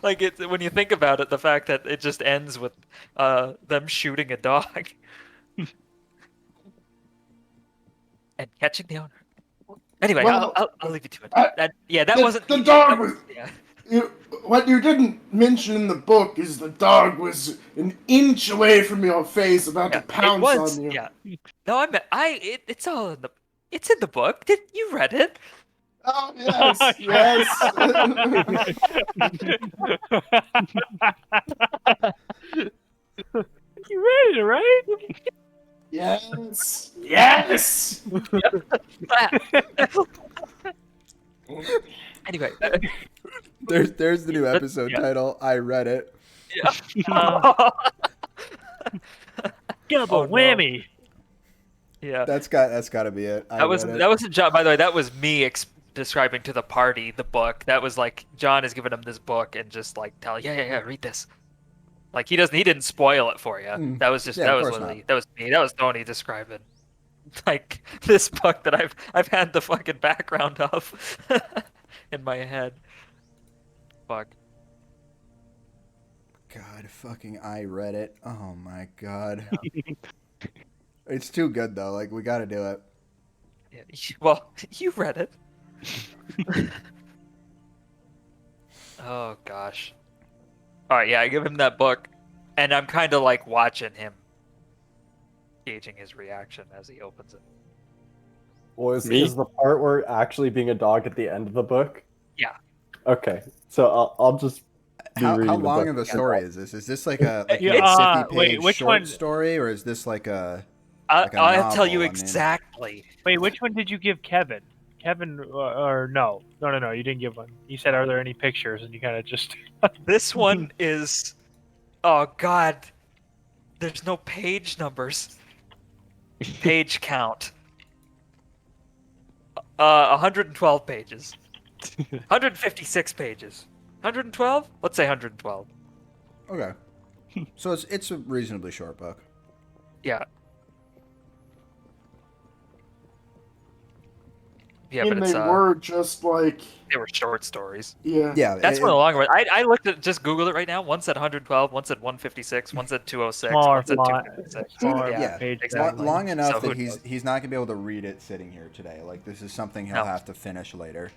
Like it when you think about it, the fact that it just ends with them shooting a dog and catching the owner. Anyway, Well, I'll leave you to it. I- That the wasn't dog was. Yeah. what you didn't mention in the book is the dog was an inch away from your face, about to Yeah, it pounce was. on you. Yeah. No, it's all in the. It's in the book. Did you read it? Oh yes, yes. You read it, right? Yes. Yes. Anyway, There's the new episode yeah. title. I read it. Yeah. Double Oh, no. whammy. Yeah. That's got to be it. I That was read it. that wasn't John. By the way, that was me describing to the party the book. That was like John is giving him this book and just like yeah, read this. Like he didn't spoil it for you. Mm. That was just Yeah, that of was course literally not. that was me. That was Tony describing like this book that I've had the fucking background of in my head. Fuck. God, fucking I read it. Oh my god. It's too good though. Like we got to do it. Yeah, well, you read it. Oh gosh. All right, yeah, I give him that book, and I'm kind of like watching him, gauging his reaction as he opens it. Well, Me? is the part where actually being a dog at the end of the book? Yeah. Okay, so I'll just be How reading the long book. of a story is this? Is this like a Yeah, 50 wait, page which short one- story, or is this like a like a I'll tell you novel, I mean? exactly. Wait, which one did you give Kevin? Kevin, or no? No, you didn't give one. You said, "Are there any pictures?" And you kind of just. This one is, oh god, there's no page numbers. Page count. 112 pages. 156 pages. 112? Let's say 112. Okay. So it's a reasonably short book. Yeah. Yeah, And but it's they were just like, they were short stories. yeah. Yeah, That's it- one of the longer ones. I looked at just Google it right now. One said 112, one said 156, one said 206, Smaller one said font. 256. Smaller Yeah, page exactly. size. long enough So that who he's knows? not gonna be able to read it sitting here today. Like this is something he'll No. have to finish later.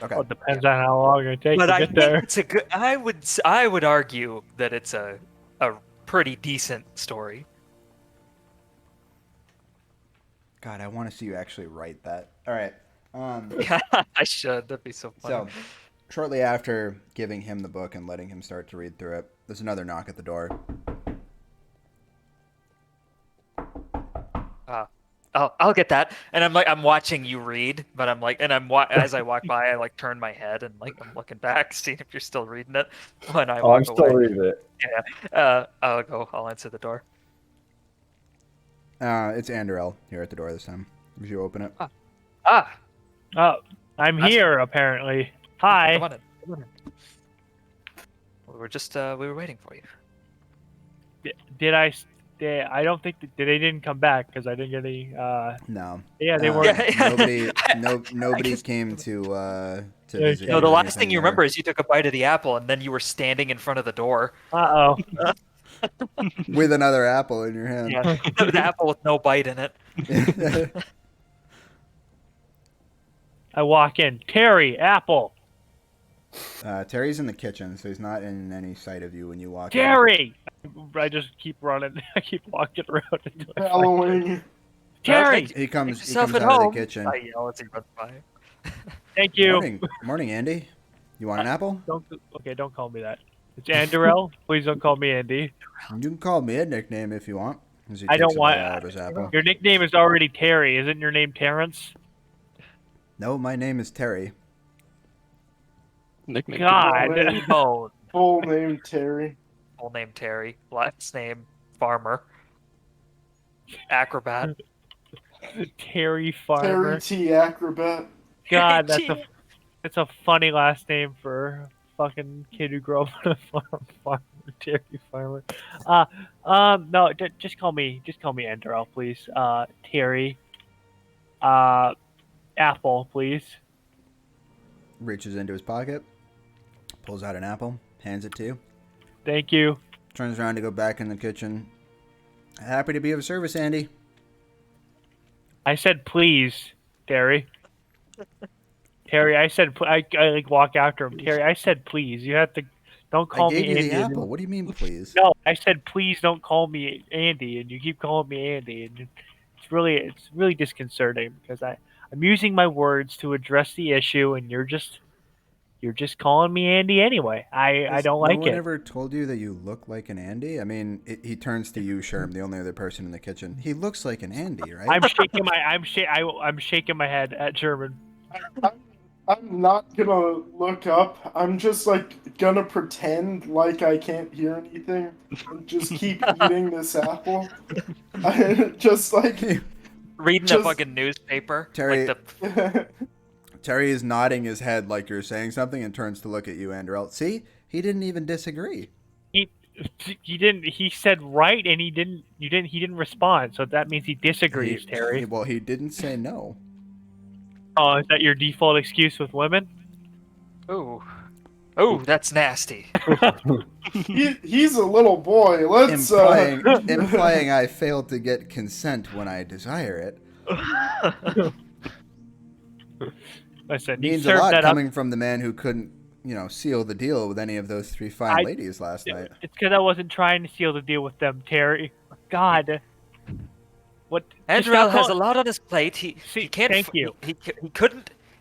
Okay. Well, it depends on how long it takes But to I get think there. it's a good. I would argue that it's a pretty decent story. God, I want to see you actually write that. All right. I should. That'd be so So, funny. shortly after giving him the book and letting him start to read through it, there's another knock at the door. I'll get that. And I'm watching you read, but I'm like, and as I walk by, I like turn my head and like I'm looking back, seeing if you're still reading it. When I Oh, walk I'm still away, reading it. I'll answer the door. It's Anderel here at the door this time. Would you open it? Ah, Oh, I'm That's- here apparently. come Hi. on in. Come on in. We were just we were waiting for you. Did I? I don't think they didn't come back because I didn't get any. No. Yeah, they Uh, weren't. Yeah. Nobody guess- came to Yeah, visit. No, you the or last thing anything you there. remember is you took a bite of the apple, and then you were standing in front of the door. Oh. with another apple in your hand. Yeah, the apple with no bite in it. I walk in. Terry, apple. Terry's in the kitchen, so he's not in any sight of you when you walk Terry. I just keep running. I keep walking around until I find Bellowing. Terry. in. He comes Make yourself out at of the home. kitchen. I yell as he runs by. Thank you. Morning, Andy. You want an apple? Don't call me that. It's Anderel. Please don't call me Andy. You can call me a nickname if you want. As he I takes don't a want- bite out of his apple. Your nickname is already Terry. Isn't your name Terrence? No, my name is Terry. Nickname. God. Bone. Full name Terry. Full name Terry. Last name Farmer. Acrobat. Terry Farmer. Terry T. Acrobat. God, Terry that's a funny last name for a fucking kid who grew up on a farm. Farmer, Terry Farmer. No, just call me Anderel, please. Terry. Apple, please. Reaches into his pocket, pulls out an apple, hands it to you, Thank you. turns around to go back in the kitchen. Happy to be of service, Andy. I said please, Terry. Terry, I said I like walk after him. Terry, I said please. You have to don't I call gave me you Andy. the apple. What do you mean, please? No, I said please don't call me Andy, and you keep calling me Andy, and it's really disconcerting because I'm using my words to address the issue, and you're just calling me Andy anyway. I Has don't no like one it. ever told you that you look like an Andy? I mean, he turns to you, Sherm, the only other person in the kitchen. He looks like an Andy, right? I'm shaking my head at German. I'm not gonna look up. I'm just like gonna pretend like I can't hear anything and just keep eating this apple. I just like Reading a Just- fucking newspaper. Terry- Like the Terry is nodding his head like you're saying something and turns to look at you, Andrel. See? He didn't even disagree. He didn't. He said right, and he didn't respond. So that means he disagrees, Terry. Well, he didn't say no. Oh, is that your default excuse with women? ooh, that's nasty. he's a little boy. Let's Implying I failed to get consent when I desire it. Listen, Means you a served lot that coming from the man who couldn't, seal the deal with any of those three fine ladies last up. night. It's because I wasn't trying to seal the deal with them, Terry. God, what? just Andrel stop has a calling- lot on his plate. He can't. thank you.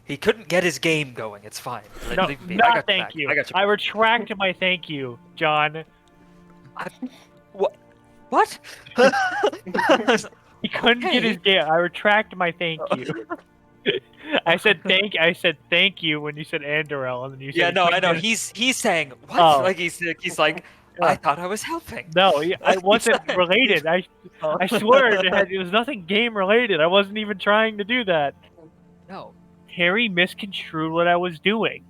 He couldn't get his game going. It's fine. No, Leave me. I not got thank back. you. I got you. I retract my thank you, John. What? He couldn't get his game. I retract my thank you. I said thank you when you said Andorel, and then you said Yeah, no, I know. couldn't get- He's saying what? Oh. Like he's like, I thought I was helping. No, I wasn't He's- related. I swear it was nothing game related. I wasn't even trying to do that. No. Harry misconstrued what I was doing.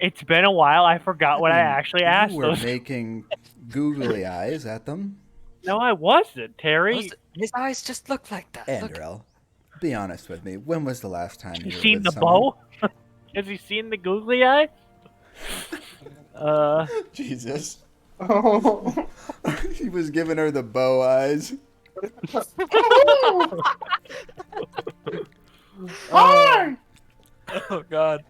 It's been a while. I forgot what I actually asked. You were Those. making googly eyes at them. No, I wasn't, Terry. His eyes just look like that. Look. Andrel, be honest with me. When was the last time you You were seen with the someone? bow? Has he seen the googly eye? Jesus. Oh. He was giving her the bow eyes. Hi! Oh God.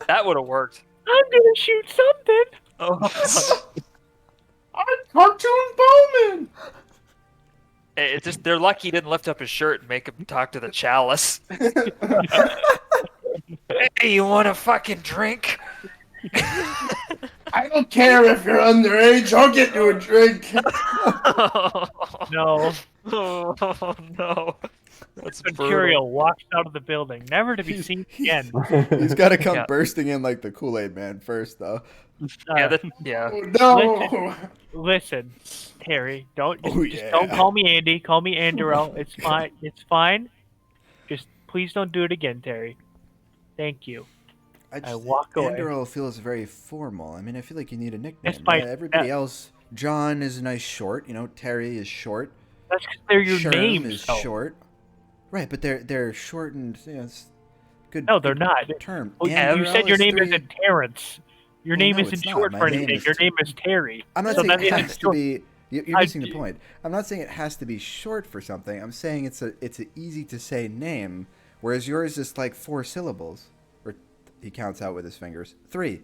That would have worked. I'm gonna shoot something. Oh. I'm Cartoon Bowman! It's just they're lucky he didn't lift up his shirt and make him talk to the chalice. Hey, you want a fucking drink? I don't care if you're underage, I'll get you a drink. No. Oh no. That's Imperial walks out of the building, never to be seen again. He's got to come Yeah. bursting in like the Kool-Aid Man first, though. Yeah. Oh, no! Listen, Terry, don't Oh, just yeah. don't call me Andy. Call me Andorel. It's fine. It's fine. Just please don't do it again, Terry. Thank you. I walk away. Andorel feels very formal. I mean, I feel like you need a nickname. That's my- Right? Everybody else, John is a nice short. Terry is short. That's because they're your Sherm names. is though. short. Right, but they're shortened. It's good. No, they're good not. Term. Oh, you Andorel said your is name three- isn't Terrence. Your Well, name no, isn't it's not. short My for name anything. is Your name is Terry. I'm not So saying that it isn't has to short. be. You're I- missing the point. I'm not saying it has to be short for something. I'm saying it's an easy to say name, whereas yours is like 4 syllables. Or he counts out with his fingers. 3.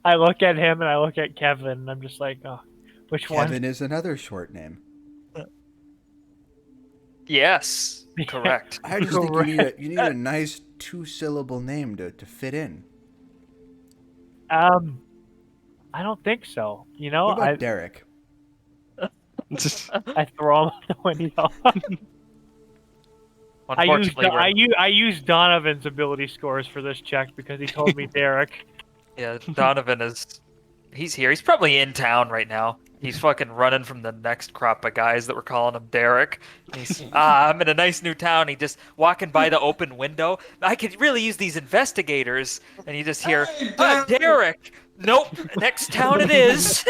I look at him and I look at Kevin, and I'm just like, oh, which one? Kevin is another short name. Yes. Correct. I just think you need a nice 2-syllable name to fit in. I don't think so. What about Derek? I throw him out the window. Unfortunately, I used Donovan's ability scores for this check because he told me Derek. yeah, Donovan he's here. He's probably in town right now. He's fucking running from the next crop of guys that were calling him Derek. He's I'm in a nice new town. He just walking by the open window. I could really use these investigators. And you just hear, Derek. Nope. Next town it is.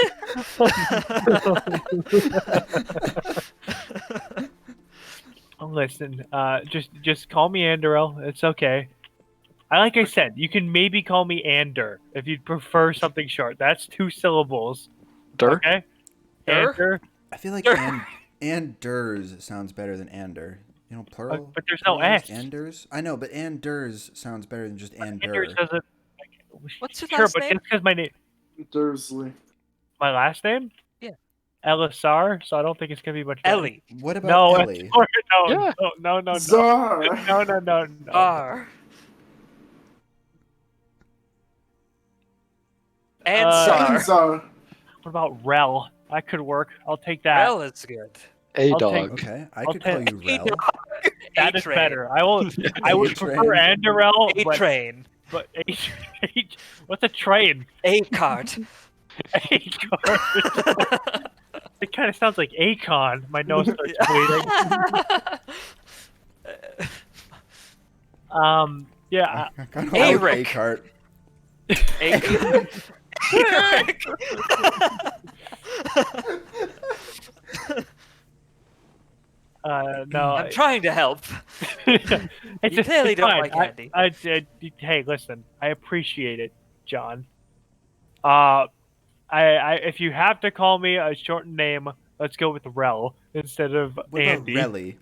Listen, just call me Andorel. It's okay. Like I said, you can maybe call me Ander if you'd prefer something short. That's 2 syllables. Dur? Okay. Dur? Ander. I feel like Anders sounds better than Ander. You know, plural. But there's no plurals, S. Anders. I know, but Anders sounds better than just Anders Ander. doesn't. What's your Sure, last but name? just because Dursley. my last name, Yeah. Elisar, so I don't think it's gonna be much better. Ellie. What about No, Ellie? no, Yeah. no. Czar. No. R. And Uh, Sar. Czar. What about Rel? That could work. I'll take that. Well, it's good. A I'll dog. Okay, I I'll could call take- you Rel. That is A-train. better. I will. I would A-train. prefer Anderel, A but train. what's a train? A cart. A card. It kind of sounds like Akon. My nose starts bleeding. Yeah. I kind of like A-Rick. A-cart. A No. I'm trying to help. It's You just clearly it's don't fine. like candy. Hey, listen. I appreciate it, John. I if you have to call me a shortened name, let's go with Rel instead of What about Andy. Relly?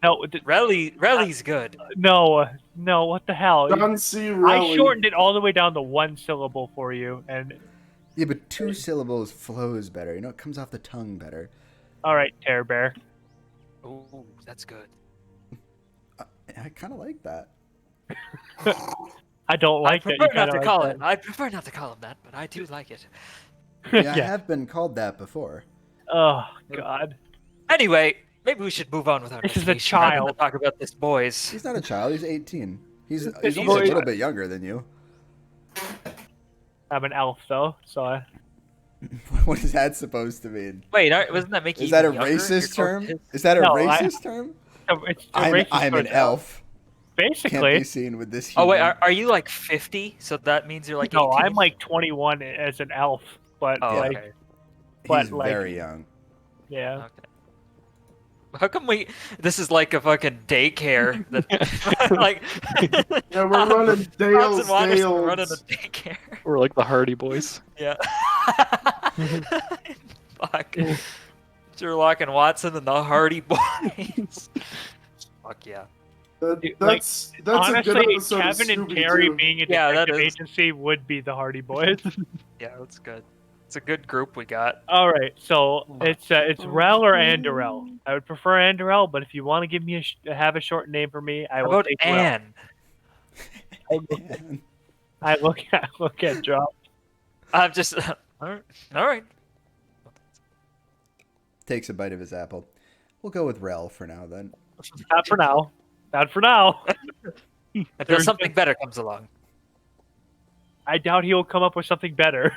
No, Relly's good. no. What the hell? John C. I Reilly. shortened it all the way down to one syllable for you, and Yeah, but 2 syllables flows better. You know, it comes off the tongue better. all right, Terror Bear. Ooh, that's good. I kind of like that. I don't like I that. prefer You not kinda to like call that. him. I prefer not to call him that, but I do like it. Yeah, I have been called that before. Oh God. Anyway, maybe we should move on with our This is a investigation rather than child. talk about this, boys. He's not a child. He's 18. He's He's only a a little bit younger than you. I'm an elf though, so What is that supposed to mean? Wait, wasn't that making Is that a you younger? racist You're term? close to- Is that a No, racist term? it's a I'm racist an towards elf. Can't Basically, be seen with this. Oh wait, human. are you like 50? So that means you're like 18? no, I'm like 21 as an elf, but Oh, like, okay. but He's like, very young. yeah. Okay. How come this is like a fucking daycare that like Yeah, we're running Robs and Dale's Waters are running a Dales. daycare. We're like the Hardy Boys. Yeah. Fuck. Sherlock and Watson and the Hardy Boys. Fuck yeah. That's a good Honestly, episode of Kevin and Terry Scooby-Doo. being a Yeah, that detective is. agency would be the Hardy Boys. Yeah, that's good. It's a good group we got. All right, so it's Rel or Anderel. I would prefer Anderel, but if you want to give me have a short name for me, I How will about take Rel. Anne? I look at drop. I'm just all right. Takes a bite of his apple. We'll go with Rel for now then. Not for now. Not for now. Until There's- something better comes along. I doubt he will come up with something better.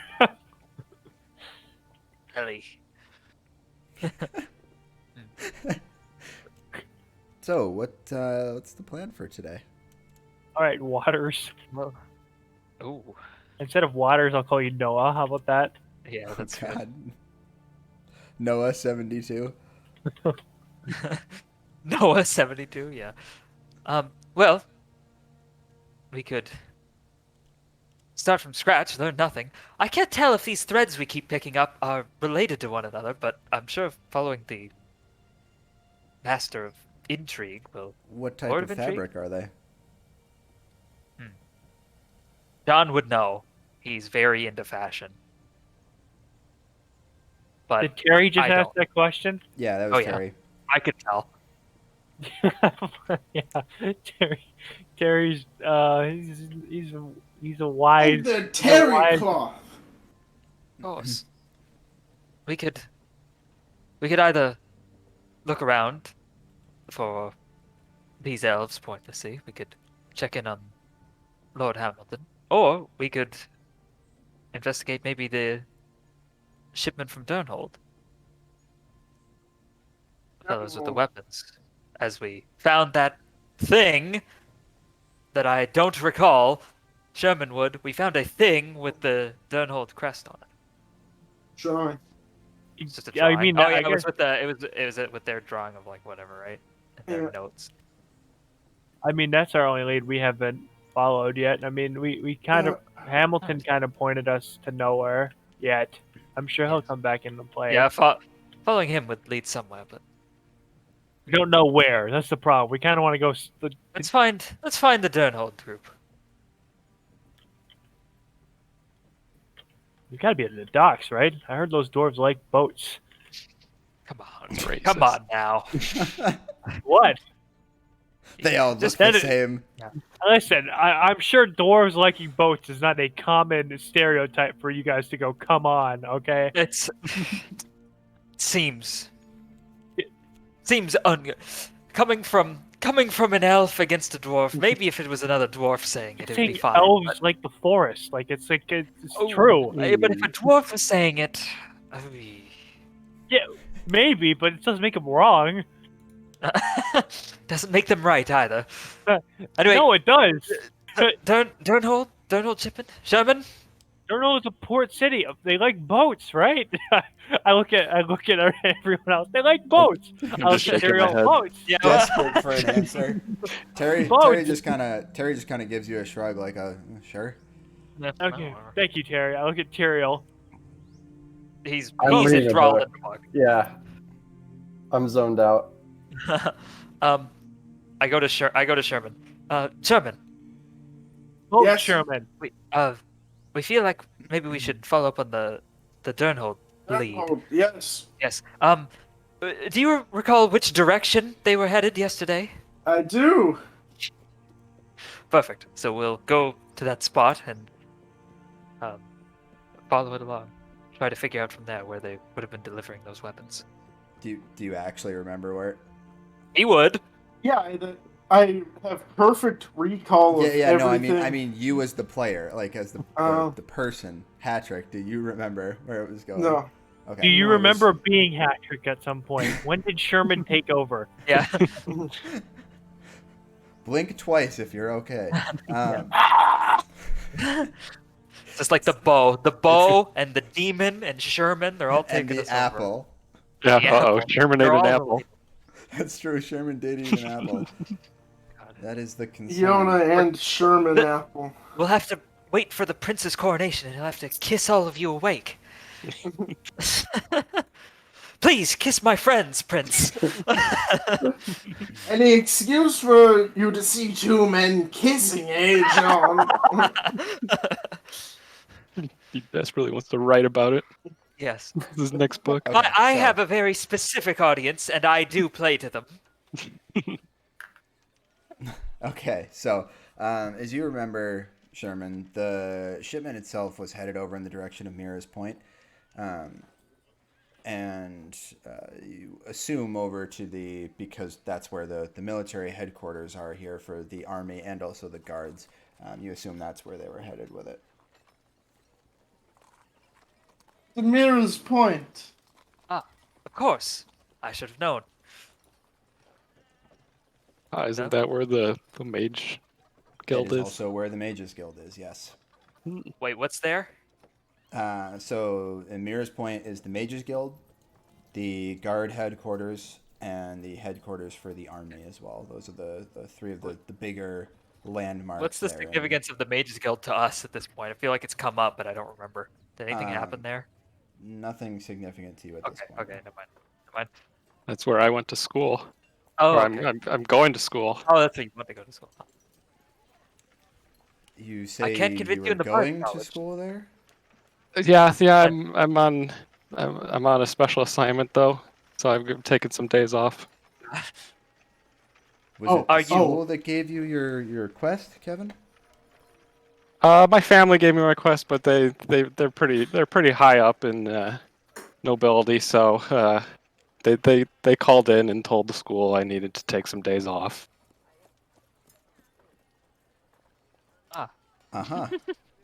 Ellie. So, what's the plan for today? All right, Waters. Ooh. Instead of Waters, I'll call you Noah. How about that? Yeah, that's good. God. Noah 72. Noah 72, yeah. Well, we could start from scratch, learn nothing. I can't tell if these threads we keep picking up are related to one another, but I'm sure following the master of intrigue will. What type Lord of of Intrigue? fabric are they? John would know. He's very into fashion. But Did Terry just I ask don't. that question? Yeah, that was Oh, yeah. Terry. I could tell. Yeah, Terry's he's a wise. And the he's a terry wise- cloth. Of course. We could either look around for these elves pointlessly. We could check in on Lord Hamilton. Or we could investigate maybe the shipment from Durnhold. Fellows with the weapons. As we found that thing that I don't recall, Sherman would. We found a thing with the Durnhold crest on it. Drawing. It's just a Yeah, I drawing. mean, oh I yeah, it guess- was with the it was with their drawing of like whatever, right? And their Yeah. notes. I mean, that's our only lead we haven't followed yet. I mean, we kind of Hamilton kind of pointed us to nowhere yet. I'm sure he'll come back into play. Yeah, following him would lead somewhere, but We don't know where. That's the problem. We kind of want to go. Let's find the Durnhold group. We gotta be at the docks, right? I heard those dwarves like boats. Come on, Racist. come on now. What? They all look Just the that- same. Listen, I'm sure dwarves liking boats is not a common stereotype for you guys to go. Come on, okay? It's seems coming from an elf against a dwarf. Maybe if it was another dwarf saying it, it'd be Saying fine. elves like the forest, like it's Oh, true. But if a dwarf is saying it, Yeah, maybe, but it doesn't make them wrong. doesn't make them right either. Uh, Anyway, No, it does. don't hold Sherman. Durno is a port city. They like boats, right? I look at everyone else. They like boats. I I'm look just at shaking my Tyrael, head. boats. Yeah. Desperate for an answer. Terry Boats. just kind of gives you a shrug, like a sure. Okay, thank you, Terry. I look at Tyrael. He's I'm reading a enthralled book. in the book. Yeah. I'm zoned out. I go to Sherman. Sherman, Oh, Yes. Sherman. we feel like maybe we should follow up on the Durnhold lead. Oh, yes, Yes. Do you recall which direction they were headed yesterday? I do. Perfect. So we'll go to that spot and follow it along. Try to figure out from there where they would have been delivering those weapons. Do you actually remember where? He would. Yeah, I have perfect recall of Yeah, no, everything. I mean you as the player, like as the person, Hatrick. Do you remember where it was going? No. Okay. Do you No, it was- remember being Hattrick at some point? When did Sherman take over? Yeah. Blink twice if you're okay. Just like the bow and the demon and Sherman, they're all and taking the us over. apple. Yeah. The Uh-oh. apple. Sherman ate They're an all apple. That's true. Sherman did eat an apple. That is the concern. Yona and Sherman Apple. We'll have to wait for the prince's coronation, and he'll have to kiss all of you awake. Please kiss my friends, Prince. Any excuse for you to see two men kissing, eh, John? He desperately wants to write about it. Yes. This is his next book. Okay, I so- have a very specific audience, and I do play to them. Okay, so as you remember, Sherman, the shipment itself was headed over in the direction of Mira's Point, and you assume over to because that's where the military headquarters are here for the army and also the guards. You assume that's where they were headed with it. The Mirror's Point. Of course. I should have known. Isn't that where the mage guild It is is? also where the Mages Guild is. Yes. Wait, what's there? So in Mira's Point is the Mages Guild, the guard headquarters, and the headquarters for the army as well. Those are the three of the bigger landmarks. What's the there. significance of the Mages Guild to us at this point? I feel like it's come up, but I don't remember. Did anything happen there? Nothing significant to you at this Okay, point. okay, never mind. That's where I went to school. Oh, Or okay. I'm going to school. Oh, that's where you want to go to school. You say can't convince you you were in the bar going to college. school there? Yeah. I'm on a special assignment though, so I've taken some days off. Was Oh, it the are you- school that gave you your quest, Kevin? My family gave me my quest, but they're pretty high up in nobility, so they called in and told the school I needed to take some days off. Uh-huh.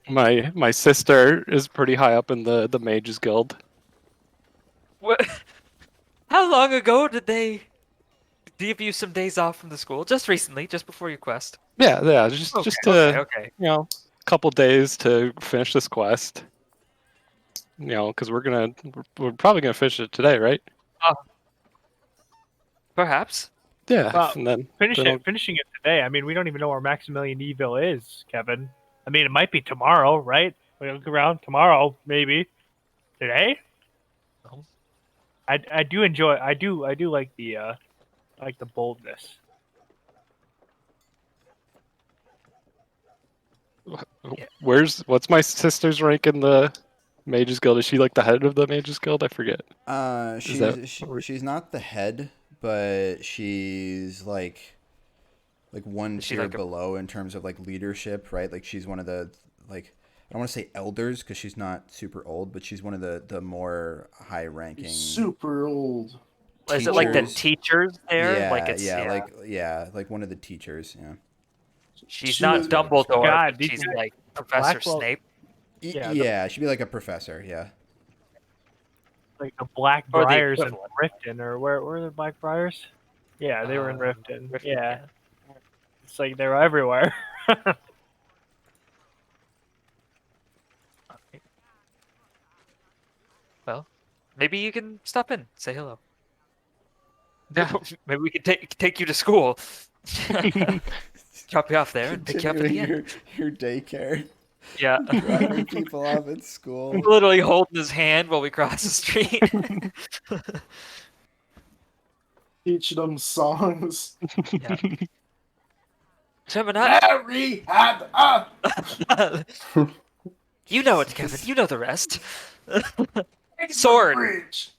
My sister is pretty high up in the Mages Guild. What? How long ago did they give you some days off from the school? Just recently, just before your quest. Yeah, just Okay, to okay. a couple days to finish this quest. Because we're probably gonna finish it today, right? Perhaps. Yeah, Well, and then Finishing it today. I mean, we don't even know where Maximilian Evil is, Kevin. I mean, it might be tomorrow, right? We look around tomorrow, maybe. Today? No. I do enjoy. I do like the like the boldness. What's my sister's rank in the Mages Guild? Is she like the head of the Mages Guild? I forget. She's not the head, but she's like one Is she tier like a- below in terms of like leadership, right? Like she's one of the like I don't want to say elders because she's not super old, but she's one of the more high ranking. Super old. Is it like the teachers. teachers there? Yeah, Like it's like one of the teachers. Yeah. she's She not was- Dumbledore, God, but these she's guys- like Professor Blackwell- Snape. Yeah, Yeah, she'd be like a professor. Yeah. Like the Black Or the Briars in equivalent. Riften, or where were the Black Briars? Yeah, they were in Riften. Riften, Yeah. It's like they were everywhere. Okay. Well, maybe you can stop in, say hello. Yeah. Maybe we can take you to school. Drop you off there and pick you up at the Continuing end. your daycare, Yeah. dropping people off at school. Literally holding his hand while we cross the street. Teach them songs. Yeah. Gemini, Harry had a you know it, Kevin. You know the rest. Sword. bridge.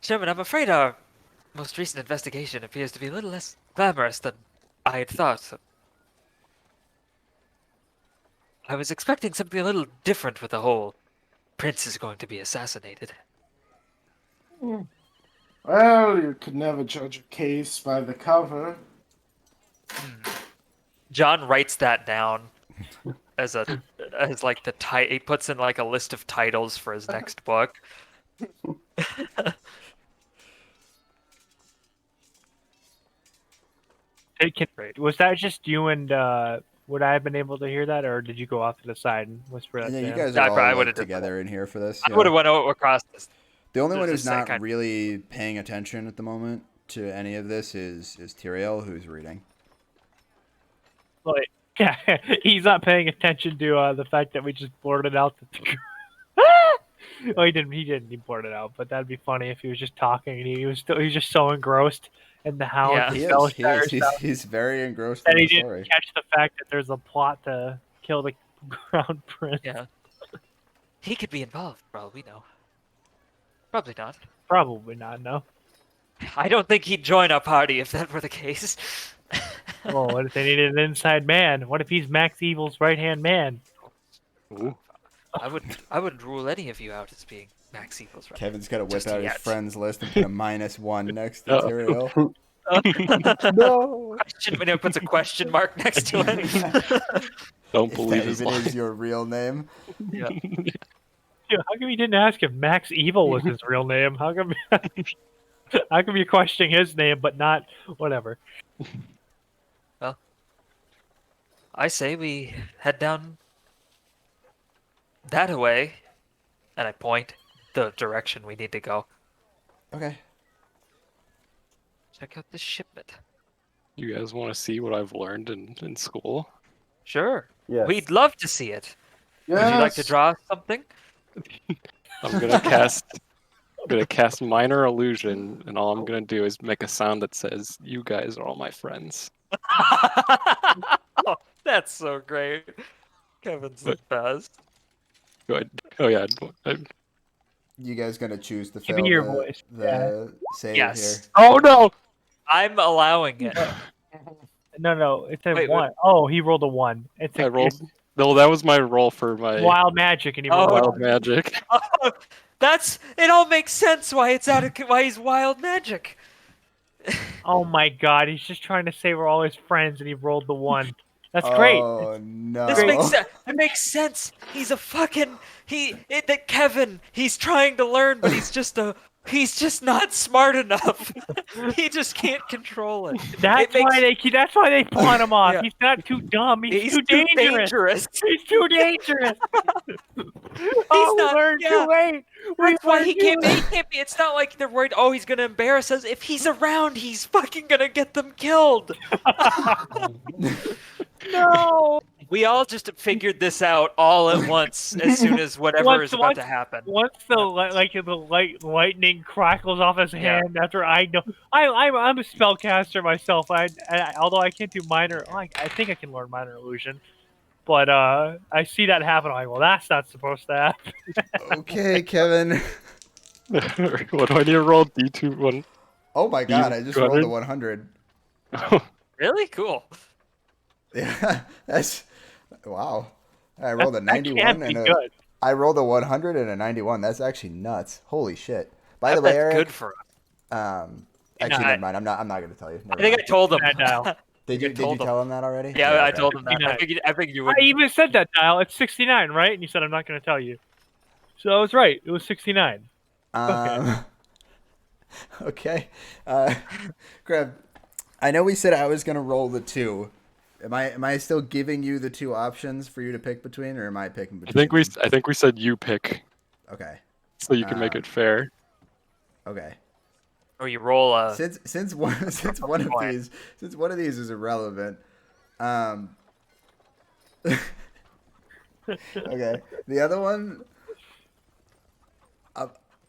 Sherman, I'm afraid our most recent investigation appears to be a little less glamorous than I had thought. I was expecting something a little different with the whole prince is going to be assassinated. Well, you could never judge a case by the cover. John writes that down as like the he puts in like a list of titles for his next book. Was that just you and would I have been able to hear that, or did you go off to the side and whisper that? Yeah, to you him? guys I are all probably like, would've done together in here for this. I would have went across this. The only one There's who's this not kind- really paying attention at the moment to any of this is Tyrael, who's reading. Like, yeah, he's not paying attention to the fact that we just blurted out the. Well, he didn't. He didn't. He blurted out, but that'd be funny if he was just talking and he was just so engrossed in the hound. Yeah. and He Bell is. He Shire is. He's, stuff he's very engrossed that in he the didn't story. catch the fact that there's a plot to kill the crown prince. Yeah. He could be involved, for all we know. Probably not. Probably not. No. I don't think he'd join our party if that were the case. Well, what if they needed an inside man? What if he's Max Evil's right hand man? Ooh. I wouldn't rule any of you out as being Max Evil's right. Kevin's got to whip Just out his yet. friends list and put a -1 next to Uh-oh. Tyrael. No. Question, when it puts a question mark next to it. Don't If believe that his even lies. is your real name. Yeah. Dude, how come you didn't ask if Max Evil was his real name? How come? How come you're questioning his name but not whatever? I say we head down that way, and I point the direction we need to go. Okay. Check out this shipment. You guys want to see what I've learned in school? Sure. Yes. We'd love to see it. Yes. Would you like to draw something? I'm gonna cast minor illusion, and all I'm gonna do is make a sound that says, "You guys are all my friends." Oh, that's so great. Kevin's the best. Go ahead. Oh yeah. You guys gonna choose to Give fail me your the, voice. the save Yes. Oh no! I'm allowing it. No, it's a Wait, one. Oh, he rolled a 1. It's a I rolled. No, that was my roll for my it's wild magic, and he rolled Oh, a wild magic. Oh, it all makes sense why it's why he's wild magic. Oh my god, he's just trying to say we're all his friends, and he rolled the 1. That's great. Oh no. This makes sense. It makes sense. He's a fucking that Kevin. He's trying to learn, but he's just not smart enough. He just can't control it. That's why they pawn him off. Yeah. He's not too dumb. He's, He's too dangerous. He's too dangerous. Oh, not- we learned yeah. too late. That's why he learned too can't be. It's not like they're worried. Oh, he's gonna embarrass us. If he's around, he's fucking gonna get them killed. No. We all just figured this out all at once as soon as whatever is about to happen. Once the lightning crackles off his Yeah. hand, after I know I'm a spellcaster myself. Although I can't do minor, I think I can learn minor illusion, but I see that happen. I'm like, well, that's not supposed to happen. Okay, Kevin. What do I need to roll? D2 one. Oh my god, I just rolled a 100. Really? Cool. Yeah, that's wow. I rolled a That 91 can't be and good. I rolled a 100 and a 91. That's actually nuts. Holy shit. By the way, That's Eric, good for us. actually, I- never mind. I'm not going to tell you. Never I think mind. I told him. Dial. Did you tell him that already? Yeah, I okay. told him that. I 69. figured you I would. even said that, Dial. It's 69, right? And you said I'm not going to tell you. So I was right. It was 69. Okay. Greg, I know we said I was going to roll the 2. Am I still giving you the 2 options for you to pick between, or am I picking between? I think we said you pick, Okay. so you can make it fair. Okay. Or you roll a. Since one of these is irrelevant. Okay. The other one.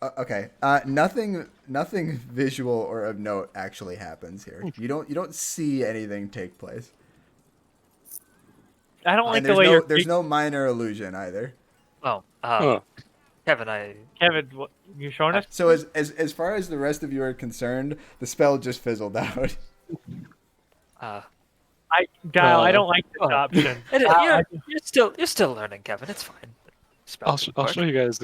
Okay. Nothing visual or of note actually happens here. You don't see anything take place. I don't like And the way there's no minor illusion either. Oh, Huh. Kevin, Kevin, what, you showing us? So as far as the rest of you are concerned, the spell just fizzled out. I don't like this option. You're still learning, Kevin. It's fine. I'll show you guys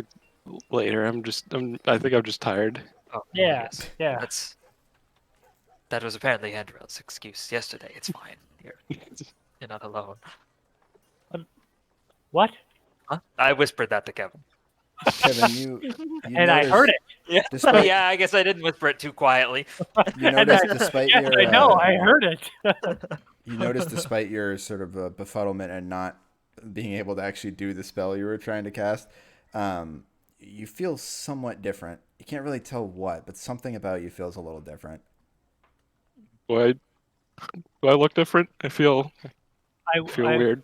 later. I think I'm just tired. Oh, Yeah, yes. yeah. That was apparently Andrew's excuse yesterday. It's fine. You're not alone. What? Huh? I whispered that to Kevin. Kevin, you And I heard it. Yeah, Despite- yeah. I guess I didn't whisper it too quietly. You noticed despite Yes, your I know. I heard it. you noticed despite your sort of befuddlement and not being able to actually do the spell you were trying to cast, you feel somewhat different. You can't really tell what, but something about you feels a little different. Do I look different? I feel weird.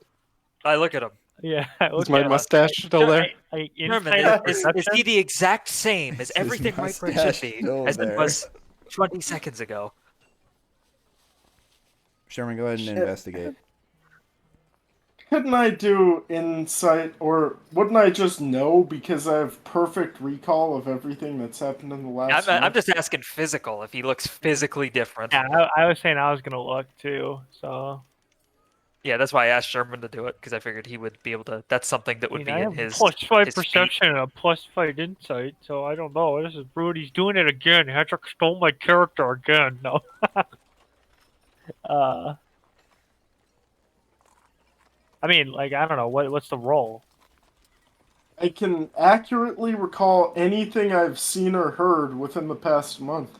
I look at him. Yeah. Is my mustache still there? Herman, is he the exact same as everything my friend should mustache be, still as it there? was 20 seconds ago? Sherman, go ahead and Shit. investigate. Couldn't I do insight, or wouldn't I just know because I have perfect recall of everything that's happened in the last I'm month? just asking physical, if he looks physically different. Yeah, I was saying I was gonna look too. So Yeah, that's why I asked Sherman to do it, because I figured he would be able to. That's something that would be I in have his. +5 his perception and a +5 insight. So I don't know. This is rude. He's doing it again. Hedrick stole my character again. No. I mean, like, I don't know. What's the role? I can accurately recall anything I've seen or heard within the past month.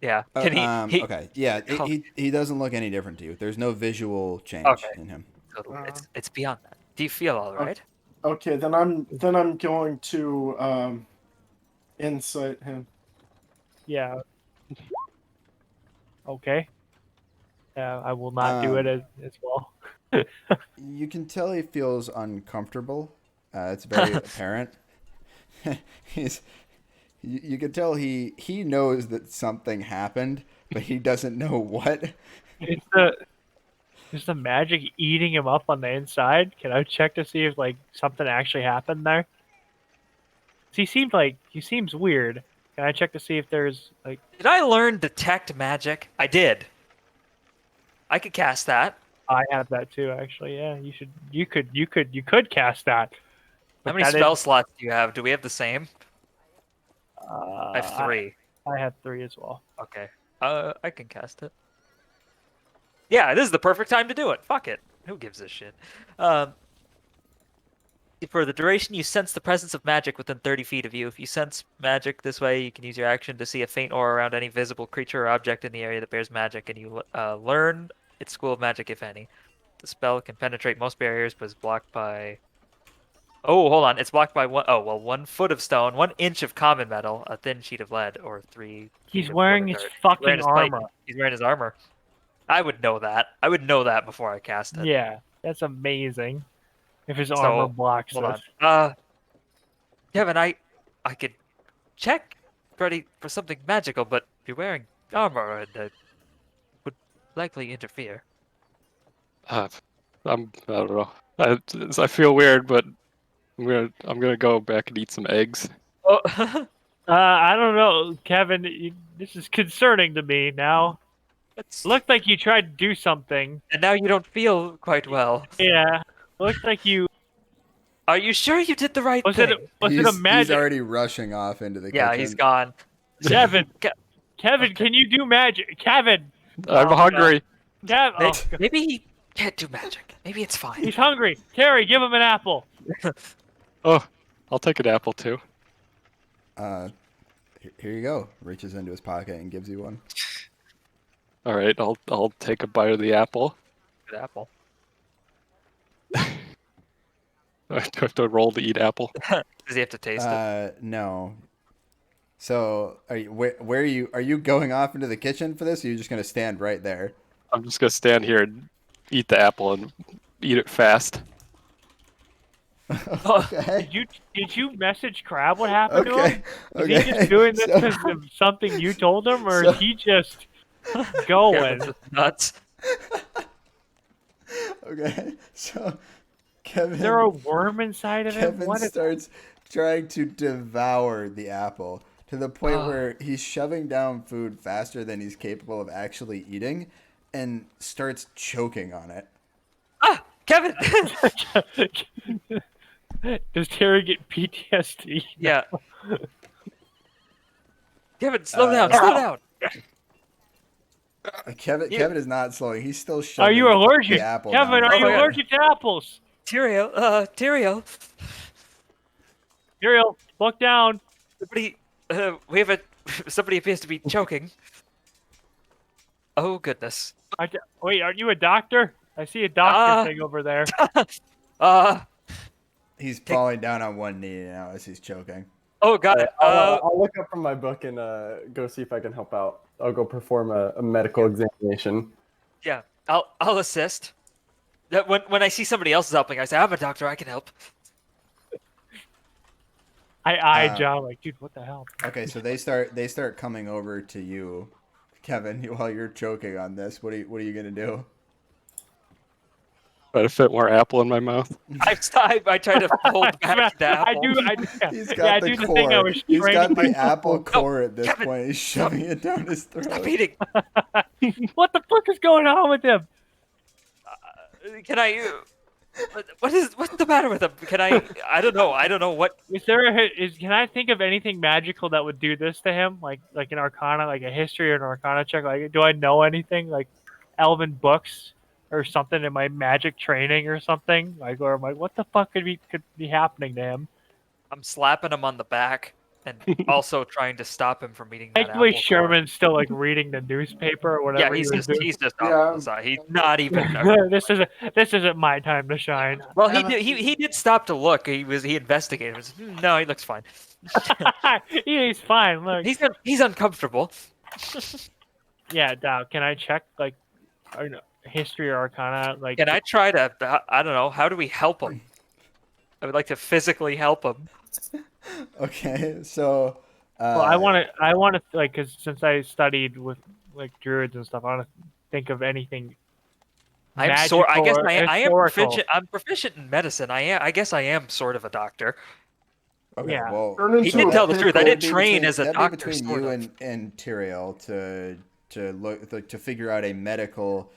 Yeah. Can he? Okay. Yeah, Oh. he doesn't look any different to you. There's no visual change Okay. in him. It's beyond that. Do you feel all right? Okay, then I'm going to insight him. Yeah. Okay. I will not do it as well. You can tell he feels uncomfortable. It's very apparent. You can tell he knows that something happened, but he doesn't know what. Is the magic eating him up on the inside? Can I check to see if like something actually happened there? He seems weird. Can I check to see if there's like? Did I learn detect magic? I did. I could cast that. I have that too, actually. Yeah, you could cast that. How But many that spell is- slots do you have? Do we have the same? I have 3. I have 3 as well. Okay. I can cast it. Yeah, this is the perfect time to do it. Fuck it. Who gives a shit? For the duration, you sense the presence of magic within 30 feet of you. If you sense magic this way, you can use your action to see a faint aura around any visible creature or object in the area that bears magic, and you learn its school of magic, if any. The spell can penetrate most barriers, but is blocked by... Oh, hold on. It's blocked by 1 foot of stone, 1 inch of common metal, a thin sheet of lead, or 3 feet He's of wearing water his dirt. fucking Wearing his plate. armor. He's wearing his armor. I would know that. I would know that before I cast it. Yeah, that's amazing. If his armor So, blocks hold this. on. Kevin, I could check for something magical, but you're wearing armor and would likely interfere. I don't know. I feel weird, but I'm gonna go back and eat some eggs. Oh, I don't know, Kevin. This is concerning to me now. it's, Looked like you tried to do something. and now you don't feel quite well. Yeah. Looked like you. Are you sure you did the right Was thing? it a He's magic? already rushing off into the Yeah, kitchen. he's gone. Kevin. Ke- Kevin, Okay. can you do magic? Kevin. I'm Oh, hungry. Kevin. Maybe, Oh, God. maybe he can't do magic. Maybe it's fine. He's hungry. Terry, give him an apple. Oh, I'll take an apple too. Here you go. Reaches into his pocket and gives you one. All right, I'll take a bite of the apple. Good apple. I have to roll to eat apple. Does he have to taste it? No. So, where are you? Are you going off into the kitchen for this? Or are you just gonna stand right there? I'm just gonna stand here and eat the apple and eat it fast. Okay. Did you message Crab what happened to him? Okay. Is Okay. he just doing this So- because of something you told him, or So- is he just going? Kevin's just nuts. Okay. So, Kevin. Is there a worm inside of him? Kevin What is... starts trying to devour the apple to the point where he's shoving down food faster than he's capable of actually eating, and starts choking on it. Ah, Kevin. Does Terry get PTSD? Yeah. Kevin, slow down. Slow down. Kevin is not slowing. He's still shoving Are you allergic? the apple Kevin, down. are Oh you my God. allergic to apples? Tyrael. Tyrael. Ariel, look down. Somebody. Somebody appears to be choking. Oh goodness. Wait, are you a doctor? I see a doctor thing over there. He's falling down on one knee now as he's choking. Oh god. I'll look up from my book and go see if I can help out. I'll go perform a medical examination. Yeah. I'll assist. When I see somebody else is helping, I say, I'm a doctor. I can help. I eyed John like, dude, what the hell? Okay, so they start coming over to you, Kevin, while you're choking on this. What are you gonna do? Try to fit more apple in my mouth. I try to hold back the apple. He's got the do core. the thing I was He's got training the myself apple for. core at this Kevin, point. He's shoving it down his throat. Stop eating. What the fuck is going on with him? Can I? What's the matter with him? Can I don't know. I don't know what. Can I think of anything magical that would do this to him? Like an arcana, like a history or an arcana check? Like, do I know anything like elven books or something in my magic training or something? Like, or I'm like, what the fuck could be happening to him? I'm slapping him on the back and also trying to stop him from eating that Thankfully, apple core. Sherman's still like reading the newspaper or Yeah, whatever. he's just Yeah. off the side. He's not even. This isn't my time to shine. Well, he did stop to look. He investigated. He was, no, he looks fine. He's fine. Look, He's uncomfortable. yeah, Dow. Can I check like, I don't know, history or arcana? Like, Can I try to? I don't know. How do we help him? I would like to physically help him. Okay, so. well, I want to like, cause since I studied with like druids and stuff, I want to think of anything. I guess magical I or am historical. proficient. I'm proficient in medicine. I guess I am sort of a doctor. Okay, Yeah. well, Turn He into did a tell the truth. I that'd did be train between- as a that'd doctor. be between sort you of. and Tyrael to look to figure out a medical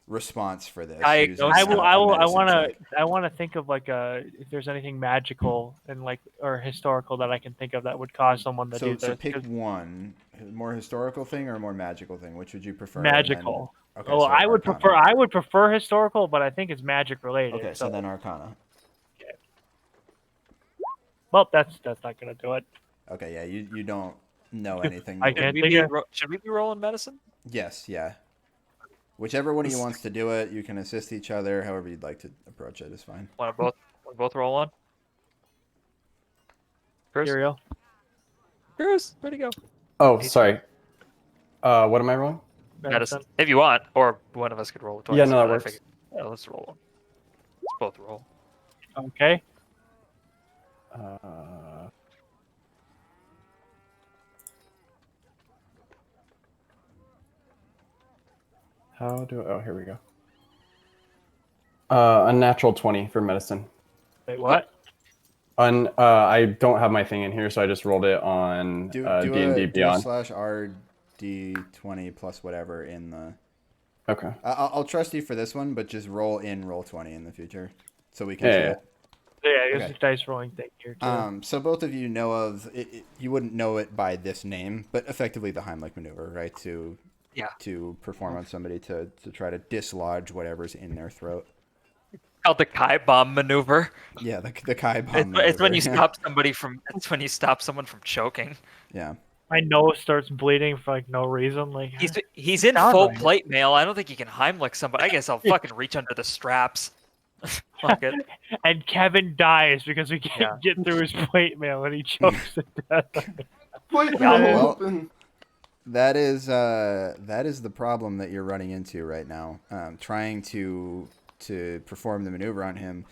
response for this. Diagnose using I a will- medicine check. I want to think of like if there's anything magical and like or historical that I can think of that would cause someone to do So this. pick 'cause one, a more historical thing or a more magical thing. Which would you prefer? And then- magical. Okay, Oh, so I would Arcana. prefer historical, but I think it's magic related. Okay, so then Arcana. well, that's not gonna do it. Okay, yeah, you don't know anything. I new. can't Should we think be, of- should we be rolling medicine? Yes, yeah. Whichever one of you wants to do it, you can assist each other. However you'd like to approach it is fine. Want to both roll on? Chris? Cereal. Cruz, where'd he go? Oh, sorry. What am I rolling? medicine. If you want, or one of us could roll twice. Yeah, no, that but I works. figured- Yeah, let's roll one. Let's both roll. Okay. How do? Oh, here we go. Unnatural 20 for medicine. Wait, what? I don't have my thing in here, so I just rolled it on Do D&D a Beyond. /RD20 plus whatever in the. Okay. I'll trust you for this one, but just roll 20 in the future, so we can see Yeah. it. Yeah, there's Okay. a dice rolling thing here too. So both of you know of it, you wouldn't know it by this name, but effectively the Heimlich maneuver, right? To perform on somebody to try to dislodge whatever's in their throat. Called the Kai bomb maneuver. Yeah, the Kai bomb. It's when you maneuver, stop somebody from. It's when you stop someone from choking. Yeah. My nose starts bleeding for like no reason. Like He's in sound full right. plate mail. I don't think he can Heimlich somebody. I guess I'll fucking reach under the straps. Fuck it. and Kevin dies because we can't Yeah. get through his plate mail and he chokes to death. Wait, Well- open. That is the problem that you're running into right now. Trying to perform the maneuver on him,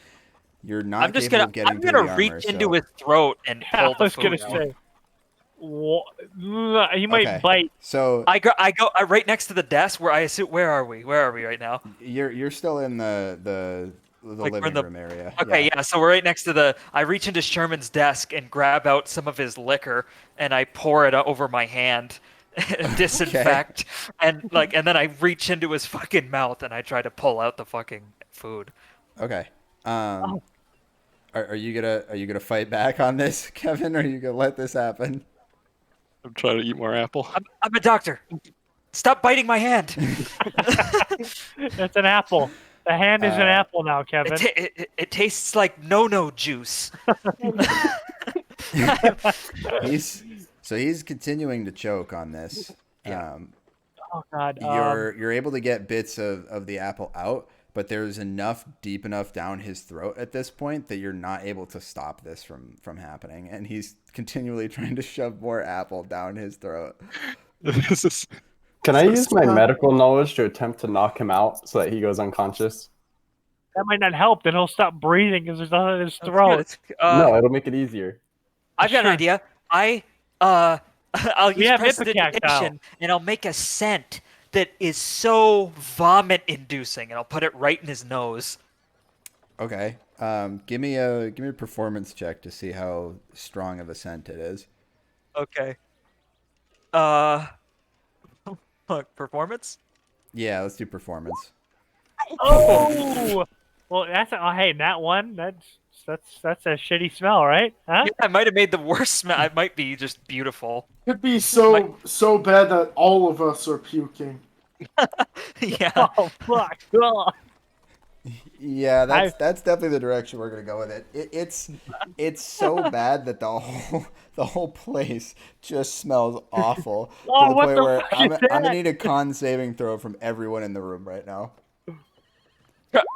you're not I'm just capable gonna. of getting I'm through gonna the reach armor, into so- his throat and I pull the was gonna food out. say, he might Okay. bite. So I go right next to the desk where I assume. Where are we right now? you're still in the Like, we're in living the- room area. Okay, yeah. So we're right next to the. I reach into Sherman's desk and grab out some of his liquor and I pour it over my hand, and disinfect, and then I reach into his fucking mouth and I try to pull out the fucking food. Okay. Are you gonna fight back on this, Kevin? Or are you gonna let this happen? I'm trying to eat more apple. I'm a doctor. Stop biting my hand. That's an apple. The hand is an apple now, Kevin. It tastes like no juice. He's continuing to choke on this. Yeah. Oh God. You're able to get bits of the apple out, but there's deep enough down his throat at this point that you're not able to stop this from happening, and he's continually trying to shove more apple down his throat. This is Can I use my medical knowledge to attempt to knock him out so that he goes unconscious? That might not help. Then he'll stop breathing because there's nothing in his That's throat. good. No, it'll make it easier. I've got an Sure. idea. I'll We use have Ipecac prestidigitation and I'll make a scent that is so vomit-inducing, and I'll put it right in his nose. Okay. Give me a performance check to see how strong of a scent it is. Okay. Performance? Yeah, let's do performance. Oh. Well, hey, that one. That's a shitty smell, right? Huh? Yeah, I might have made the worst smell. I might be just beautiful. Could be so bad that all of us are puking. Yeah. Oh fuck. Ugh. Yeah, that's definitely the direction we're gonna go with it. It's so bad that the whole place just smells awful Oh, to the what point the where fuck I'm is gonna that? need a con saving throw from everyone in the room right now.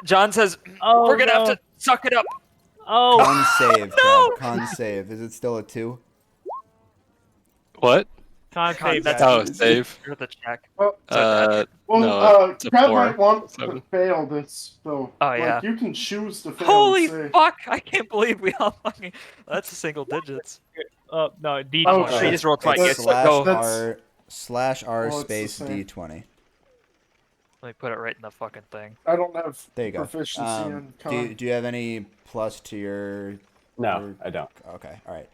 John says, Oh, we're gonna no. have to suck it up. Oh. Con save, No! Trev. Con save. Is it still a 2? what? Con save that's- that. Oh, save. You're the check. Well, Uh, well no, it's a Kev 4. might want 7. to fail this, though. Oh, yeah. Like, you can choose to fail Holy and save. fuck! I can't believe we all fucking. That's single digits. No, D20. Oh, So you shit. just roll 20. It's It's like, go. That's- /R Oh, it's the space same. D20. Let me put it right in the fucking thing. I don't have There you go. proficiency in con. Do you have any plus to your? No, I don't. Okay, all right.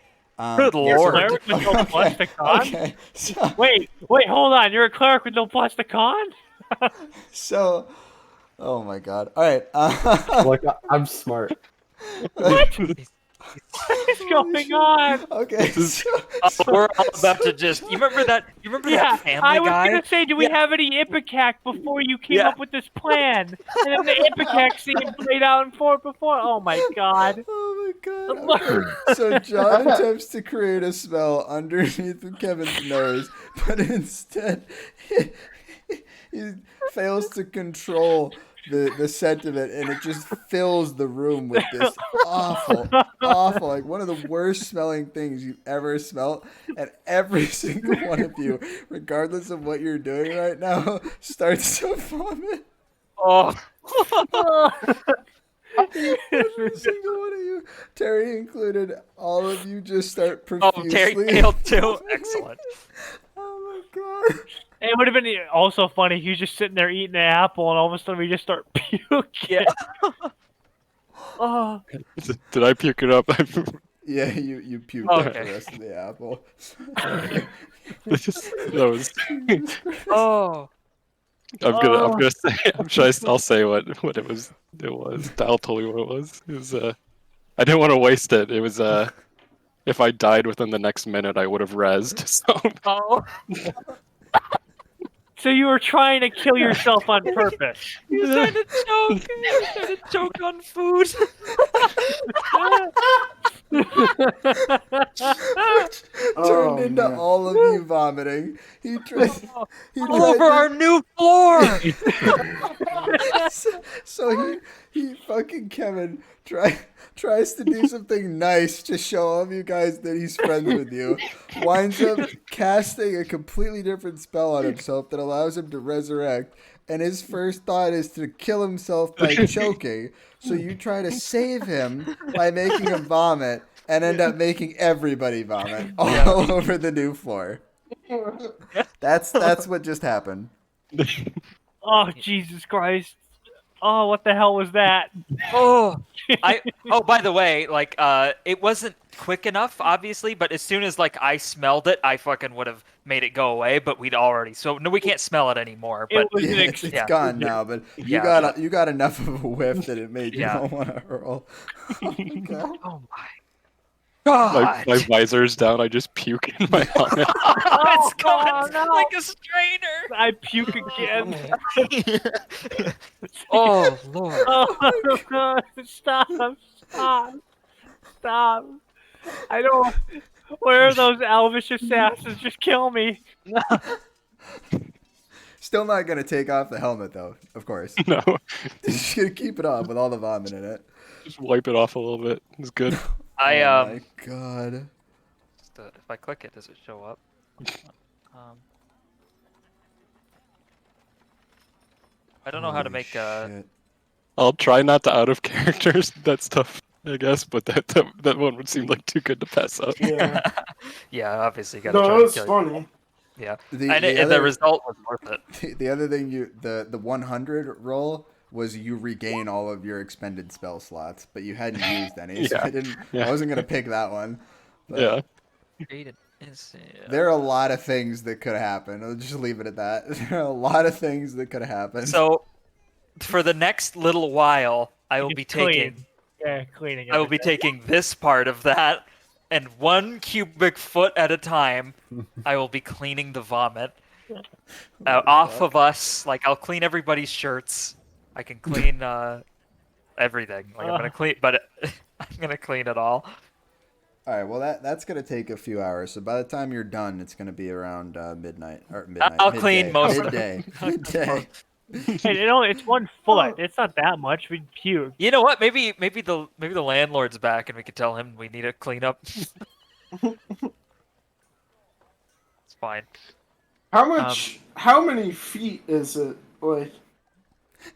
Good yeah, lord. Cleric with no plus to con? Okay, so Wait, hold on. You're a cleric with no plus to con? oh my god. All right. Look, I'm smart. What is going on? Okay. So, We're all about to just. You remember that? You remember Yeah, that Family I was Guy? gonna say, do we have any Ipecac before you came Yeah. up with this plan? And then the Ipecac scene played out in 4 before. Oh my god. oh my god. Okay. So John attempts to create a spell underneath of Kevin's nose, but instead he fails to control the scent of it, and it just fills the room with this awful, like one of the worst smelling things you've ever smelled. And every single one of you, regardless of what you're doing right now, starts to vomit. Oh, Every single one of you, Terry included, all of you just start oh, Terry profusely. failed too. vomiting. Excellent. Oh my god. It would have been also funny if you just sitting there eating an apple and all of a sudden we just start puking. Yeah. Oh, Did I puke it up? Yeah, you puked Oh, out okay. the rest of the apple. that was. Oh. I'm gonna say. I'll say what it was. It was. I'll tell you what it was. It was. I didn't want to waste it. It was. If I died within the next minute, I would have rezzed. So. Oh. so you were trying to kill yourself on purpose. He was trying to choke. He was trying to choke on food. Turned into man. all of you vomiting. He tried. He All tried over our new floor. so he fucking Kevin tries to do something nice to show all of you guys that he's friends with you. Winds up casting a completely different spell on himself that allows him to resurrect. And his first thought is to kill himself by choking. So you try to save him by making him vomit and end up making everybody vomit all over the new floor. That's what just happened. Oh, Jesus Christ. Oh, what the hell was that? Oh, by the way, like, it wasn't quick enough, obviously, but as soon as, like, I smelled it, I fucking would have made it go away, but we'd already, so, no, we can't smell it anymore, but, It was Yeah, an it's yeah. gone now, but you Yeah, got enough of a whiff that it made you Yeah. don't want to hurl. Oh my god. oh my my god. visor's down. I just puke in my helmet. It's coming Oh, no. like a strainer. I puke again. Oh, Lord. Oh, stop. I don't. Where are those elvish assassins? Just kill me. Still not gonna take off the helmet though, of course. No, Just gonna keep it on with all the vomit in it. just wipe it off a little bit. It's good. Oh I, my god. if I click it, does it show up? I don't know how to Holy make, shit. I'll try not to out of characters that stuff, I guess, but that one would seem like too good to pass up. Yeah. yeah, obviously you gotta No, try it to was kill funny. Yeah. The, And the, the other, result was worth it. the other thing the 100 roll was you regain all of your expended spell slots, but you hadn't used any, so Yeah. I wasn't gonna pick that one. But Yeah. there are a lot of things that could happen. I'll just leave it at that. There are a lot of things that could happen. So, for the next little while, I will Just be clean. taking Cleaning. I will be everything. taking this part of that, and 1 cubic foot at a time, I will be cleaning the vomit off of us. Like, I'll clean everybody's shirts. I can clean everything. Like, I'm gonna clean, but I'm gonna clean it all. All right, well that's gonna take a few hours. So by the time you're done, it's gonna be around midnight or I'll midday. clean most of midday. Midday. Hey, it's 1 foot. It's not that much. We'd puke. You know what? Maybe the landlord's back, and we could tell him we need a cleanup. It's fine. How many feet is it? Like,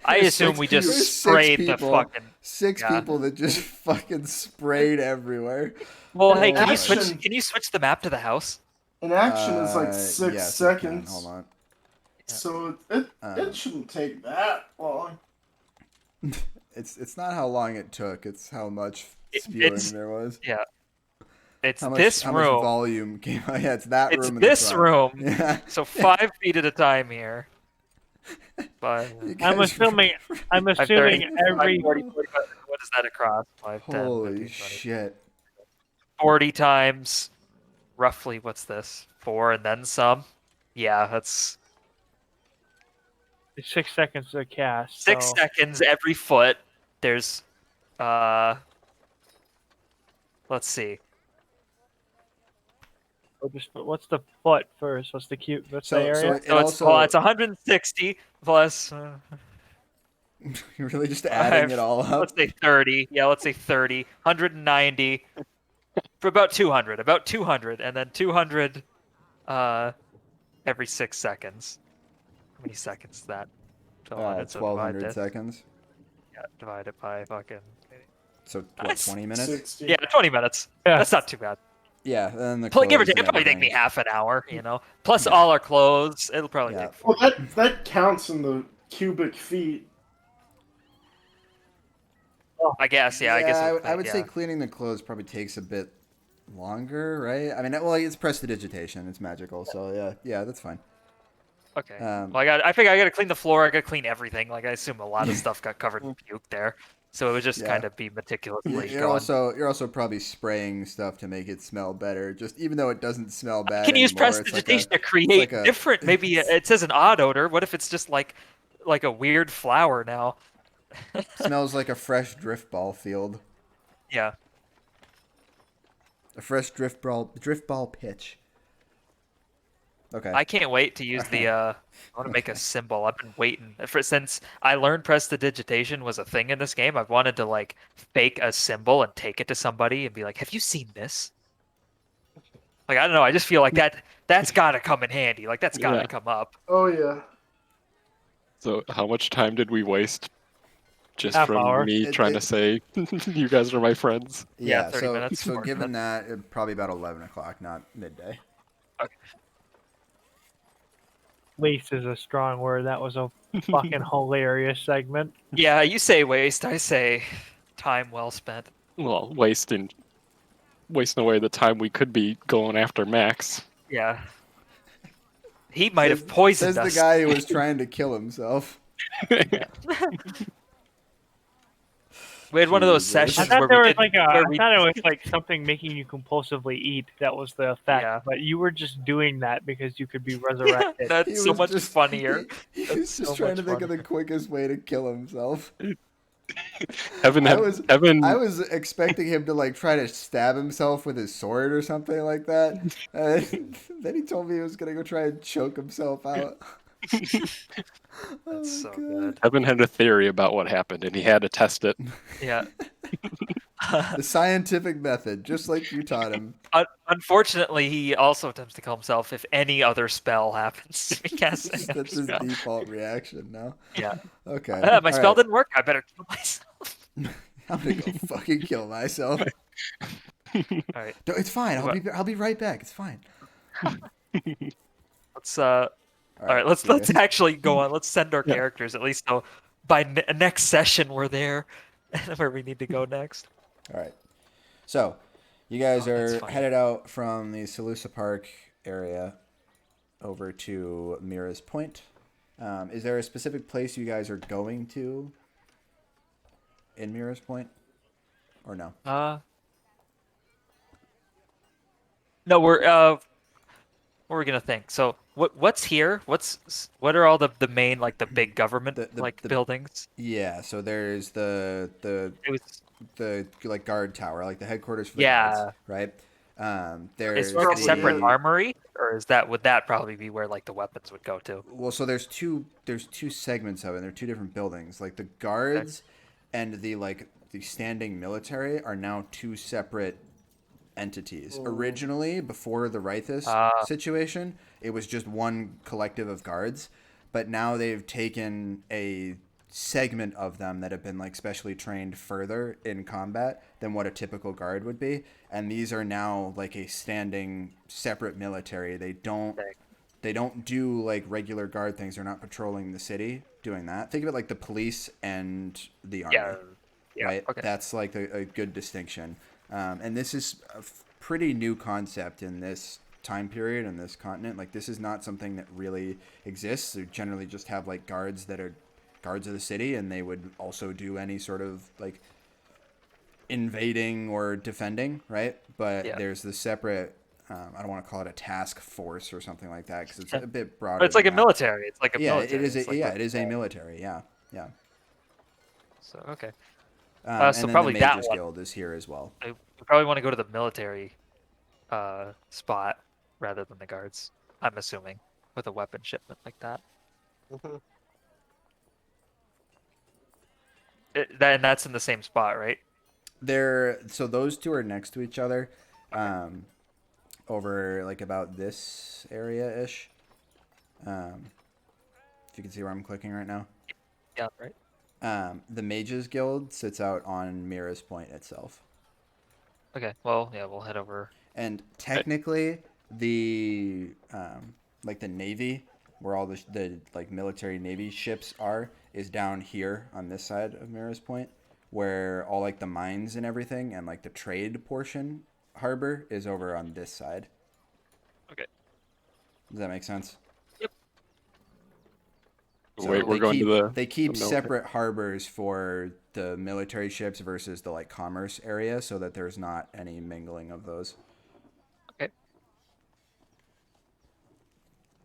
I There's assume six we people- just there's six sprayed the people. fucking. 6 Yeah. people that just fucking sprayed everywhere. Well, hey, can you Action. switch? Can you switch the map to the house? an action is like Yes, 6 I can. seconds. Hold on. So it shouldn't take that long. It's not how long it took. It's how much It- spewing it's- there was. Yeah. It's How much, this how much room. volume came out. Yeah, it's that It's room. in the this front. room. Yeah. So 5 feet at a time here. But You I'm guys- assuming. I'm 5, assuming 30, every. 40, 45, what is that across? 5, 10, Holy 15, 20, shit. 40 times. Roughly, what's this? 4 and then some. Yeah, that's 6 seconds to cast. 6 so- seconds every foot. There's, let's see. What's the foot first? What's the cute? What's the area? So it So it's, also it's 160 plus. You're really just adding it all up. Let's say 30. Yeah, let's say 30. 190 for about 200. About 200, and then 200 every 6 seconds. How many seconds is that? 1200. So divide 1200 this. seconds. Yeah, divide it by fucking. So what? Nice. 20 minutes. 60. Yeah, 20 minutes. Yeah. That's not too bad. Yeah, and then the Give or clothes take, and it'll probably take me everything. half an hour, Plus Yeah. all our clothes, it'll probably Yeah. take 4. Well, that counts in the cubic feet. I guess, yeah. I guess I would say yeah. cleaning the clothes probably takes a bit longer, right? I mean, well, it's prestidigitation. It's magical, so yeah, that's fine. Okay. Um, Well, I think I gotta clean the floor. I gotta clean everything. Like I assume a lot of stuff got covered in puke there, so it would just Yeah. kind of be meticulously You're going. also probably spraying stuff to make it smell better. Just even though it doesn't smell bad Can use anymore, it's prestidigitation to like create a- different. Maybe it says an odd odor. What if it's just like a weird flower now? smells like a fresh drift ball field, Yeah. a fresh drift ball pitch. Okay. I can't wait to use the. I want to make a symbol. I've been waiting since I learned prestidigitation was a thing in this game. I've wanted to like fake a symbol and take it to somebody and be like, "Have you seen this?" Like I don't know. I just feel like that's got to come in handy. Like that's got to Yeah. come up. Oh yeah. So how much time did we waste just Half from hour. me trying to say you guys are my friends? Yeah, 30 so minutes, so 40 given minutes. that, probably about 11 o'clock, not midday. Waste is a strong word. That was a fucking hilarious segment. Yeah, you say waste. I say time well spent. Well, wasting away the time we could be going after Max. Yeah. He might have poisoned Says us. the guy who was trying to kill himself. We had one of those Jesus. sessions I thought where there we was did. I where we, thought it was like something making you compulsively eat. That was the effect. Yeah. But you were just doing that because you could be resurrected. That's He so was much just- funnier. He That's was just so trying to much think of the funnier. quickest way to kill himself. Evan, I was Evan, expecting him to like try to stab himself with his sword or something like that. Then he told me he was gonna go try and choke himself out. That's so God. good. Evan had a theory about what happened, and he had to test it. Yeah. The scientific method, just like you taught him. Unfortunately, he also attempts to kill himself if any other spell happens to be cast. That's his default reaction now. Yeah. Okay. My all spell right. didn't work. I better kill myself. I'm gonna go fucking kill myself. All right. No, it's fine. I'll be right back. It's fine. Let's All right. Let's actually go on. Let's send our characters at least so by next session we're there where we need to go next. All right. So, you guys that's are funny. headed out from the Salusa Park area over to Mira's Point. Is there a specific place you guys are going to in Mira's Point, or no? No, we're what are we gonna think? So what's here? What are all the main like the big government The buildings? Yeah. So there's the It was like guard tower, like the headquarters for the Yeah. guards, right? There's is there like a separate the- armory, or would that probably be where like the weapons would go to? Well, so there's two segments of it. They're two different buildings. Like the guards and the standing military are now two separate entities. Originally, before the Rythus situation, it was just one collective of guards, but now they've taken a segment of them that have been like specially trained further in combat than what a typical guard would be, and these are now like a standing separate military. They don't do like regular guard things. They're not patrolling the city doing that. Think of it like the police and the army. Yeah. Right? Okay. That's like a good distinction. And this is a pretty new concept in this time period and this continent. Like this is not something that really exists. They generally just have like guards that are guards of the city, and they would also do any sort of like invading or defending, right? But there's the separate I don't want to call it a task force or something like that because it's a bit broader. But it's like a than that. military. It's like a military. It is. It's like It is a military. Yeah. So okay. And so then probably the that Mages one. Guild is here as well. We probably want to go to the military spot rather than the guards. I'm assuming with a weapon shipment like that. that's in the same spot, right? So those two are next to each other, over like about this area ish. If you can see where I'm clicking right now. Yeah, right. The Mages Guild sits out on Mira's Point itself. Okay, well, yeah, we'll head over. And technically, the like the Navy, where all the like military Navy ships are, is down here on this side of Mira's Point, where all like the mines and everything and like the trade portion harbor is over on this side. Okay. Does that make sense? Yep. So Wait, we're going to they keep the military. separate harbors for the military ships versus the like commerce area, so that there's not any mingling of those. Okay.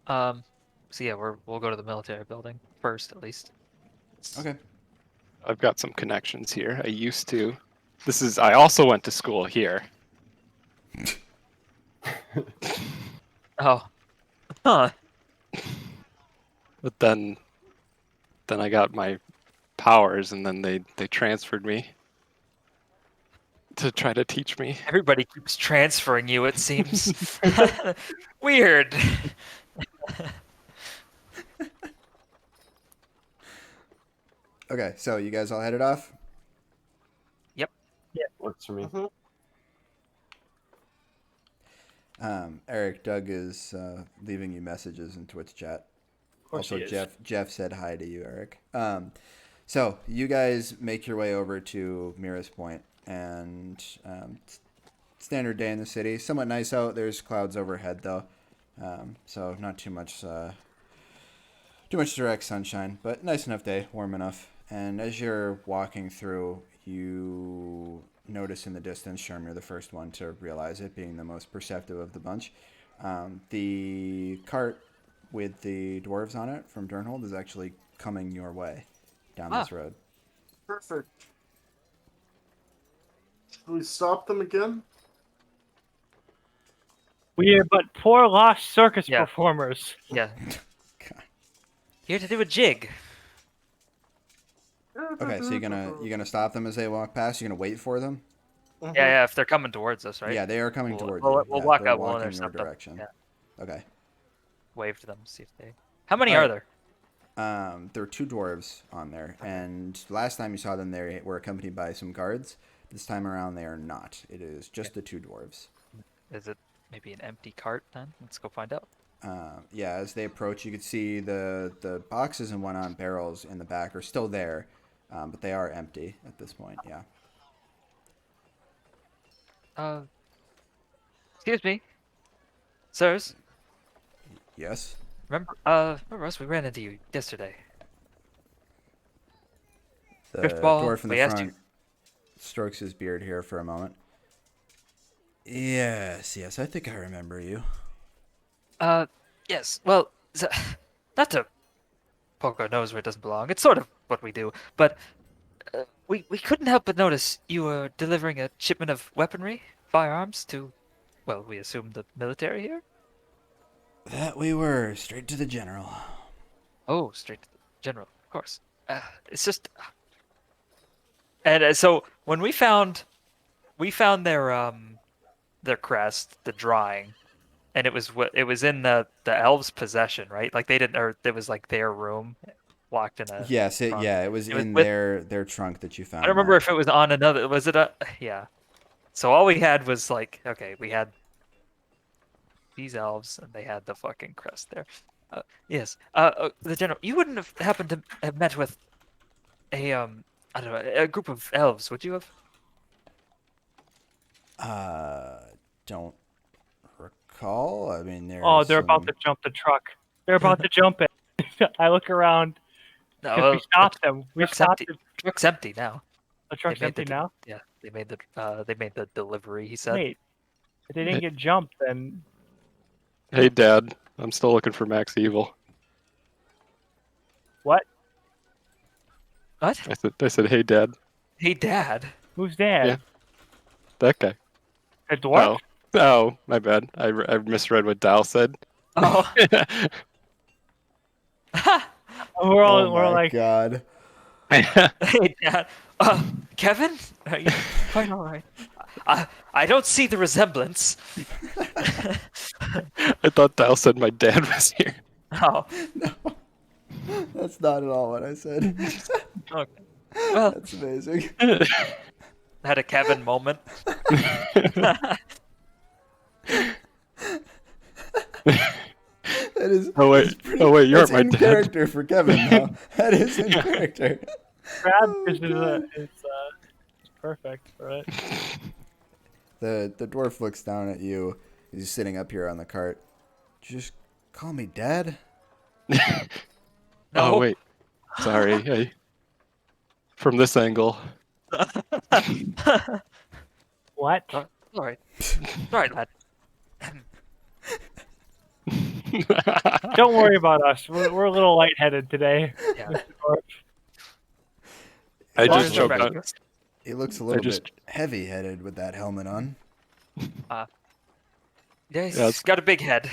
So yeah, we'll go to the military building first, at least. Okay. I've got some connections here. I used to. I also went to school here. Oh. Huh. But then I got my powers, and then they transferred me to try to teach me. Everybody keeps transferring you, it seems. Weird. Okay, so you guys all headed off? Works for me. Eric, Doug is leaving you messages in Twitch chat. Of course Also, he is. Jeff said hi to you, Eric. So you guys make your way over to Mira's Point, and standard day in the city. Somewhat nice out. There's clouds overhead though, so not too much direct sunshine, but nice enough day, warm enough. And as you're walking through, you notice in the distance, Sherm, you're the first one to realize it, being the most perceptive of the bunch. The cart with the dwarves on it from Durnhold is actually coming your way down this road. Perfect. Should we stop them again? We are but poor lost circus Yeah. performers. Yeah. God. Here to do a jig. Okay, so you're gonna stop them as they walk past. You're gonna wait for them. Yeah, if they're coming towards us, right? Yeah, they are coming We'll- towards we'll- you. we'll Yeah, walk they're up, we'll walking your intercept them. direction. Yeah. Okay. Wave to them, see if they. How many are there? There were two dwarves on there, and last time you saw them, they were accompanied by some guards. This time around, they are not. It is just the two dwarves. Is it maybe an empty cart then? Let's go find out. Yeah, as they approach, you can see the boxes and whatnot, barrels in the back are still there, but they are empty at this point. Yeah. Excuse me, sirs. Yes. Remember us? We ran into you yesterday. The Driftball, dwarf in the we asked front strokes his beard here for a moment. Yes, I think I remember you. Yes. Well, not to poke our nose where it doesn't belong. It's sort of what we do, but we couldn't help but notice you were delivering a shipment of weaponry, firearms to, well, we assume the military here. That we were straight to the general. Oh, straight to the general, of course. It's just, and so when we found their crest, the drawing, and it was in the elves' possession, right? Like they didn't, or it was like their room, locked in a. Yes, trunk. it was It was in with- their trunk that you found. I don't remember Mark. if it was on another. Was it a? Yeah. So all we had was like, okay, we had these elves, and they had the fucking crest there. Yes. The general. You wouldn't have happened to have met with a I don't know, a group of elves, would you have? Don't recall. I mean, there's Oh, they're about to jump the truck. They're about to jump it. I look around No, because we stopped them. We truck's stopped empty. it. Truck's empty now. The truck's They made empty the now. Yeah, they made the delivery. He said. Wait, if they didn't get jumped, then Hey, Dad. I'm still looking for Max Evil. what? What? I said, hey, Dad. Hey, Dad. Who's that? Yeah. That guy. A dwarf? Oh, my bad. I misread what Dal said. Oh. We're all Oh we're my like, god. Hey, Dad. Kevin? Are you quite all right? I don't see the resemblance. I thought Dal said my dad was here. Oh, No, that's not at all what I said. okay. Well, That's amazing. had a Kevin moment. That is. Oh wait, That's pretty, oh wait, you that's aren't my in dad. character for Kevin, though. That is in Yeah. character. Crab Oh, is God. it's perfect for it. The dwarf looks down at you. He's sitting up here on the cart. Did you just call me Dad? Oh No. wait, sorry. From this angle. What? All right. All right, lad. Don't worry about us. We're a little lightheaded today. Yeah. Mr. Dwarf. I He looks just a little choked bit- on. He looks a little just- bit heavy-headed with that helmet on. Yeah, he's Yeah, it's- got a big head.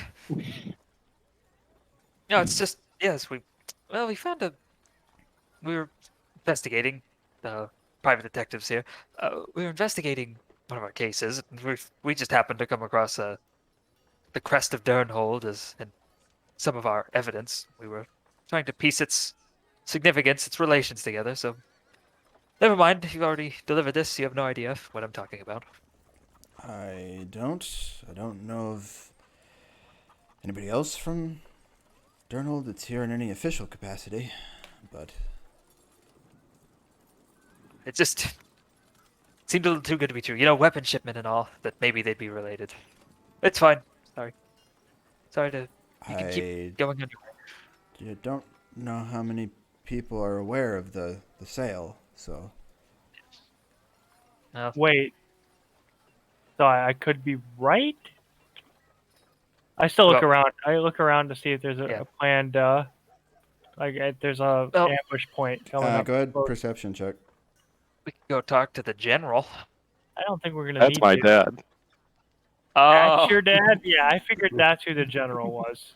No, it's just yes. We found a. We were investigating. The private detectives here. We were investigating one of our cases. And we just happened to come across the crest of Durnhold as in some of our evidence. We were trying to piece its significance, its relations together. So never mind. You've already delivered this. You have no idea what I'm talking about. I don't know of anybody else from Durnhold that's here in any official capacity, but It just seemed a little too good to be true. You know, weapon shipment and all. That maybe they'd be related. It's fine. Sorry to. You can I keep going on your way. don't know how many people are aware of the sale, so No. Wait. So I could be right. I still look Well- around. I look around to see if there's Yeah. a planned, if there's a Well- ambush point coming up. go ahead, close. perception check. We can go talk to the general. I don't think we're gonna That's need my to. dad. Oh, That's your dad? Yeah, I figured that's who the general was.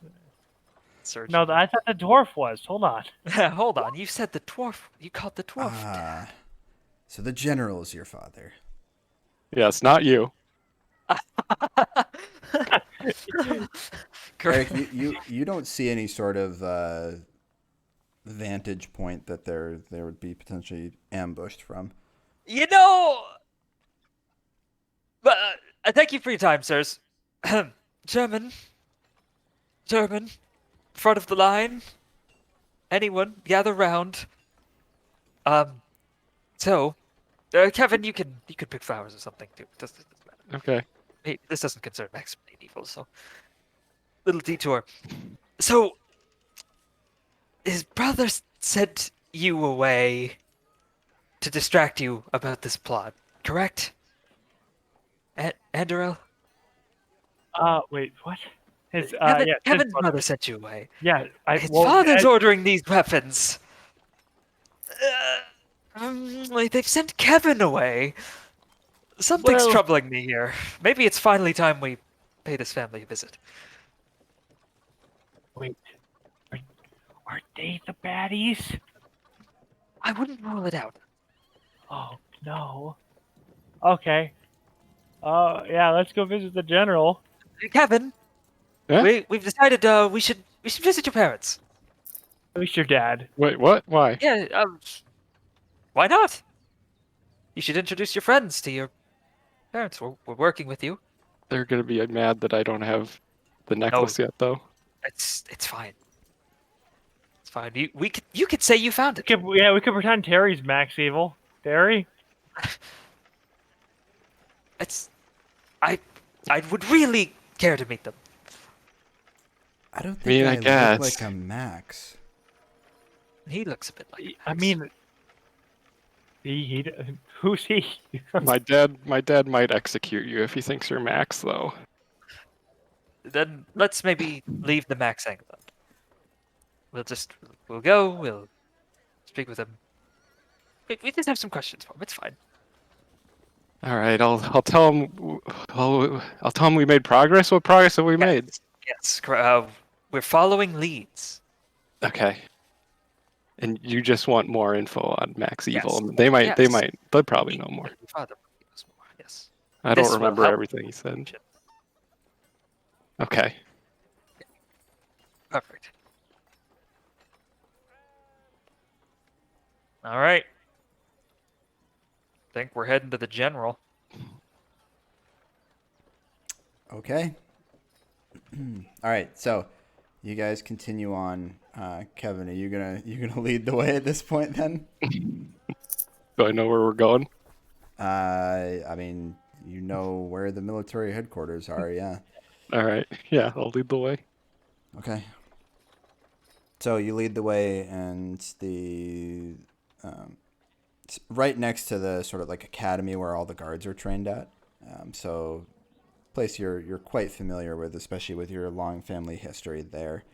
Surgeon. No, I thought the dwarf was. Hold on. Hold on. You said the dwarf. You called the dwarf. Ah, so the general is your father. Yeah, it's not you. Eric, you don't see any sort of vantage point that there would be potentially ambushed from. You know. But thank you for your time, sirs. German, front of the line. Anyone, gather round. So, Kevin, you can pick flowers or something too. Doesn't matter. Okay. Hey, this doesn't concern Maximilian Evil, so little detour. So, his brother sent you away to distract you about this plot, correct? Andorel? Wait, what? His, Kevin, yeah, Kevin's his brother sent you away. Yeah, His father's ordering these weapons. They've sent Kevin away. Something's Well- troubling me here. Maybe it's finally time we pay this family a visit. Wait, are they the baddies? I wouldn't rule it out. Oh no. Okay. Yeah, let's go visit the general. Kevin, Huh? we've decided we should visit your parents. Who's your dad? Wait, what? Why? Yeah, why not? You should introduce your friends to your parents. We're working with you. They're gonna be mad that I don't have the necklace yet, though. It's fine. It's fine. You could say you found it. We could pretend Terry's Max Evil. Terry? I would really care to meet them. I don't mean, think I I guess. look like a Max. He looks a bit like. I mean, who's he? My dad might execute you if he thinks you're Max, though. Then let's maybe leave the Max angle. We'll go. We'll speak with him. We just have some questions for him. It's fine. All right, I'll tell him. I'll tell him we made progress. What progress have we made? Yes. We're following leads. Okay. And you just want more info on Max Evil. Yes. They'll probably know more. Your father knows more. Yes. I This don't will remember help. everything he said. Okay. Perfect. All right. Think we're heading to the general. Okay. All right. So, you guys continue on. Kevin, are you gonna lead the way at this point then? Do I know where we're going? I mean, you know where the military headquarters are. Yeah. All right. Yeah, I'll lead the way. Okay. So you lead the way, and it's right next to the sort of like academy where all the guards are trained at. So place you're quite familiar with, especially with your long family history there.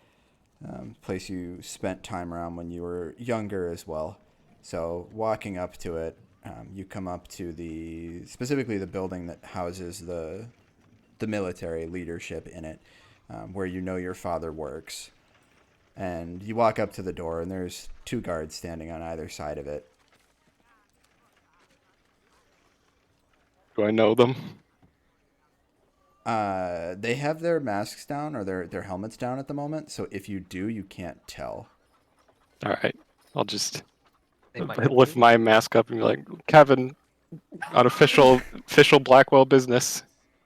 Place you spent time around when you were younger as well. So walking up to it, you come up to specifically the building that houses the military leadership in it, where you know your father works. And you walk up to the door, and there's 2 guards standing on either side of it. Do I know them? They have their masks down or their helmets down at the moment, so if you do, you can't tell. All right. I'll just They might lift my mask up and be like, Kevin, unofficial official Blackwell business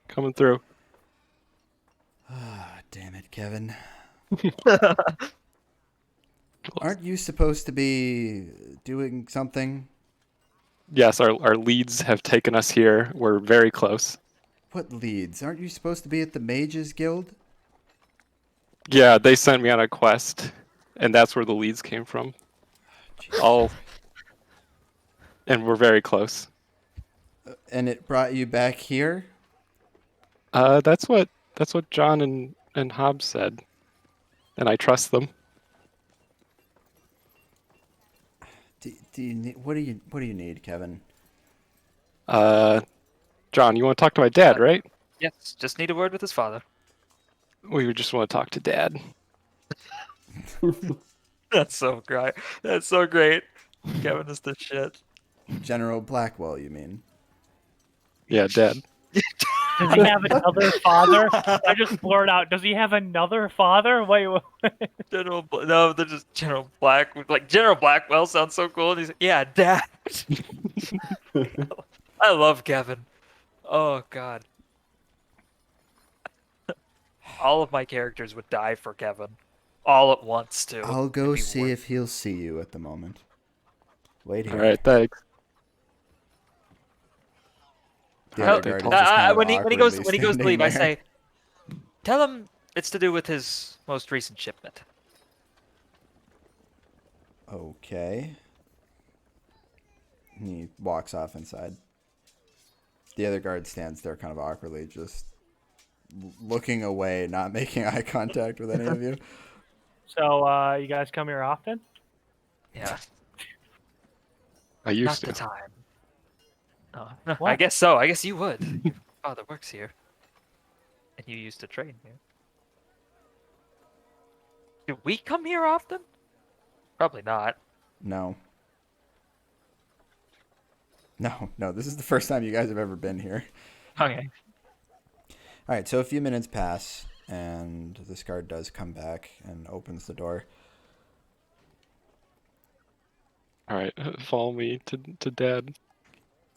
coming through. Ah, damn it, Kevin. Aren't you supposed to be doing something? Yes, our leads have taken us here. We're very close. What leads? Aren't you supposed to be at the Mages Guild? Yeah, they sent me on a quest, and that's where the leads came from. Jesus. And we're very close. And it brought you back here? That's what John and Hobbs said, and I trust them. Do you need, what do you need, Kevin? John, you want to talk to my dad, right? Yes, just need a word with his father. We would just want to talk to Dad. That's so great. That's so great. Kevin is the shit. General Blackwell, you mean? Yeah, Dad. Does he have another father? I just blurred out. Does he have another father? Wait. No, they're just General Black. Like General Blackwell sounds so cool. And he's like, yeah, Dad. I love Kevin. Oh God. All of my characters would die for Kevin, all at once too. I'll go It'd be see worth- if he'll see you at the moment. Wait here. All right, thanks. The Tell- other guard is told- just kind of when he goes awkwardly to leave, I standing say, tell him it's to do with his most recent shipment. there. Okay. And he walks off inside. The other guard stands there kind of awkwardly, just looking away, not making eye contact with any of you. So, you guys come here often? Yeah, I not used the to. time. No, I What? guess so. I guess you would. Your father works here, and you used to train here. Do we come here often? Probably not. No. No, this is the first time you guys have ever been here. Okay. All right, so a few minutes pass, and this guard does come back and opens the door. All right, follow me to Dad.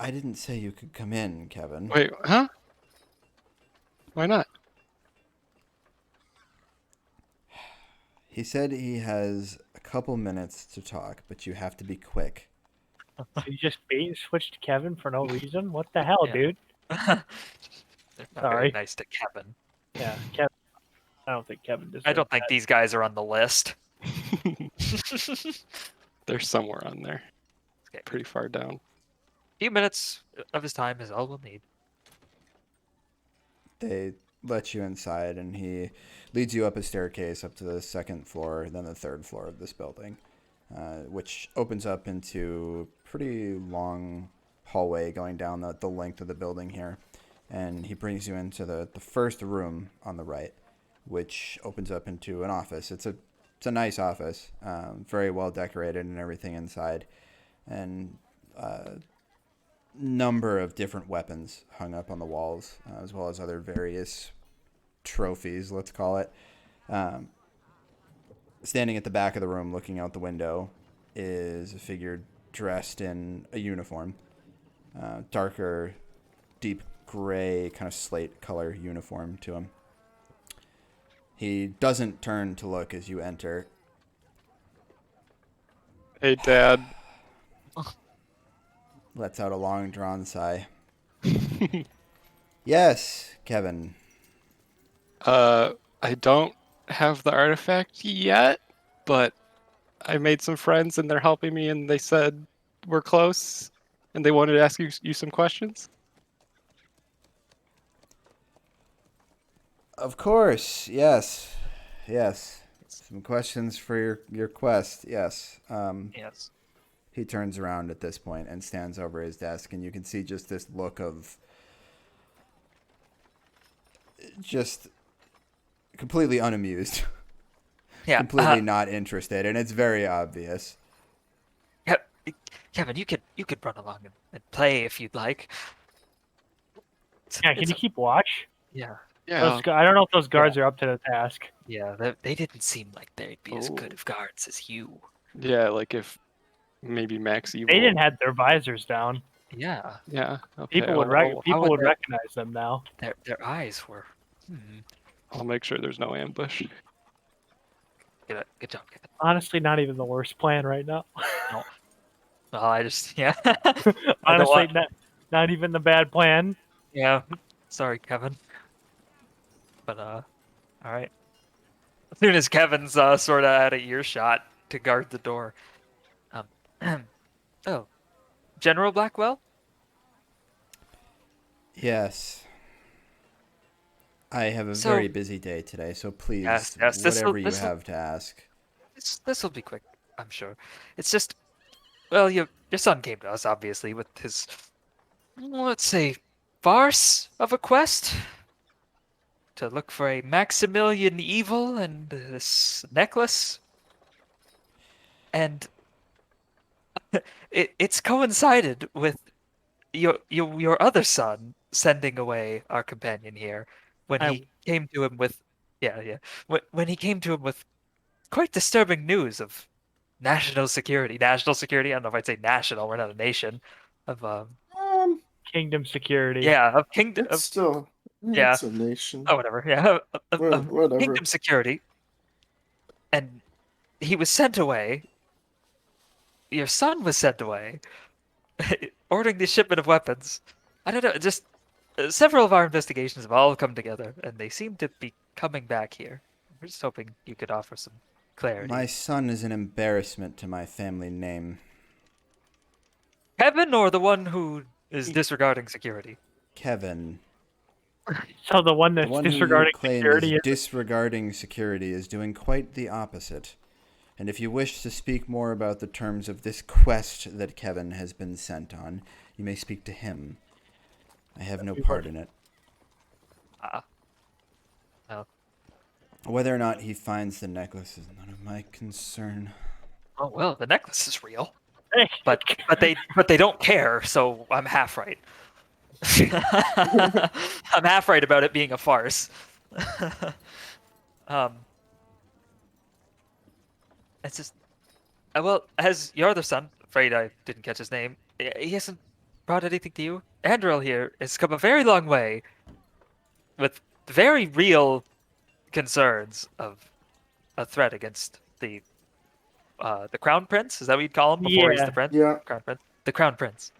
I didn't say you could come in, Kevin. Wait, huh? Why not? He said he has a couple minutes to talk, but you have to be quick. So you just bait and switch to Kevin for no reason? What the hell, Yeah. dude? They're not very Sorry. nice to Kevin. Yeah, Kevin. I don't think Kevin deserves I don't think that. these guys are on the list. They're somewhere on there, Okay. pretty far down. A few minutes of his time is all we'll need. They let you inside, and he leads you up a staircase up to the 2nd floor, then the 3rd floor of this building, which opens up into a pretty long hallway going down the length of the building here. And he brings you into the first room on the right, which opens up into an office. It's It's a nice office, very well decorated and everything inside, and number of different weapons hung up on the walls, as well as other various trophies, let's call it. Um, Standing at the back of the room, looking out the window, is a figure dressed in a uniform, darker, deep gray, kind of slate color uniform to him. He doesn't turn to look as you enter. Hey, Dad. Lets out a long drawn sigh. Yes, Kevin. I don't have the artifact yet, but I made some friends and they're helping me, and they said we're close, and they wanted to ask you some questions. Of course, yes. Yes. Some questions for your quest, yes. Yes. He turns around at this point and stands over his desk, and you can see just this look of just completely unamused, Yeah. completely not interested, and it's very obvious. Kevin, you could run along and play if you'd like. Yeah, can you keep watch? Yeah. Yeah. I don't know if those guards are up to the task. Yeah, they didn't seem like they'd be as good Oh. of guards as you. Yeah, like if maybe Max Evil. They didn't have their visors down. Yeah, Yeah. Okay. People would how would that- recognize them now. their eyes were. I'll make sure there's no ambush. Good job, Kevin. Honestly, not even the worst plan right now. Well, I just yeah. Honestly, not even the bad plan. Yeah. Sorry, Kevin. But all right. As soon as Kevin's sort of at a earshot to guard the door. Oh, General Blackwell. Yes. I have a So- very busy day today, so please, Yes, this'll- whatever you this'll- have to ask. This will be quick, I'm sure. It's just, well, your son came to us obviously with his, let's say, farce of a quest to look for a Maximilian Evil and this necklace, and it's coincided with your other son sending away our companion here when he came to him with, when he came to him with quite disturbing news of national security. National security. I don't know if I'd say national. We're not a nation. Of Kingdom security. yeah, of kingdom. It's still, yeah. it's a nation. Oh, whatever. Yeah, of Whatever. kingdom security. And he was sent away. Your son was sent away, ordering the shipment of weapons. I don't know. Just several of our investigations have all come together, and they seem to be coming back here. We're just hoping you could offer some clarity. My son is an embarrassment to my family name. Kevin, or the one who is disregarding security? Kevin. So the one The that's one who you disregarding claim security is is disregarding security is doing quite the opposite. And if you wish to speak more about the terms of this quest that Kevin has been sent on, you may speak to him. I have no part in it. Well. Whether or not he finds the necklace is none of my concern. Oh well, the necklace is real, Hey, but they don't care. So I'm half right. I'm half right about it being a farce. It's just, well, as your other son, afraid I didn't catch his name. He hasn't brought anything to you. Andrel here has come a very long way, with very real concerns of a threat against the Crown Prince. Is that what you'd call him before he's Yeah. the prince? Yeah. Crown Prince. The Crown Prince.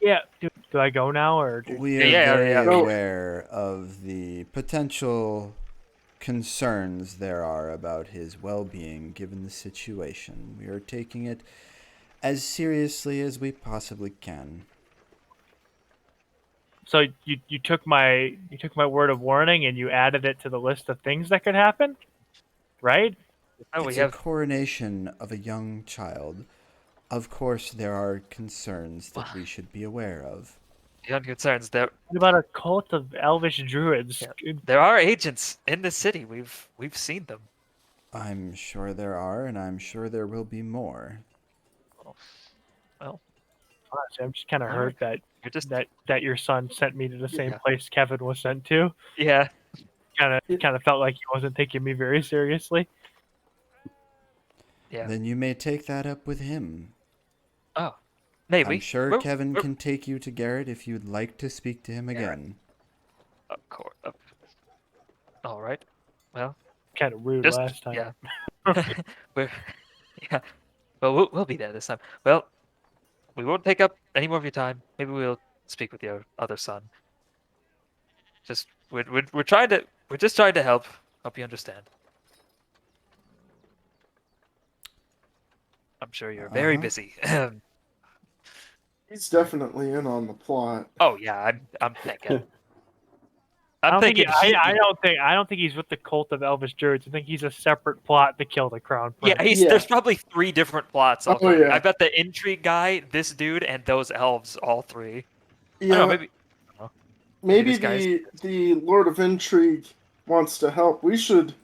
yeah. Do I go now or? We are Yeah, very yeah. aware of the potential concerns there are about his well-being given the situation. We are taking it as seriously as we possibly can. So you took my word of warning and you added it to the list of things that could happen, right? Oh, It's we have. a coronation of a young child. Of course, there are concerns that we should be aware of. beyond concerns. There What about a cult of elvish druids? Yeah. there are agents in this city. We've seen them. I'm sure there are, and I'm sure there will be more. Well, Honestly, I'm just kind of all hurt right. You're just that your son sent me to the same Yeah. place Kevin was sent to. yeah. Kind of felt like he wasn't taking me very seriously. Yeah. Then you may take that up with him. Oh, I'm maybe. sure We're, Kevin we're, can take you to Garrett if you'd like to speak to him Garrett. again. of course. All right. Well, Kind of rude just last time. yeah. we're yeah. Well, we'll be there this time. Well, we won't take up any more of your time. Maybe we'll speak with your other son. Just we're just trying to help. Hope you understand. I'm sure you're very Uh-huh. busy. He's definitely in on the plot. Oh yeah, I'm thinking. I I'm don't think thinking I don't think he's with the cult of elvish druids. I think he's a separate plot to kill the crown prince. yeah, Yeah. there's probably 3 different plots all Oh, going. yeah. I bet the intrigue guy, this dude, and those elves, all 3. I don't know, Yeah, maybe maybe this guy's the Lord of Intrigue wants to help. We should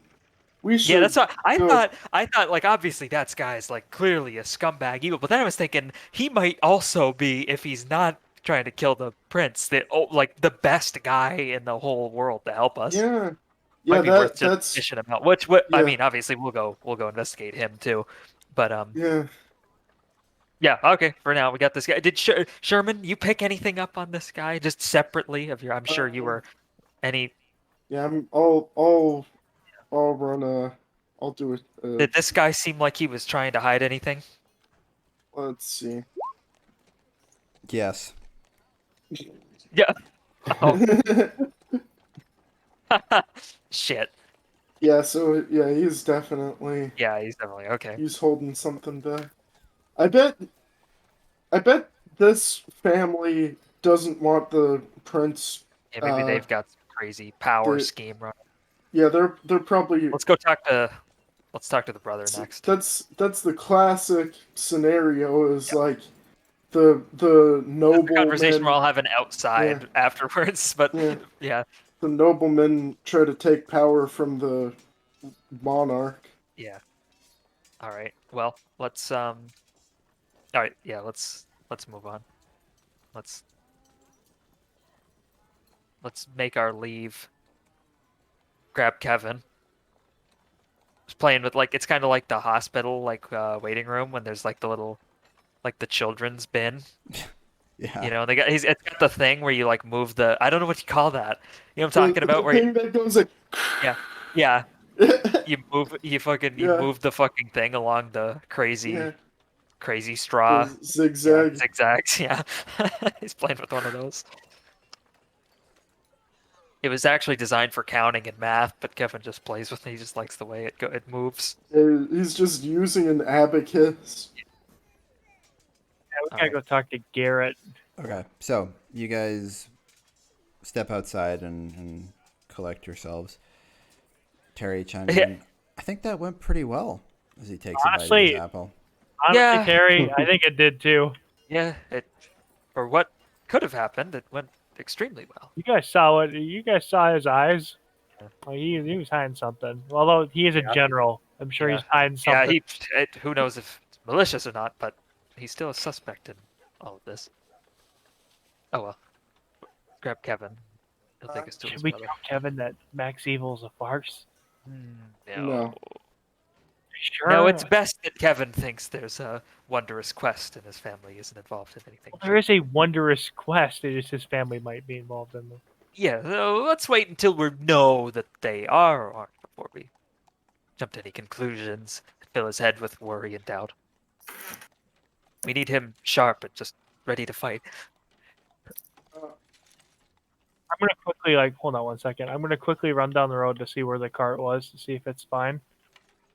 Yeah, that's what I go. thought. I thought, like, obviously that guy's like clearly a scumbag evil, but then I was thinking he might also be, if he's not trying to kill the prince, like the best guy in the whole world to help us. Yeah, yeah. Might be worth just That's fishing him out. What I yeah, mean, obviously we'll go investigate him too, but yeah. yeah, okay. For now, we got this guy. Did Sherman, you pick anything up on this guy just separately of your? I'm sure you were any. Yeah, I'll run I'll do it. Did this guy seem like he was trying to hide anything? Let's see. Yes. Yeah. Oh shit. Yeah, so yeah, he's definitely Yeah, he's definitely okay. he's holding something back. I bet this family doesn't want the prince. Yeah, maybe they've got some crazy power the- scheme running. Yeah, they're probably Let's go talk to. Let's talk to the brother next. that's the classic scenario is like the The noblemen. conversation we're all having outside Yeah. afterwards, but Yeah. yeah, The noblemen try to take power from the monarch. yeah. All right. Well, let's All right. Yeah. Let's move on. Let's make our leave. Grab Kevin. Just playing with like it's kind of like the hospital like waiting room when there's like the little like the children's bin. Yeah. You know, it's got the thing where you like move the I don't know what you call that. You know what I'm talking about? The Where thing that goes like. yeah, yeah, you Yeah. move the fucking thing along the Yeah. crazy straw The zigzag. zigzags. Yeah, he's playing with one of those. It was actually designed for counting and math, but Kevin just plays with it. He just likes the way it moves. He's just using an abacus. Yeah, we gotta go talk to Garrett. Okay. So you guys step outside and collect yourselves. Terry chimes Yeah. in. I think that went pretty well. As he takes a bite of Honestly- his apple. Honestly, Yeah. Terry, I think it did too. Yeah, or what could have happened, it went extremely well. You guys saw his eyes. Well, he was hiding something. Although he is a Yeah. general, I'm sure Yeah. he's hiding Yeah, something. who knows if it's malicious or not, but he's still a suspect in all of this. Oh well. Grab Kevin. He'll take us to Should his we brother. tell Kevin that Max Evil's a farce? No. Sure. No, it's best that Kevin thinks there's a wondrous quest and his family isn't involved in anything. There is a wondrous quest. It is his family might be involved in. Yeah, so let's wait until we know that they are or aren't before we jump to any conclusions and fill his head with worry and doubt. We need him sharp and just ready to fight. I'm gonna quickly hold on one second. I'm gonna quickly run down the road to see where the cart was to see if it's fine.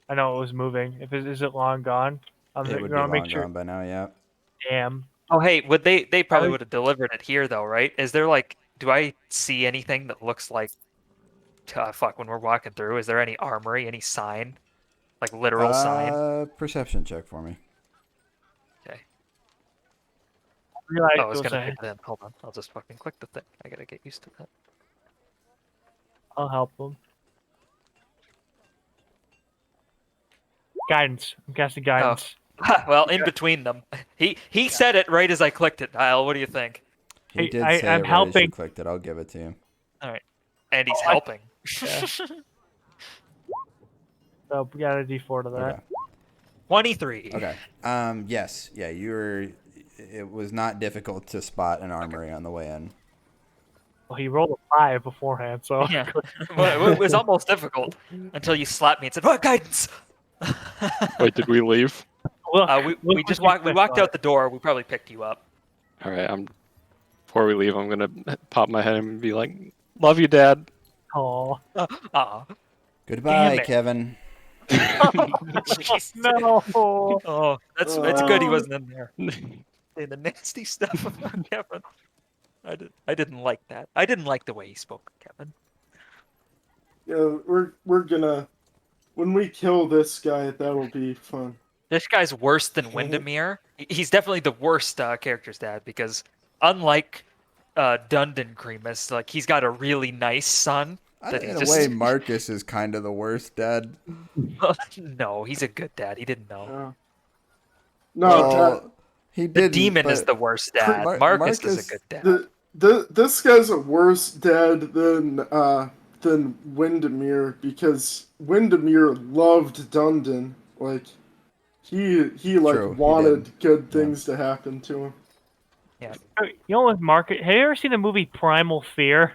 I know it was moving. Is it long gone? I'm It would be gonna long make sure. gone by now, yeah. Damn. Oh, hey, they probably Oh. would have delivered it here though, right? Is there do I see anything that looks like fuck when we're walking through? Is there any armory, any sign? Like literal sign? Perception check for me. Okay. realized Oh, I was it was gonna a- hit then. Hold on. I'll just fucking click the thing. I gotta get used to that. I'll help him. Guidance. I'm casting guidance. Well, in between them. He said it right as I clicked it, Niall. What do you think? He Hey, did say I'm it right as you helping. clicked it. I'll give it to you. All right. And he's Oh, helping. Yeah. So we got a D4 to that. Okay. 23. Okay. Yes. Yeah. You were. It was not difficult to spot an armory on the way in. Well, he rolled a 5 beforehand, so Yeah. Well, it was almost difficult until you slapped me and said, "What guidance?" Wait, did we leave? look, we look just what walked. We you walked clicked out the door. We probably picked you up. All right, before we leave, I'm gonna pop my head and be like, "Love you, Dad." on. Aw. Goodbye, it. Kevin. Jeez. No. Oh, it's good he wasn't in there. Saying the nasty stuff about Kevin. I didn't like that. I didn't like the way he spoke of Kevin. Yeah, we're gonna when we kill this guy, that'll be fun. This guy's worse than Windermere. He's definitely the worst character's dad because unlike Dundon Cremus, like he's got a really nice son that he In a just way, Marcus is kind of the worst dad. no, he's a good dad. He didn't know. No, Well, he The did. demon is the worst dad. Marcus is a good dad. this guy's a worse dad than Windermere because Windermere loved Dundon. Like he like True, he wanted did. good things to happen to him. Yeah. You know what, Mark? Have you ever seen the movie Primal Fear?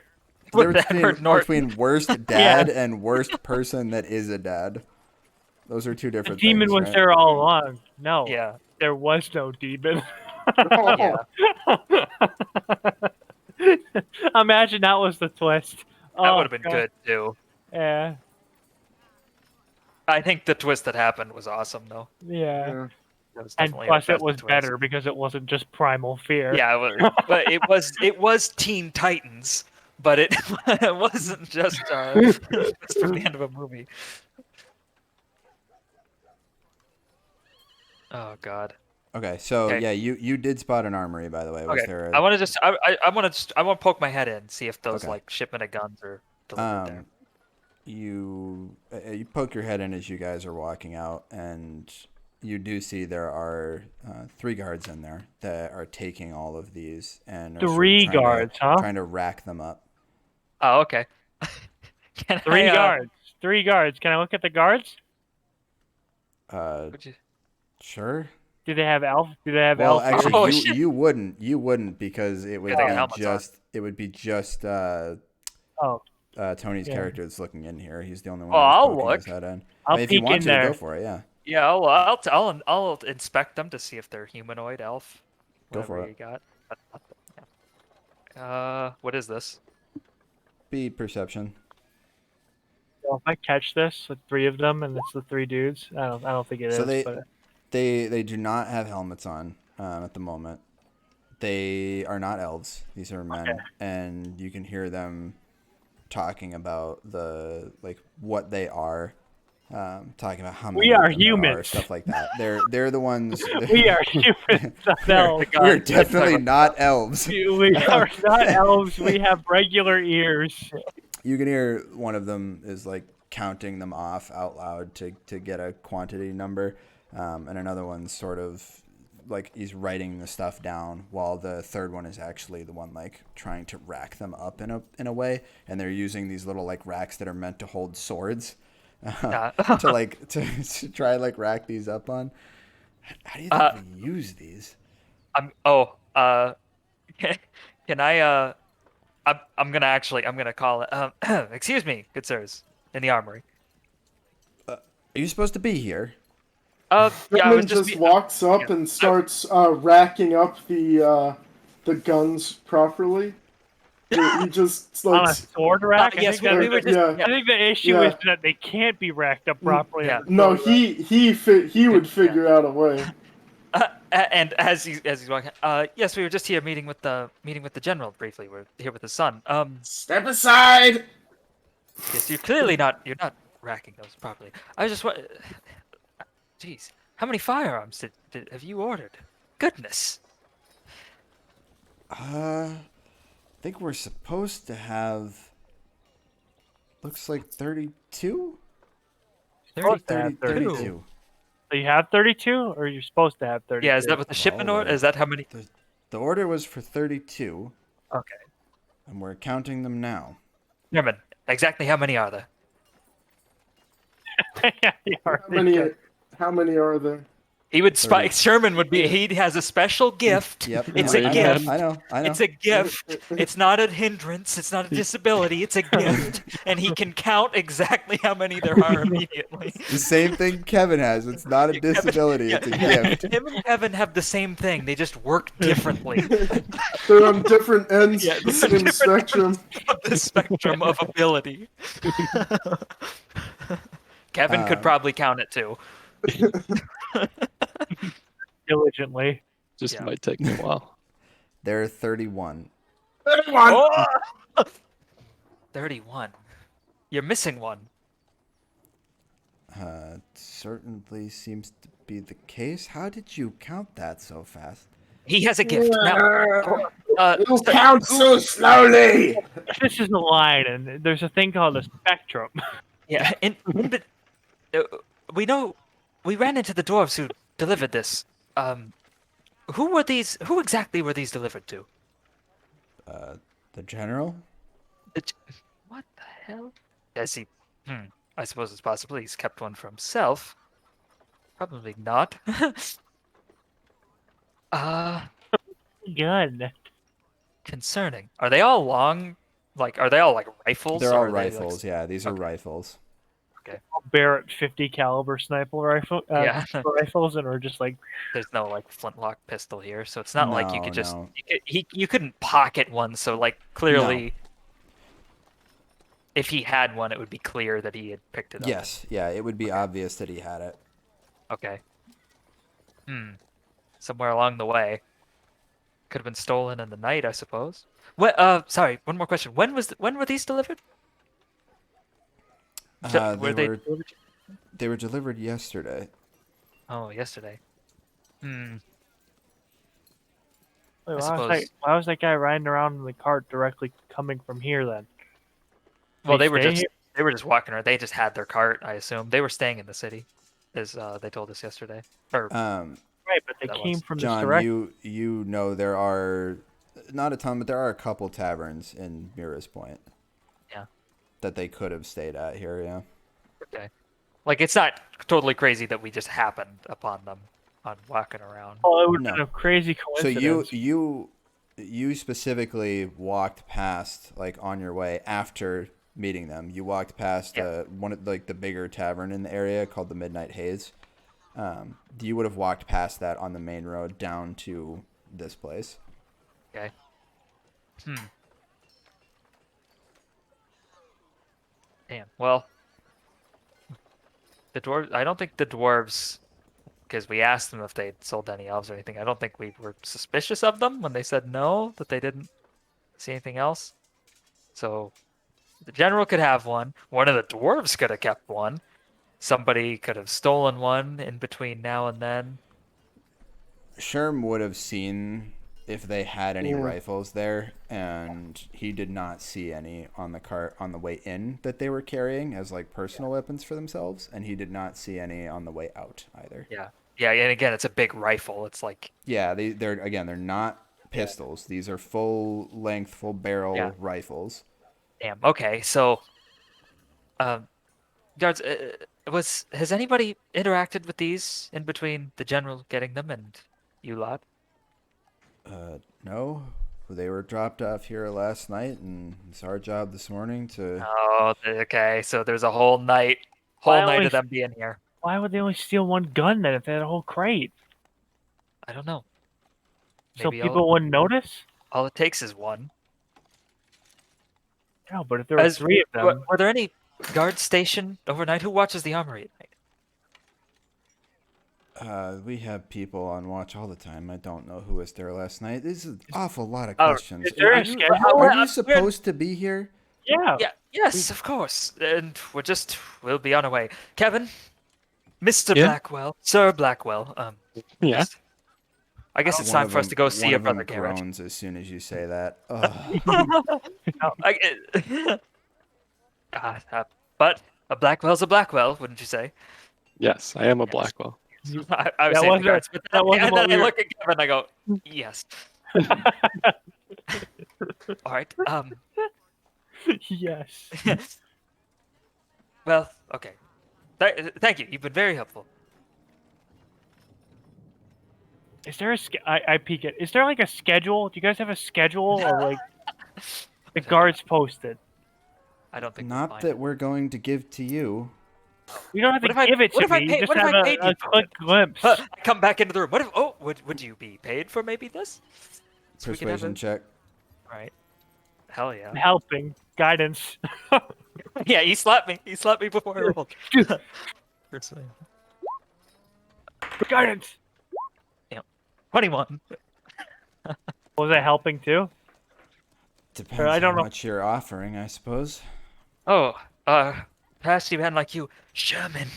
The With difference Edward Norton. between worst dad and worst person that is a dad. Those are two The different demon things, was right? there all along. No, Yeah. there was no demon. Yeah. Imagine that was the twist. That would have been good too. Yeah, I think the twist that happened was awesome though. yeah. That was And definitely plus, our it best was twist. better because it wasn't just Primal Fear. Yeah, but it was Teen Titans, but it it wasn't just just from the end of a movie. Oh God. Okay, so Okay. yeah, you did spot an armory, by the way. Was Okay. there a, I want to just I want to poke my head in, see if those Okay. like shipment of guns are delivered there. you poke your head in as you guys are walking out, and you do see there are 3 guards in there that are taking all of these and are sort of 3 trying guards, huh? trying to rack them up. Oh, okay. Can 3 I, guards. 3 guards. Can I look at the guards? would you- Sure. Do they have elf? Do they have Well, elf? actually, Oh, you shit. you wouldn't because it would Yeah, they got be helmets just it would be just Oh, Tony's Yeah. character that's looking in here. He's the only one Oh, who's I'll poking look. his head in. I'll I mean, if you peek want in to, there. go for it. Yeah, Yeah, I'll inspect them to see if they're humanoid, elf. Go for whatever you got. What is this? be perception. well, if I catch this with 3 of them and it's the 3 dudes, I don't think it is. So But they do not have helmets on at the moment. They are not elves. These are men, Okay. and you can hear them talking about what they are. Talking about how many We are of them there humans. stuff like that. They're the ones. we are humans, not elves. We're definitely not elves. We are not elves. We have regular ears. You can hear one of them is like counting them off out loud to get a quantity number, and another one's sort of like he's writing the stuff down, while the third one is actually the one like trying to rack them up in a way, and they're using these little like racks that are meant to hold swords to try like rack these up on. How do you think we use these? Can I I'm gonna call it excuse me, good sirs, in the armory. Are you supposed to be here? Yeah, I Goodman was just just walks up and starts racking up the guns properly. He just On a like sword rack? yes, I think we were just yeah. I think the issue Yeah. is that they can't be racked up properly. Yeah. on the No, sword rack. he would figure out a way. and as he's walking, yes, we were just here meeting with the general briefly. We're here with his son. Step aside. Yes, you're not racking those properly. I just want. Jeez, how many firearms have you ordered? Goodness. I think we're supposed to have. Looks like 32. Supposed to have 32. 32. So you have 32, or you're supposed to have 32? Yeah, is that what the shipment order? Is that how many? The order was for 32, Okay. and we're counting them now. Sherman, exactly how many are there? Yeah, you are. How many are there? He would 30. Sherman would be. He has a special gift. Yep. It's no, a I know, gift. I know. It's a gift. It's not a hindrance. It's not a disability. It's a gift, and he can count exactly how many there are immediately. The same thing Kevin has. It's not a disability. It's a gift. Him and Kevin have the same thing. They just work differently. They're on different ends Yeah, of the same spectrum. The spectrum of ability. Kevin could probably count it too. Diligently. Just Yeah. might take me a while. There are 31. 31! Oh! 31. You're missing one. Certainly seems to be the case. How did you count that so fast? He has a gift. Now, You count so slowly! This is a line, and there's a thing called a spectrum. yeah, we know we ran into the dwarves who delivered this. Who were these? Who exactly were these delivered to? The general? What the hell? Does he? I suppose it's possible he's kept one for himself. Probably not. Good. Concerning. Are they all long? Like, are they all like rifles? They're or all are they, like, rifles. Yeah, these are rifles. Barrett 50 caliber sniper rifle. Yeah. Rifles, and we're just like, There's no like flintlock pistol here, so it's not like you No, could just no. you couldn't pocket one. So like clearly, if he had one, it would be clear that he had picked it up. Yes, yeah, it would be obvious that he had it. Okay. Somewhere along the way, could have been stolen in the night, I suppose. What? Sorry. One more question. When were these delivered? Were they delivered? They were delivered yesterday. Oh, yesterday. wait, I why suppose. why was that guy riding around in the cart directly coming from here then? Well, they were stay just here? they were just walking around. They just had their cart, I assume. They were staying in the city, as they told us yesterday. Or Right, but they That came was- from this John, direction. you know there are not a ton, but there are a couple taverns in Mira's Point. Yeah. That they could have stayed at here, yeah. okay. Like it's not totally crazy that we just happened upon them on walking around. Oh, it would No. have been a crazy So coincidence. you specifically walked past, like, on your way after meeting them. You walked past one of like the bigger tavern in the area called the Midnight Haze. You would have walked past that on the main road down to this place. Okay. Damn. Well, the dwarves. I don't think the dwarves, because we asked them if they'd sold any elves or anything. I don't think we were suspicious of them when they said no, that they didn't see anything else. So the general could have one. One of the dwarves could have kept one. Somebody could have stolen one in between now and then. Sherm would have seen if they had any rifles there, and he did not see any on the cart on the way in that they were carrying as like personal weapons for themselves, and he did not see any on the way out either. Yeah. Yeah, and again, it's a big rifle. It's like Yeah, they're not pistols. These are full length, full barrel rifles. damn. Okay, so, guards, has anybody interacted with these in between the general getting them and you lot? No, they were dropped off here last night, and it's our job this morning to. Oh, okay. So there's a whole night only- of them being here. Why would they only steal one gun then if they had a whole crate? I don't know. So Maybe people wouldn't notice? all it takes is one. No, but if there were three of them, Were there any guards stationed overnight? Who watches the armory at night? We have people on watch all the time. I don't know who was there last night. This is an awful lot of Oh, questions. is there a Are you, schedule? are you supposed to be here? yeah. Yeah, yes, of course. And we'll be on our way. Kevin, Mr. Yeah? Blackwell, Sir Blackwell. Yeah. just- I guess it's time for us to go see one a of them brother Garrett. groans as soon as you say that. Ugh. But a Blackwell's a Blackwell, wouldn't you say? Yes, I am a Yes. Blackwell. I was That saying the wasn't- guards, but that wasn't and what then we I were- look at Kevin and I go, yes. All right. Yes. Well, okay. Thank you. You've been very helpful. Is there I peek it. Is there like a schedule? Do you guys have a schedule of like the guards posted? I don't think Not that we're going to give to you. You don't have What to if I- give it what to if I me. pay- You just what if have I paid you a for quick it? glimpse. I come back into the room. What if? Oh, would you be paid for maybe this? So we could have Persuasion check. All right. Hell yeah. Helping guidance. Yeah, he slapped me. He slapped me before I rolled. Personally. Guidance. 21. Was that helping too? Depends I don't how know. much you're offering, I suppose. Oh, pasty man like you, Sherman.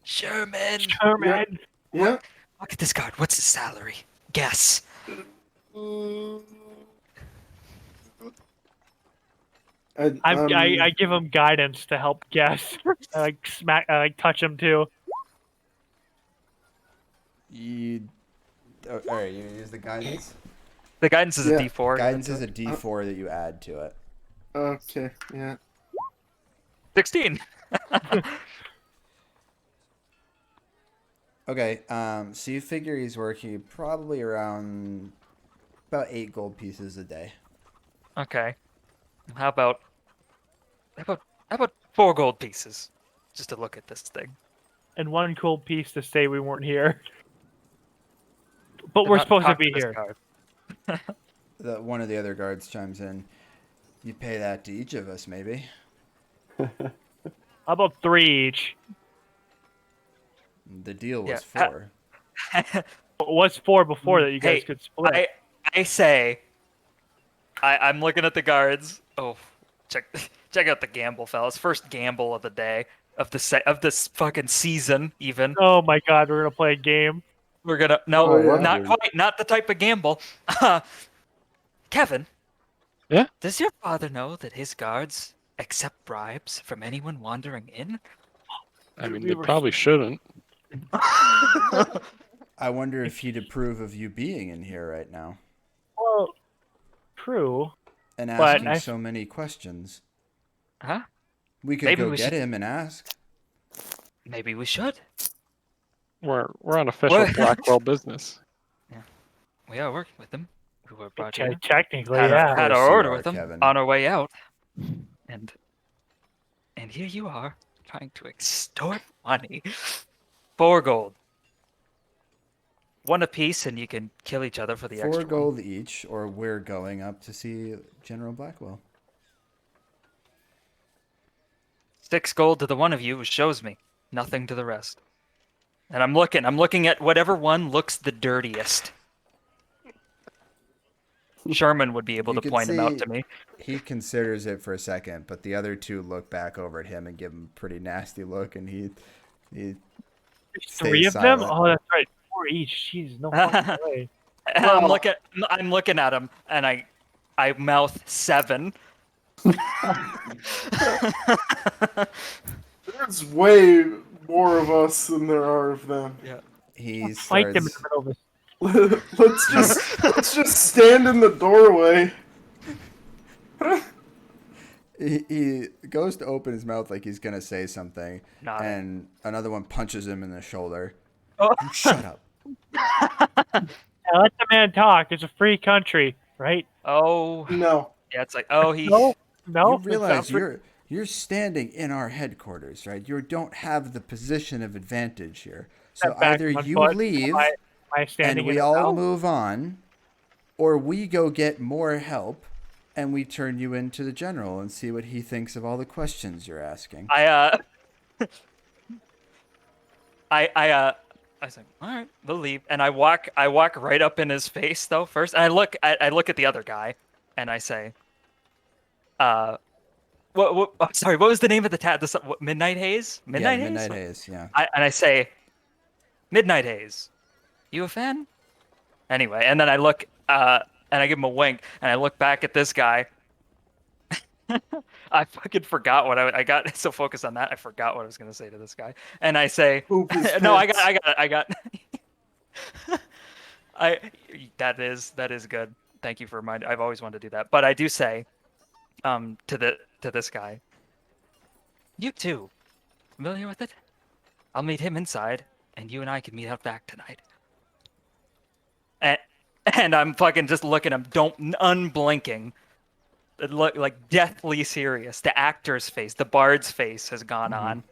Sherman. Sherman. Yeah. Look at this guard. What's his salary? Guess. I give him guidance to help guess. I like touch him too. You. Oh, all right, you use the guidance. The guidance is Yeah, a D4. Guidance is a D4 that you add to it. Okay, yeah. 16. Okay, so you figure he's working probably around about 8 gold pieces a day. Okay. How about 4 gold pieces, just to look at this thing. And one cool piece to say we weren't here. But we're Not supposed to talk be this here. guard. One of the other guards chimes in. You pay that to each of us, maybe. How about 3 each? The deal was Yeah, 4. What's 4 before that you guys Hey, could split? I say, I'm looking at the guards. Oh, check out the gamble, fellas. First gamble of the day of this fucking season. Even Oh my god, we're gonna play a game. we're gonna Oh, yeah. not quite, not the type of gamble. Kevin. Yeah? Does your father know that his guards accept bribes from anyone wandering in? I mean, We they were- probably shouldn't. I wonder if he'd approve of you being in here right now Well, true. and But asking I- so many questions. Huh? We could Maybe go we get should- him and ask. Maybe we should. We're on official What? Blackwell business. We are working with them. We were brought here. Technically, Had, yeah. had Of course our you order are, with them Kevin. on our way out, and here you are trying to extort money. 4 gold, 1 apiece, and you can kill each other for the 4 extra gold each, or we're going up to see General Blackwell. 6 gold to the one of you who shows me, nothing to the rest. And I'm looking at whatever one looks the dirtiest. Sherman would be able You to can point him out see- to me. He considers it for a second, but the other 2 look back over at him and give him a pretty nasty look, and he There's Stay 3 of them? silent. Oh, that's right. 4 each. Jeez, no fucking way. I'm looking at him, and I mouth 7. There's way more of us than there are of them. he Fight them in starts, the middle of this. let's just stand in the doorway. he goes to open his mouth like he's gonna say something, Not it. and another one punches him in the shoulder. Oh. You shut up. Yeah, let the man talk. It's a free country, right? Oh, No. yeah, it's like, oh, he. No, no. You it's realize not you're standing in our headquarters, right? You don't have the position of advantage here. So Step back either 1 you foot. leave Am I and standing we in all it now? move on, or we go get more help and we turn you into the general and see what he thinks of all the questions you're asking. I was like, all right, we'll leave. And I walk right up in his face though first. And I look at the other guy, and I say, what I'm sorry, what was the name of the Midnight Haze? Midnight Haze? Midnight Haze, yeah. And I say, Midnight Haze, You a fan? Anyway, and then I look, and I give him a wink, and I look back at this guy. I fucking forgot what I got so focused on that. I forgot what I was gonna say to this guy, and I say, Poop his "No, pants. I got." I that is good. Thank you for reminding. I've always wanted to do that, but I do say, to this guy, you too, familiar with it? I'll meet him inside, and you and I can meet out back tonight. And and I'm fucking just looking at him, unblinking, look like deathly serious. The actor's face, the bard's face, has gone on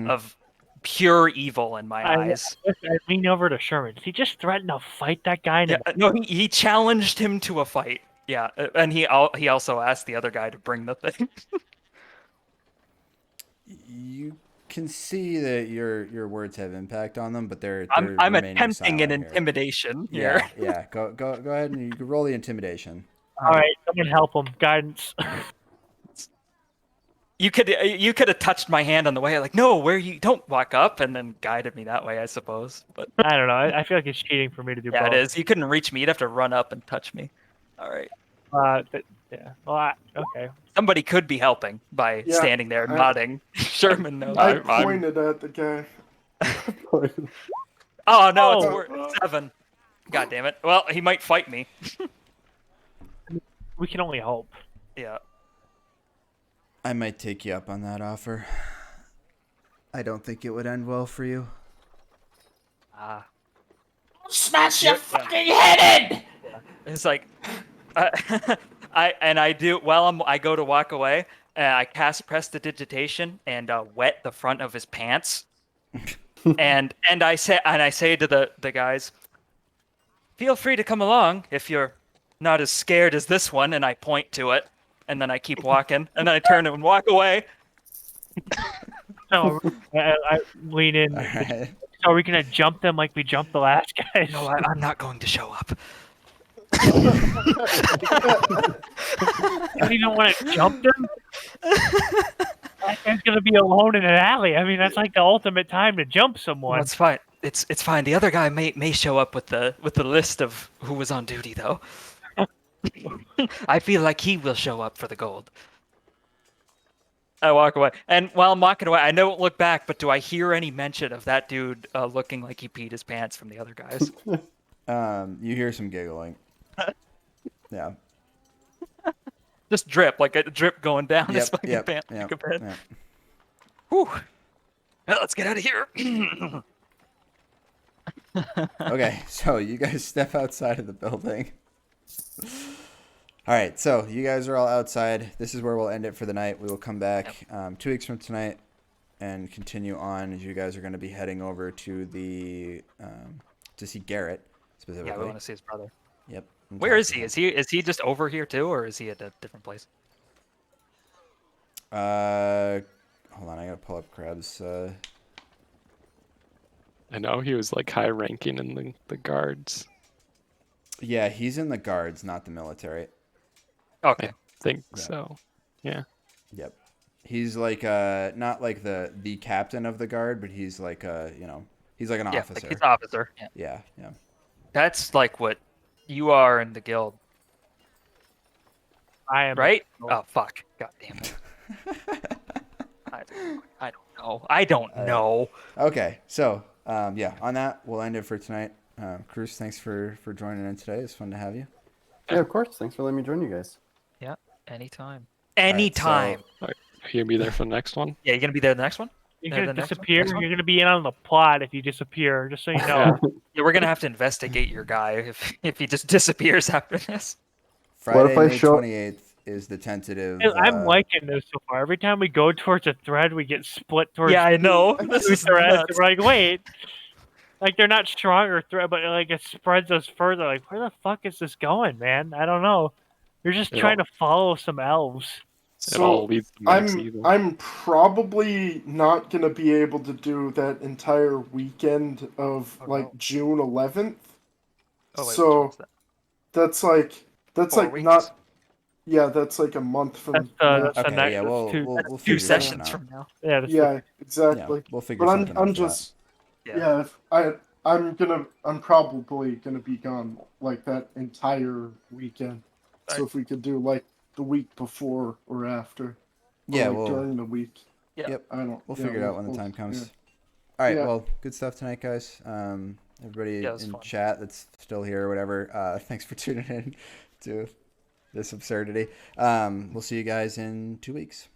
of pure evil in my eyes. I lean over to Sherman. Does he just threaten to fight that guy? Yeah, no, he challenged him to a fight. Yeah, and he also asked the other guy to bring the thing. You can see that your words have impact on them, but they're I'm remaining attempting an silent here. intimidation here. Yeah. Go ahead and you can roll the intimidation. All right, someone help him. Guidance. You could have touched my hand on the way, like, no, where you don't walk up, and then guided me that way, I suppose. But I don't know. I feel like it's cheating for me to do yeah, both. it is. You couldn't reach me. You'd have to run up and touch me. All right. Yeah. Well, okay. Somebody could be helping by Yeah, standing there nodding. Sherman knows. I pointed at the guy. Oh no, Oh. it's 7. God damn it. Well, he might fight me. We can only hope. Yeah. I might take you up on that offer. I don't think it would end well for you. Smash your fucking head in! It's like, I do while I go to walk away. I cast prestidigitation and wet the front of his pants, and I say to the guys, feel free to come along if you're not as scared as this one. And I point to it, and then I keep walking, and then I turn and walk away. So I lean in. All right. So are we gonna jump them like we jumped the last guy? No, I'm not going to show up. You don't want to jump them? That guy's gonna be alone in an alley. I mean, that's like the ultimate time to jump someone. Well, it's fine. It's fine. The other guy may show up with the list of who was on duty, though. I feel like he will show up for the gold. I walk away, and while I'm walking away, I don't look back. But do I hear any mention of that dude looking like he peed his pants from the other guys? You hear some giggling. Yeah. Just drip, like a drip going down his fucking Yep. pants. Whew. Well, let's get out of here. Okay, so you guys step outside of the building. All right, so you guys are all outside. This is where we'll end it for the night. We will come back 2 weeks from tonight and continue on as you guys are going to be heading over to the to see Garrett specifically. Yeah, we want to see his brother. Yep. Where is he? Is he just over here too, or is he at a different place? Hold on, I gotta pull up Krebs. I know he was like high ranking in the guards. Yeah, he's in the guards, not the military. Okay. I think Yeah. so. Yeah. Yep. He's like not like the captain of the guard, but he's like he's like an Yeah, officer. like he's an officer. Yeah. Yeah. That's like what you are in the guild, I am right? Oh fuck! God damn it! I don't know. I don't know. Okay, so yeah, on that we'll end it for tonight. Cruz, thanks for joining in today. It's fun to have you. Yeah, of course. Thanks for letting me join you guys. Yeah. Anytime. right, Anytime. so- Are you gonna be there for the next one? Yeah, you gonna be there the next one? You're The gonna next one? disappear. Next one? You're gonna be in on the plot if you disappear. Just so you know. Yeah, we're gonna have to investigate your guy if he just disappears after this. Friday, if I May show- 28th is the tentative. I'm liking this so far. Every time we go towards a thread, we get split towards Yeah, I know. two This is threads. nuts. We're like, wait, like they're not stronger thread, but like it spreads us further. Like, where the fuck is this going, man? I don't know. You're just Yeah. trying to follow some elves. It all leads to max I'm evil. I'm probably not gonna be able to do that entire weekend of Oh, like no. June 11th. Oh, wait, So- what's that? That's 4 like weeks? not. Yeah, that's like a month from. That's now. the Okay, next yeah, we'll two. we'll That's figure 2 something sessions out. from now. Yeah, that's Yeah, Yeah, exactly. we'll figure But something out I'm for that. just. Yeah, if I'm probably gonna be gone like that entire weekend. So Alright. if we could do like the week before or after, or Yeah, like we'll during the week. Yeah. Yep. I don't. We'll yeah, figure it out when the time comes. yeah. All right. Yeah. Well, good stuff tonight, guys. Everybody Yeah, it was in fun. chat that's still here or whatever. Thanks for tuning in to this absurdity. We'll see you guys in 2 weeks.